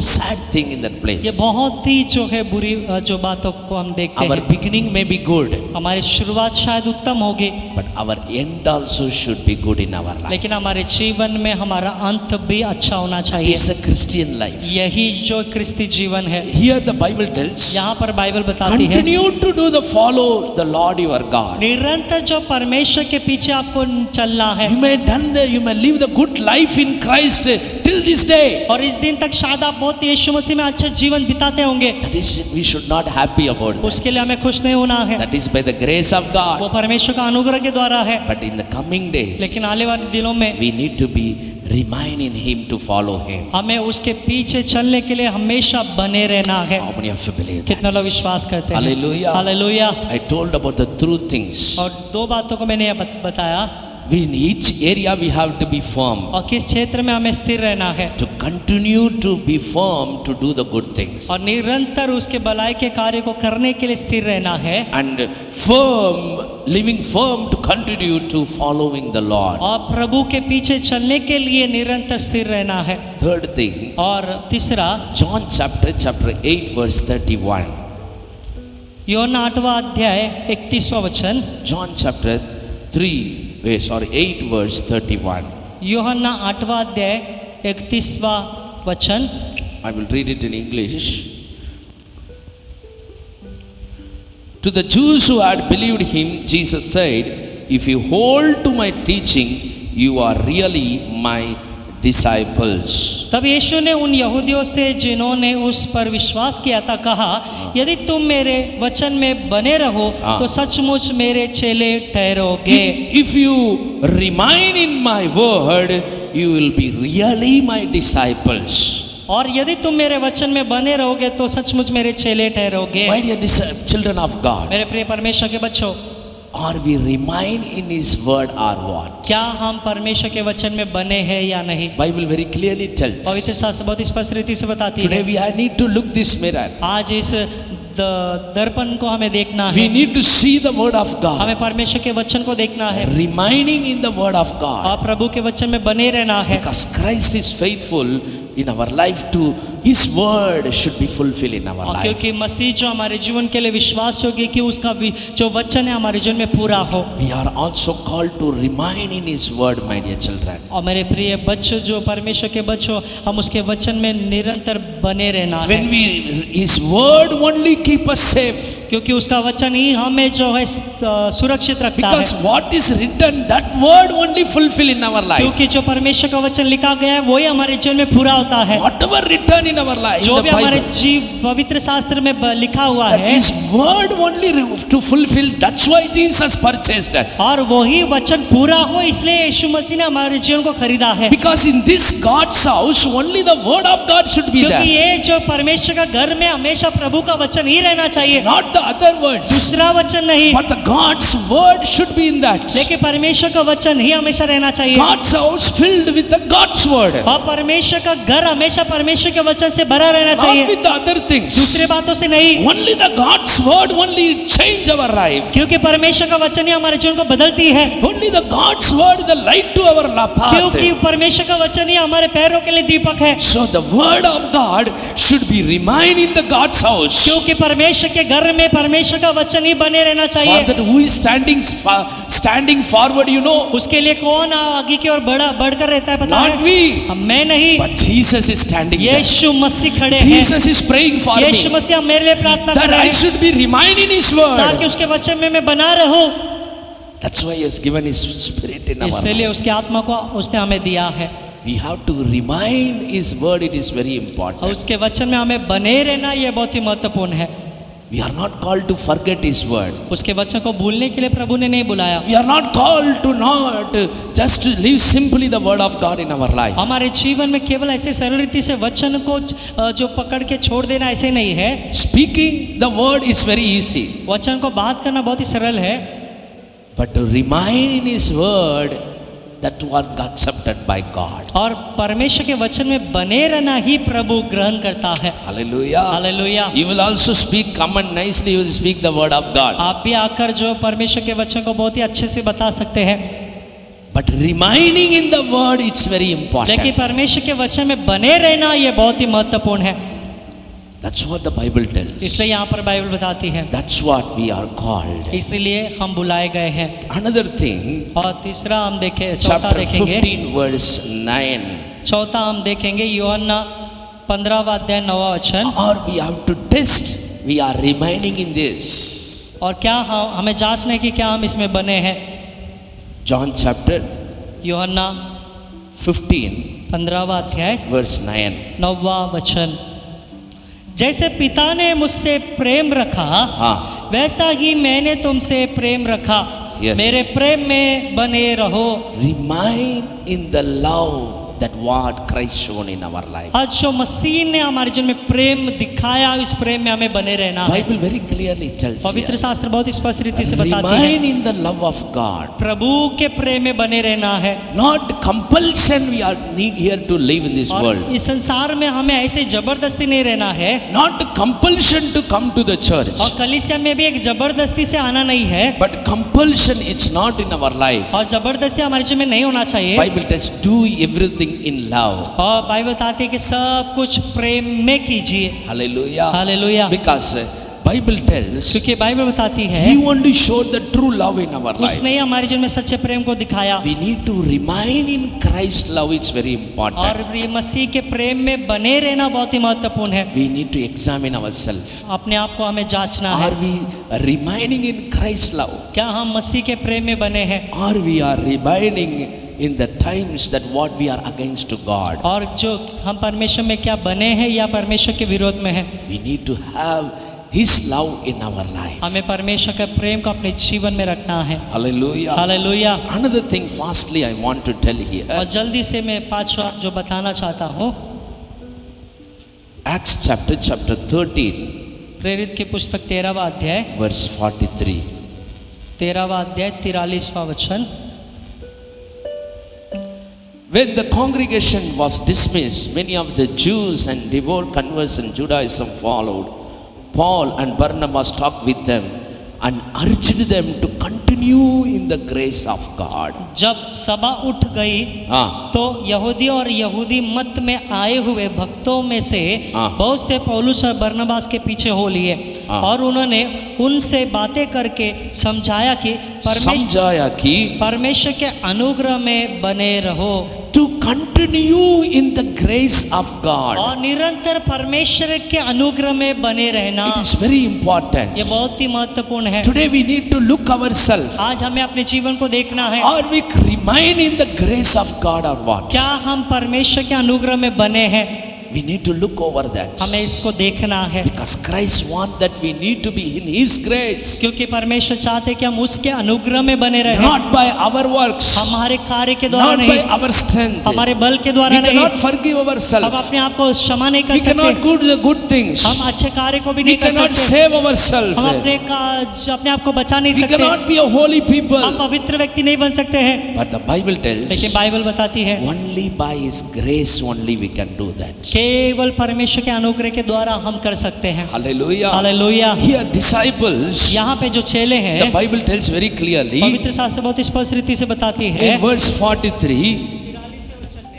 sad thing in that ये place. बहुत ही जो है बुरी जो बातों को हम देखते Our हैं। beginning may be good, हमारी शुरुआत शायद उत्तम होगी, but our end also should be good in our life. लेकिन हमारे जीवन में हमारा अंत भी अच्छा होना It चाहिए। is a Christian life. यही जो क्रिस्ती जीवन है। Here the Bible tells, यहाँ पर बाइबल बताती है, continue to do the follow the Lord your God. निरंतर जो परमेश्वर के पीछे आपको चलना है, You may live the good life in Christ till this day. और इस दिन तक शायद आप बहुत यीशु मसीह में अच्छा जीवन बिताते होंगे, That is, we should not happy about उसके लिए that. हमें खुश नहीं होना है। That is by the grace of वो God. परमेश्वर का अनुग्रह के द्वारा है, But in the coming days, लेकिन आने वाले दिनों में we need to be remain in Him to follow Him. हमें उसके पीछे चलने के लिए हमेशा बने रहना है। How many of you believe कितना लोग that? विश्वास करते हैं? Hallelujah. Hallelujah. I told about the true things. और दो बातों को मैंने यहाँ बताया, In each area we have to be firm. और किस क्षेत्र में हमें स्थिर रहना है, To continue to be firm to do the good things. और निरंतर उसके भलाई के कार्य को करने के लिए स्थिर रहना है, And living firm to continue to following the Lord. और प्रभु के पीछे चलने के लिए निरंतर स्थिर रहना है। Third thing, और तीसरा, John chapter 8 verse 31. यूहन्ना 8वां अध्याय 31वां वचन, John chapter 8 verse 31. यूहन्ना 8वां अध्याय 31वां वचन। I will read it in English. To the Jews who had believed him, Jesus said, "If you hold to my teaching, you are really my disciples." तब यीशु ने उन यहूदियों से जिन्होंने उस पर विश्वास किया था कहा, यदि तुम मेरे वचन में बने रहो तो सचमुच मेरे चेले ठहरोगे। If you remain in my word, you will be really my disciples. और यदि तुम मेरे वचन में बने रहोगे तो सचमुच मेरे चेले ठहरोगे। My dear children of God, मेरे प्रिय परमेश्वर के बच्चों, are we remain in His word or what? क्या हम परमेश्वर के वचन में बने हैं या नहीं? Bible very clearly tells. पवित्र शास्त्र बहुत स्पष्ट रीति से बताती Today है। we need to look this mirror. आज इस दर्पण को हमें देखना We है, need to see the word of God. हमें परमेश्वर के वचन को देखना है, Remaining in the word of God. और प्रभु के वचन में बने रहना है, Because Christ is faithful in our life to His word should be fulfilled in our और life. क्योंकि मसीह जो हमारे जीवन के लिए विश्वास योग्य कि उसका जो वचन है हमारे जीवन में पूरा हो। We are also called to remain in His word, my dear children. और मेरे प्रिय बच्चों, जो परमेश्वर के बच्चों, हम उसके वचन में निरंतर बने रहना है, When His word only keep us safe. क्योंकि उसका वचन ही हमें जो है सुरक्षित रखता है। Because what is written, that word only fulfill in our life. क्योंकि जो परमेश्वर का वचन लिखा गया है वही हमारे जीवन में पूरा होता है। Whatever written in in our life, जो in भी the हमारे Bible, जीव पवित्र शास्त्र में लिखा हुआ that है, His word only to fulfill. That's why Jesus purchased us. और वही वचन पूरा हो इसलिए यीशु मसीह ने हमारे जीवन को खरीदा है। Because in this God's house, only the word of God should be क्योंकि there, ये जो परमेश्वर का घर में हमेशा प्रभु का वचन ही रहना चाहिए, not the other words, दूसरा वचन नहीं, but the God's word should be in that. लेकिन परमेश्वर का वचन ही हमेशा रहना चाहिए। God's house filled with the God's word, और परमेश्वर का घर हमेशा परमेश्वर के वचन से भरा रहना not चाहिए, with the other things. दूसरे बातों से नहीं। Only the God's word only change our life. क्योंकि परमेश्वर का वचन ही हमारे जीवन को बदलती है, Only the God's word the light to our path. क्योंकि परमेश्वर का वचन ही हमारे पैरों के लिए दीपक है। So the word of God should be remain in the God's house. क्योंकि परमेश्वर के घर में परमेश्वर का वचन ही बने रहना For चाहिए। that who is standing forward, you know, उसके लिए कौन आगे की ओर बढ़कर रहता है पता not है? we, मैं नहीं, but Jesus is standing there. यीशु मसीह खड़े हैं। Jesus is praying for me यीशु मसीह मेरे लिए प्रार्थना कर that रहे I हैं should be remain in His word. ताकि उसके वचन में मैं बना रहूं। That's why He has given His spirit in our life. इसलिए उसके आत्मा को उसने हमें दिया है, We have to remind His word. It is very और important. उसके वचन में हमें बने रहना ये बहुत ही महत्वपूर्ण है। We are not called to forget His word. उसके वचन को भूलने के लिए प्रभु ने नहीं बुलाया। We are not called to not just to live simply the word of God in our life. हमारे जीवन में केवल ऐसे सरल रीति से वचन को जो पकड़ के छोड़ देना ऐसे नहीं है। Speaking the word is very easy, वचन को बात करना बहुत ही सरल है, but to remain in His word, that what accepted by God. और परमेश्वर के वचन में बने रहना ही प्रभु ग्रहण करता है। Hallelujah. Hallelujah. You will also speak, come and nicely you will speak the word of God. आप भी आकर जो परमेश्वर के वचन को बहुत ही अच्छे से बता सकते हैं, But remaining in the word, it's very लेकिन important. परमेश्वर के वचन में बने रहना ये बहुत ही महत्वपूर्ण है। That's what the Bible tells. इसलिए यहाँ पर बाइबल बताती है, That's what we are called. इसलिए हम बुलाए गए हैं। Another thing, और तीसरा हम चौथा chapter देखेंगे, 15 verse 9. चौथा हम देखेंगे यूहन्ना 15वां अध्याय 9वां वचन। Or we have to test, we are remaining in this. और क्या हमें जांचना है कि क्या हम इसमें बने हैं। John chapter यूहन्ना 15 15वां अध्याय verse 9. 9वां वचन। जैसे पिता ने मुझसे प्रेम रखा, हाँ, वैसा ही मैंने तुमसे प्रेम रखा, Yes. मेरे प्रेम में बने रहो। remain in the love that what Christ shown in our life. आज जो मसीह ने हमारे जीवन में प्रेम दिखाया, इस प्रेम में हमें बने रहना है। Bible very clearly tells पवित्र here, शास्त्र बहुत स्पष्ट रीति से बताती है, remain in the love of God. प्रभु के प्रेम में बने रहना है। Not compulsion we are here to live in this और world. इस संसार में हमें ऐसे जबरदस्ती नहीं रहना है, Not compulsion to come to the church. और कलीसिया में भी एक जबरदस्ती से आना नहीं है, But compulsion it's not in our life. और जबरदस्ती हमारे जीवन में नहीं होना चाहिए। Bible tells do everything in love. और बाइबल बताती है कि सब कुछ प्रेम में कीजिए। Hallelujah. Hallelujah. Because Bible tells क्योंकि बाइबल बताती है, He only showed the true love in our life. उसने ही हमारे जीवन में सच्चे प्रेम को दिखाया। We need to remain in Christ's love. It's very important. और ये मसीह के प्रेम में बने रहना बहुत ही महत्वपूर्ण है। We need to examine ourselves. अपने आप को हमें जांचना है, Are we remaining in Christ's love? क्या हम मसीह के प्रेम में बने हैं, Or we are remaining in the times that what we are against to God? और जो हम परमेश्वर में क्या बने हैं या परमेश्वर के विरोध में हैं। We need to have His love in our life. हमें परमेश्वर के प्रेम को अपने जीवन में रखना है। Hallelujah. Hallelujah. Another thing fastly I want to tell और here. जल्दी से मैं पांचवा जो बताना चाहता हूँ, Acts chapter 13 प्रेरित की पुस्तक 13वां अध्याय verse 43. 13वां अध्याय 43वां वचन। When the congregation was dismissed, many of the Jews and devout converts in Judaism followed. Paul and Barnabas talked with them and urged them to continue in the grace of God. जब सभा उठ गई हाँ, तो यहूदी और यहूदी मत में आए हुए भक्तों में से हाँ। बहुत से पौलुस और बरनबास के पीछे हो लिए, हाँ। और उन्होंने उनसे बातें करके समझाया कि समझाया कि परमेश्वर के अनुग्रह में बने रहो, to continue in the grace of God. और निरंतर परमेश्वर के अनुग्रह में बने रहना It is very important. ये बहुत ही महत्वपूर्ण है। Today we need to look ourselves. आज हमें अपने जीवन को देखना है, Are we remain in the grace of God or what? क्या हम परमेश्वर के अनुग्रह में बने हैं। We need to look over that. हमें इसको देखना है, Because Christ wants that we need to be in His grace. क्योंकि परमेश्वर चाहते कि हम उसके अनुग्रह में बने रहें, Not by our works. हमारे कार्य के द्वारा Not by नहीं, our strength. हमारे बल के द्वारा We नहीं। cannot forgive हम ourselves. अपने आप को क्षमा नहीं कर We cannot सकते, do the good things. हम अच्छे कार्य को भी We नहीं कर cannot सकते, save ourselves. हम अपने आप को बचा नहीं We सकते, cannot be a holy हम people. पवित्र व्यक्ति नहीं बन सकते हैं। But the Bible tells लेकिन बाइबल बताती है only by His grace only we can do that. केवल परमेश्वर के अनुग्रह के द्वारा हम कर सकते हैं। Hallelujah. हालेलुया। Here disciples, यहाँ पे जो चेले the हैं, Bible tells very clearly पवित्र शास्त्र बहुत स्पष्ट रीति से बताती है, in verse 43,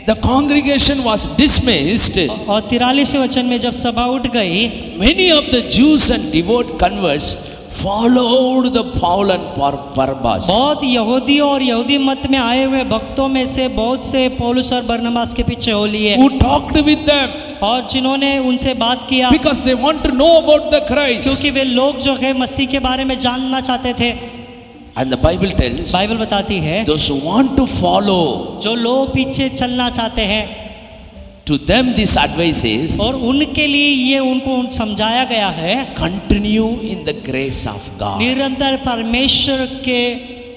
the congregation was dismissed. और 43वें वचन में जब सभा उठ गई, Many of the Jews and devout converts followed the Paul and Barnabas. बहुत यहूदियों और यहूदी मत में आए हुए भक्तों में से बहुत से पौलुस और बरनबास के पीछे हो लिए, Who talked with them और जिन्होंने उनसे बात किया, because they want to know about the Christ. क्योंकि वे लोग जो है मसीह के बारे में जानना चाहते थे। And the Bible tells Bible बताती है those who want to follow, जो लोग पीछे चलना चाहते हैं, to them this advice is और उनके लिए ये उनको समझाया गया है, continue in the grace of God. निरंतर परमेश्वर के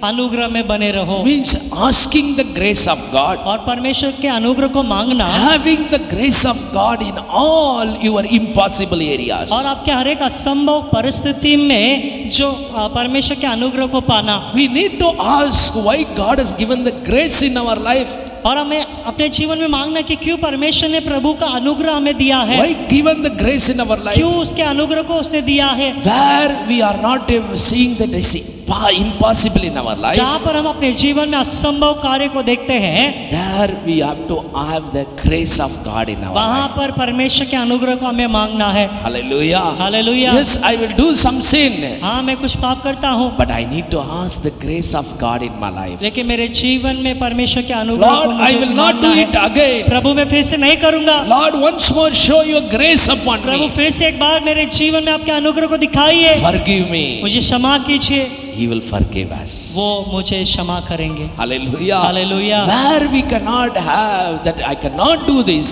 अनुग्रह में बने रहो, Means asking the grace of God, और परमेश्वर के अनुग्रह को मांगना, having the grace of God in all your impossible areas. और आपके हर एक असंभव परिस्थिति में जो परमेश्वर के अनुग्रह को पाना। We need to ask why God has given the grace in our life. और हमें अपने जीवन में मांगना कि क्यों परमेश्वर ने प्रभु का अनुग्रह हमें दिया है, Why given the grace in our life? क्यों उसके अनुग्रह को उसने दिया है। Where we are not seeing that is impossible in our life, जहाँ पर हम अपने जीवन में असंभव कार्य को देखते हैं, there we have to have the grace of God in our वहाँ life. पर परमेश्वर के अनुग्रह को हमें मांगना है। Hallelujah. Hallelujah. Yes, I will do some sin, हाँ, मैं कुछ पाप करता हूँ, but I need to ask the grace of God in my life. लेकिन मेरे जीवन में परमेश्वर के अनुग्रह को Lord, I मुझे will not मांगना do है। it again. प्रभु मैं फिर से नहीं करूँगा। Lord, once more show your grace upon Prabhu me. फिर से एक बार मेरे जीवन में आपके अनुग्रह को दिखाइए, Forgive me. मुझे क्षमा कीजिए। He will forgive us. वो मुझे क्षमा करेंगे। Hallelujah. Hallelujah. Where we cannot have that, I cannot do this,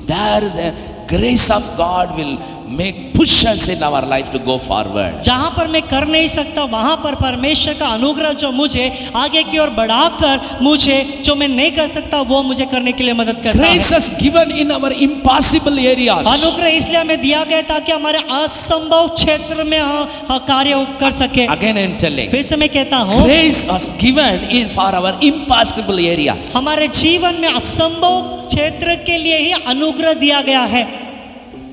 there the grace of God will make push us in our life to go forward. जहाँ पर मैं कर नहीं सकता, वहाँ पर परमेश्वर का अनुग्रह जो मुझे आगे की ओर बढ़ाकर मुझे जो मैं नहीं कर सकता वो मुझे करने के लिए मदद करता है। Grace is given in our impossible areas. अनुग्रह इसलिए हमें दिया गया ताकि हमारे असंभव क्षेत्र में हम कार्य कर सके। Again I am telling, फिर से मैं कहता हूँ, grace was given in for our impossible areas. हमारे जीवन में असंभव क्षेत्र के लिए ही अनुग्रह दिया गया है,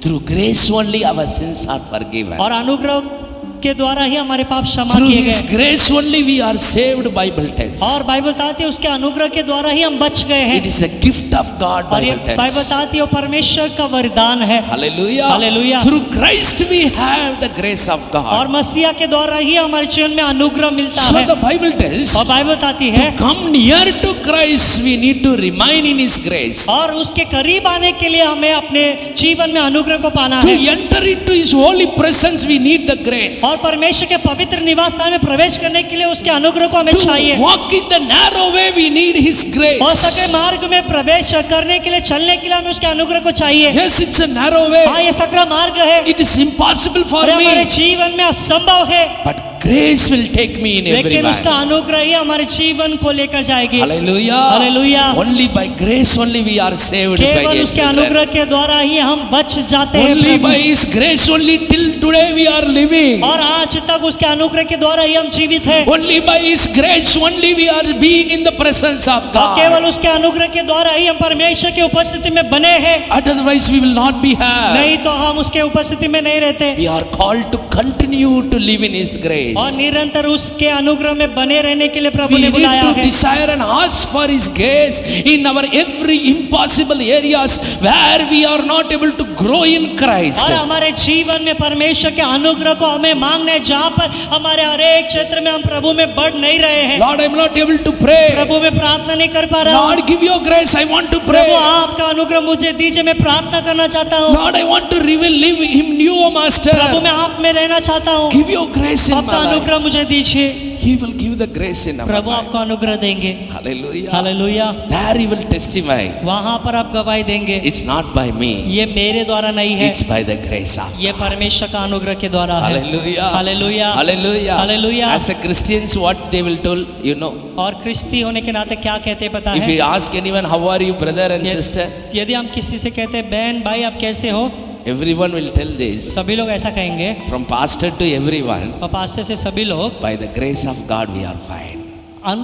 Through grace only our sins are forgiven. और अनुग्रह के द्वारा ही हमारे पाप क्षमा Through किए His गए, grace only we are saved, Bible tells. और बाइबल बताती है उसके अनुग्रह के द्वारा ही हम बच गए हैं। It is a gift of God, और ये Bible बाइबल tells. बताती है वो परमेश्वर का वरदान है। Hallelujah. Hallelujah. Through Christ we have the grace of God. और मसीहा के द्वारा ही हमारे जीवन में अनुग्रह मिलता So है। the Bible tells, और बाइबल बताती है, come near to Christ, we need to remain in His grace. और उसके करीब आने के लिए हमें अपने जीवन में अनुग्रह को पाना To है, enter into His holy presence, we need the grace. और परमेश्वर के पवित्र निवास स्थान में प्रवेश करने के लिए उसके अनुग्रह को हमें To चाहिए, walk in the narrow way, we need His और grace. सकल मार्ग में प्रवेश करने के लिए चलने के लिए हमें उसके अनुग्रह को चाहिए। Yes, it's a narrow way. हाँ, ये सकल मार्ग है, It is impossible for और हमारे me. जीवन में असंभव है, But grace will take me in लेकिन उसका everywhere. अनुग्रह ही हमारे जीवन को लेकर जाएगी। Hallelujah. Hallelujah. Only by grace only we are saved. by केवल His उसके children. अनुग्रह के द्वारा ही हम बच जाते हैं Only Prabhu. by His grace only till today we are living. और आज तक उसके अनुग्रह के द्वारा ही हम जीवित हैं, Only by His grace only we are being in the presence of और God. केवल उसके अनुग्रह के द्वारा ही हम परमेश्वर की उपस्थिति में बने हैं, Otherwise we will not be here. नहीं तो हम उसके उपस्थिति में नहीं रहते। We are called to continue to live in His grace. और निरंतर उसके अनुग्रह में बने रहने के लिए प्रभु We ने need बुलाया to है। desire and ask for His grace in our every impossible areas where we are not able to grow in Christ. और हमारे जीवन में परमेश्वर के अनुग्रह को हमें मांगना है, जहाँ पर हमारे हर एक क्षेत्र में हम प्रभु में बढ़ नहीं रहे हैं। Lord, I am not able to pray. प्रभु में प्रार्थना नहीं कर पा रहा हूँ। Lord, give your grace. I want to pray. प्रभु आपका अनुग्रह मुझे दीजिए, मैं प्रार्थना करना चाहता हूँ। Lord, I want to live Him new, O Master. प्रभु मैं आप में रहना चाहता हूँ, Give your grace in आपका my life. अनुग्रह मुझे दीजिए। He will give the grace in our Prabhu life. आपको अनुग्रह देंगे। Hallelujah. Hallelujah. There He will testify. वहां पर आप गवाही देंगे, It's not by me. ये मेरे द्वारा नहीं है, It's by the grace of ये परमेश्वर का अनुग्रह के द्वारा है। Hallelujah. Hallelujah. Hallelujah. Hallelujah. As a Christians, what they will tell, you know. और क्रिस्ती होने के नाते क्या कहते हैं पता If है? you ask anyone, how are you, brother and sister? यदि हम किसी से कहते हैं बहन भाई आप कैसे हो, Everyone will tell this. सभी लोग ऐसा कहेंगे, From pastor to everyone, और पास्टर से सभी लोग, by the grace of God we are fine.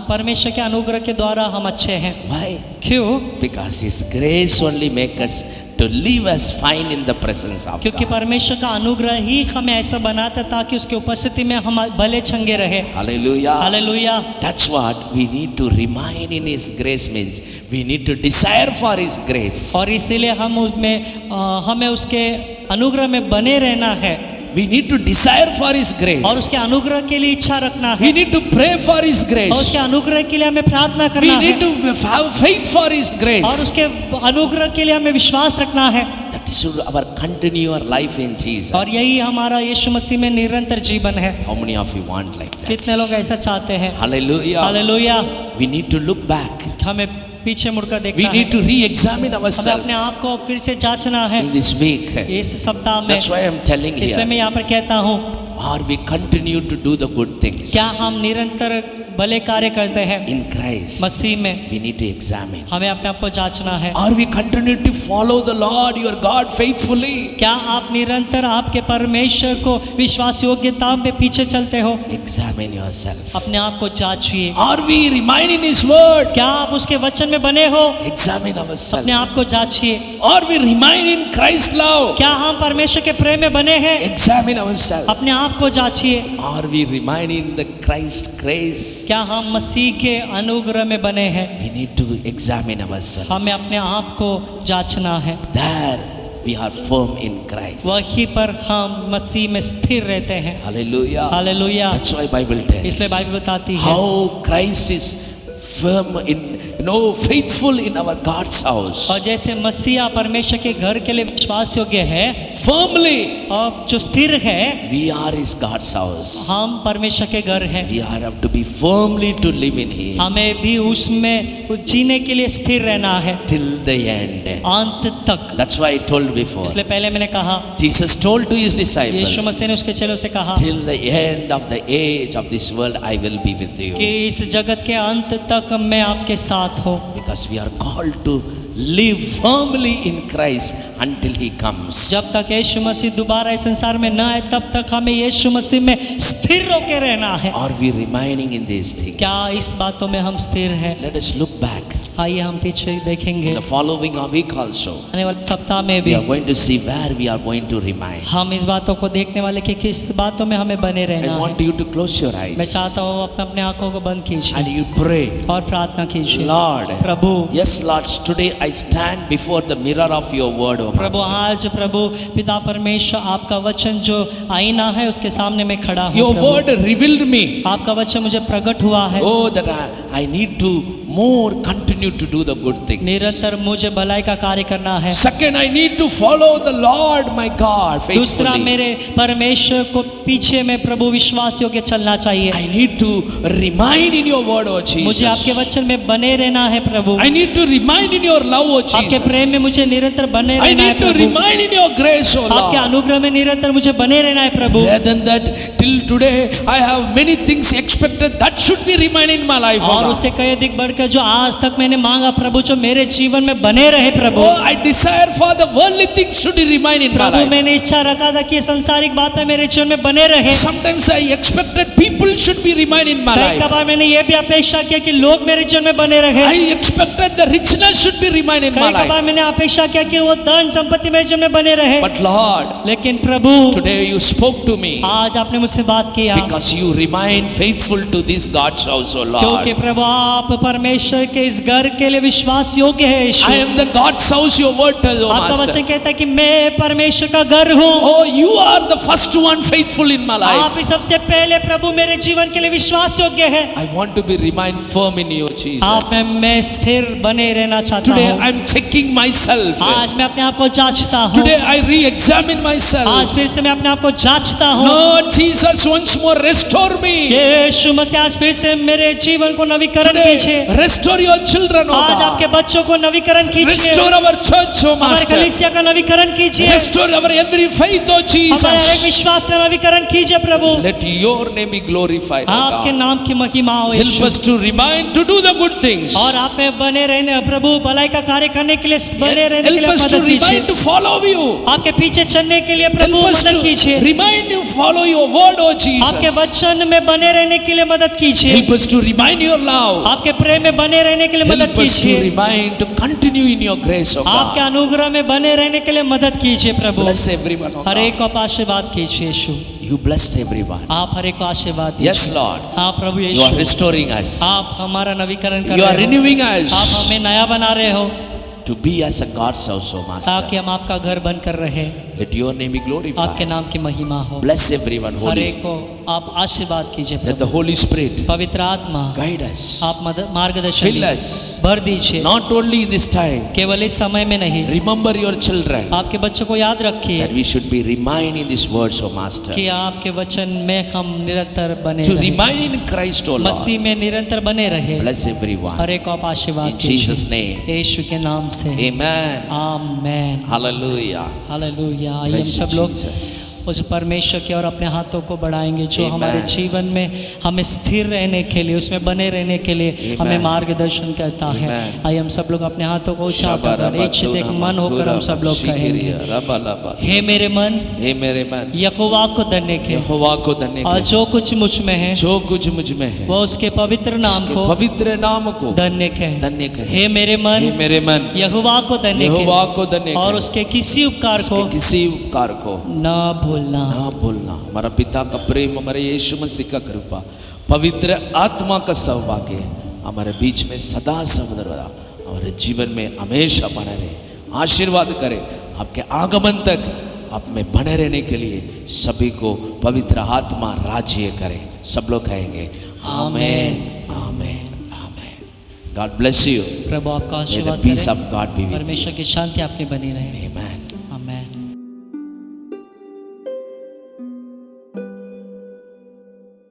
परमेश्वर के अनुग्रह के द्वारा हम अच्छे हैं। Why? क्यों? Because His grace only make us to live as fine in the presence of क्योंकि God. परमेश्वर का अनुग्रह ही हमें ऐसा बनाता ताकि उसकी उपस्थिति में हम भले चंगे रहे। Hallelujah. Hallelujah. That's what we need to remain in His grace means. We need to desire for His grace. और इसीलिए हम उसमें हमें उसके अनुग्रह में बने रहना है, We need to desire for His और grace. उसके अनुग्रह के लिए इच्छा रखना है, We need to pray for His और grace. उसके अनुग्रह के लिए हमें प्रार्थना We करना need है, to have faith for His और grace. उसके अनुग्रह के लिए हमें विश्वास रखना है। That should our continue our life in Jesus. और यही हमारा यीशु मसीह में निरंतर जीवन है। How many of you want like that? कितने लोग ऐसा चाहते हैं? Hallelujah. Hallelujah. We need to look back. हमें पीछे मुड़कर We देखना है, need to re-examine हमें ourselves अपने आप को फिर से जांचना है in this week. इस सप्ताह में। That's why I'm telling इसलिए here. मैं यहाँ पर कहता हूँ, Or we continue to do the good things क्या हम निरंतर भले कार्य करते हैं in Christ. मसीह में? We need to examine. हमें अपने आप को जांचना है। Or we continue to follow the Lord your God faithfully. क्या आप निरंतर आपके परमेश्वर को विश्वास योग्यता में पीछे चलते हो? Examine yourself. अपने आप को जांचिए। Or we remain in His word. क्या आप उसके वचन में बने हो? Examine अपने ourselves. आप को जांचिए। Or we remain in Christ's love. क्या हम परमेश्वर के प्रेम में बने हैं? Examine ourselves. अपने आप को जांचिए। Or we remain in the Christ grace. क्या हम मसीह के अनुग्रह में बने हैं? We need to examine ourselves. हमें अपने आप को जांचना है। There we are firm in Christ. वहीं पर हम मसीह में स्थिर रहते हैं। Hallelujah. Hallelujah. That's why Bible tells. इसलिए बाइबल बताती है How Christ is firm in, faithful in our God's house. और जैसे मसीहा परमेश्वर के घर के लिए विश्वास योग्य है Firmly, और जो स्थिर है, we are His God's house. हम परमेश्वर के घर हैं। We are have to be firmly to live in Him हमें भी उसमें जीने के लिए स्थिर रहना है till the end. अंत तक। That's why I told before. इसलिए पहले मैंने कहा, Jesus told to His disciples, यीशु मसीह ने उसके चेलों से कहा till the end of the age of this world I will be with you. कि इस जगत के अंत तक मैं आपके साथ हूँ। Because we are called to live firmly in Christ until He comes. जब तक यीशु मसीह दोबारा इस संसार में न आए तब तक हमें यीशु मसीह में स्थिर होकर रहना है। Are we remaining in these things? क्या इस बातों में हम स्थिर हैं? Let us look back. आइए हम पीछे देखेंगे। The following week also, आने वाले सप्ताह में we भी are going to see where we are going to remain. हम इस बातों को देखने वाले कि किस बातों में हमें बने रहना I है। want you to close your मैं eyes चाहता हूँ अपने आंखों को बंद कीजिए and you pray, और प्रार्थना कीजिए। Lord, Prabhu, yes Lord, today I stand before the mirror of your word, O Prabhu Master. आज प्रभु पिता परमेश्वर आपका वचन जो आईना है उसके सामने मैं खड़ा हूँ। Your Prabhu, word revealed me. आपका वचन मुझे प्रकट हुआ है। Oh, that I need to more continue to do the good things. निरंतर मुझे भलाई का कार्य करना है। Second, I need to follow the Lord my God दूसरा, faithfully. मेरे परमेश्वर को पीछे में प्रभु विश्वास योग्य चलना चाहिए। I need to remain in your word, O मुझे आपके Jesus. वचन में बने रहना है प्रभु। I need to remain in your love, O आपके प्रेम में Jesus. मुझे निरंतर बने I रहना है need to Prabhu. remain in your grace, O आपके Lord. अनुग्रह में निरंतर मुझे बने रहना है प्रभु। Rather than that, till today I have many things expected that should be remain in my life, O और Lord. उससे कई अधिक बढ़कर जो आज तक मैंने मांगा प्रभु, जो मेरे जीवन में बने रहे प्रभु। Oh, I desire for the worldly things should remain in my Prabhu life. मैंने इच्छा रखा था कि ये संसारिक बातें मेरे जीवन में बने रहे। Sometimes I expected people should be remain in my कई life. बार मैंने ये भी अपेक्षा किया कि लोग मेरे जीवन में बने रहे। I expected the richness should be remain in my कई बार life. मैंने अपेक्षा किया कि वो धन संपत्ति मेरे जीवन में बने रहे। But Lord, लेकिन प्रभु today you spoke to me आज आपने मुझसे बात किया, because you remain faithful to this God's house, O Lord. क्योंकि प्रभु आप परमेश्वर परमेश्वर के इस घर के लिए विश्वास योग्य है यीशु। I am the God's house, your word tells, oh आपका Master. वचन कहता है कि मैं परमेश्वर का घर हूँ। Oh, you are the first one faithful in my life. आप ही सबसे पहले प्रभु मेरे जीवन के लिए विश्वास योग्य है। I want to be remain firm in you, Jesus. आप में मैं स्थिर बने रहना चाहता Today हूँ। I'm checking myself. आज मैं अपने आप को जांचता हूँ। Today I re-examine myself. आज फिर से मैं अपने आप को जांचता हूँ। Lord Jesus, once more restore me. यीशु मसीह आज फिर से मेरे जीवन को नवीकरण Today कीजिए। restore your children, oh आज God. आपके बच्चों को नवीकरण कीजिए। Restore our church, oh हमारे Master. कलीसिया का नवीकरण कीजिए। Restore our every faith, oh हमारे हर Jesus. विश्वास का नवीकरण कीजिए प्रभु। Let your name be glorified, oh आपके God. नाम की महिमा हो Help Yeshu. us to remind to do the good things. और आप में बने रहने प्रभु भलाई का कार्य करने के लिए बने रहने के Help लिए us to मदद कीजिए। remind to follow you. आपके पीछे चलने के लिए प्रभु Help us मदद to कीजिए। remind you, follow your word, oh आपके Jesus. वचन में बने रहने के लिए मदद कीजिए। Help us to remind your love. आपके प्रेम में बने रहने के लिए मदद Help us to कीजिए। remind to continue in your grace, oh आपके God. अनुग्रह में बने रहने के लिए मदद कीजिए प्रभु। Bless everyone, oh हर एक God. को आप आशीर्वाद कीजिए यीशु। You blessed everyone. आप हर एक को आशीर्वाद Yes, दीजिए। Lord. हाँ प्रभु You are Yeshu, restoring us. आप हमारा नवीकरण कर You are रहे हो। renewing आप us हमें नया बना रहे हो to be as a God's house, oh ताकि Master. हम आपका घर बनकर रहे। Let your name be आपके glorified. नाम की महिमा हो। Bless everyone, हर एक Holy. को आप आशीर्वाद कीजिए Let the Prabhu. Holy Spirit पवित्र आत्मा guide us. आप मार्गदर्शन Fill दीजिए, us. भर दीजिए। Not only in this time. केवल इस समय में नहीं, Remember your children. आपके बच्चों को याद रखिए That we should be reminding these words, oh Master. कि आपके वचन में हम निरंतर बने To रहें। remain in Christ, oh Lord. मसीह में निरंतर बने रहे। Bless everyone. हर एक को आप आशीर्वाद In Jesus' कीजिए name. यीशु के नाम से। Amen. आमेन। Hallelujah. हालेलुया। आइए हम Praise you, सब लोग Jesus. उस परमेश्वर की ओर अपने हाथों को बढ़ाएंगे जो Amen. हमारे जीवन में हमें स्थिर रहने के लिए, उसमें बने रहने के लिए Amen. हमें मार्गदर्शन करता है। Amen. आइए हम सब लोग अपने हाथों को उछालकर एक चित एक मन होकर हम सब लोग कहेंगे, हे मेरे मन हे मेरे मन यहोवा को धन्य के, यहोवा को धन्य और कर। जो कुछ मुझ में है जो कुछ मुझ में है वो उसके पवित्र नाम उसके को पवित्र नाम को धन्य कहे। धन्य करे। हे मेरे हे मन मेरे मन यहोवा को धन्य यहोवा के, को धन्य और करे। उसके किसी उपकार को उसके किसी उपकार को न भूलना। ना भूलना। हमारा पिता का प्रेम, हमारे यीशु मसीह का कृपा, पवित्र आत्मा का सौभाग्य हमारे बीच में सदा सर्वदा हमारे जीवन में हमेशा बने रहे, आशीर्वाद करे। आपके आगमन तक आप में बने रहने के लिए सभी को पवित्र आत्मा राज्य करे। सब लोग कहेंगे आमेन, आमेन, आमेन। God bless you. प्रभु आपका May the आशीर्वाद peace करें। of God be with you. परमेश्वर की शांति आपने बनी रहे। Amen.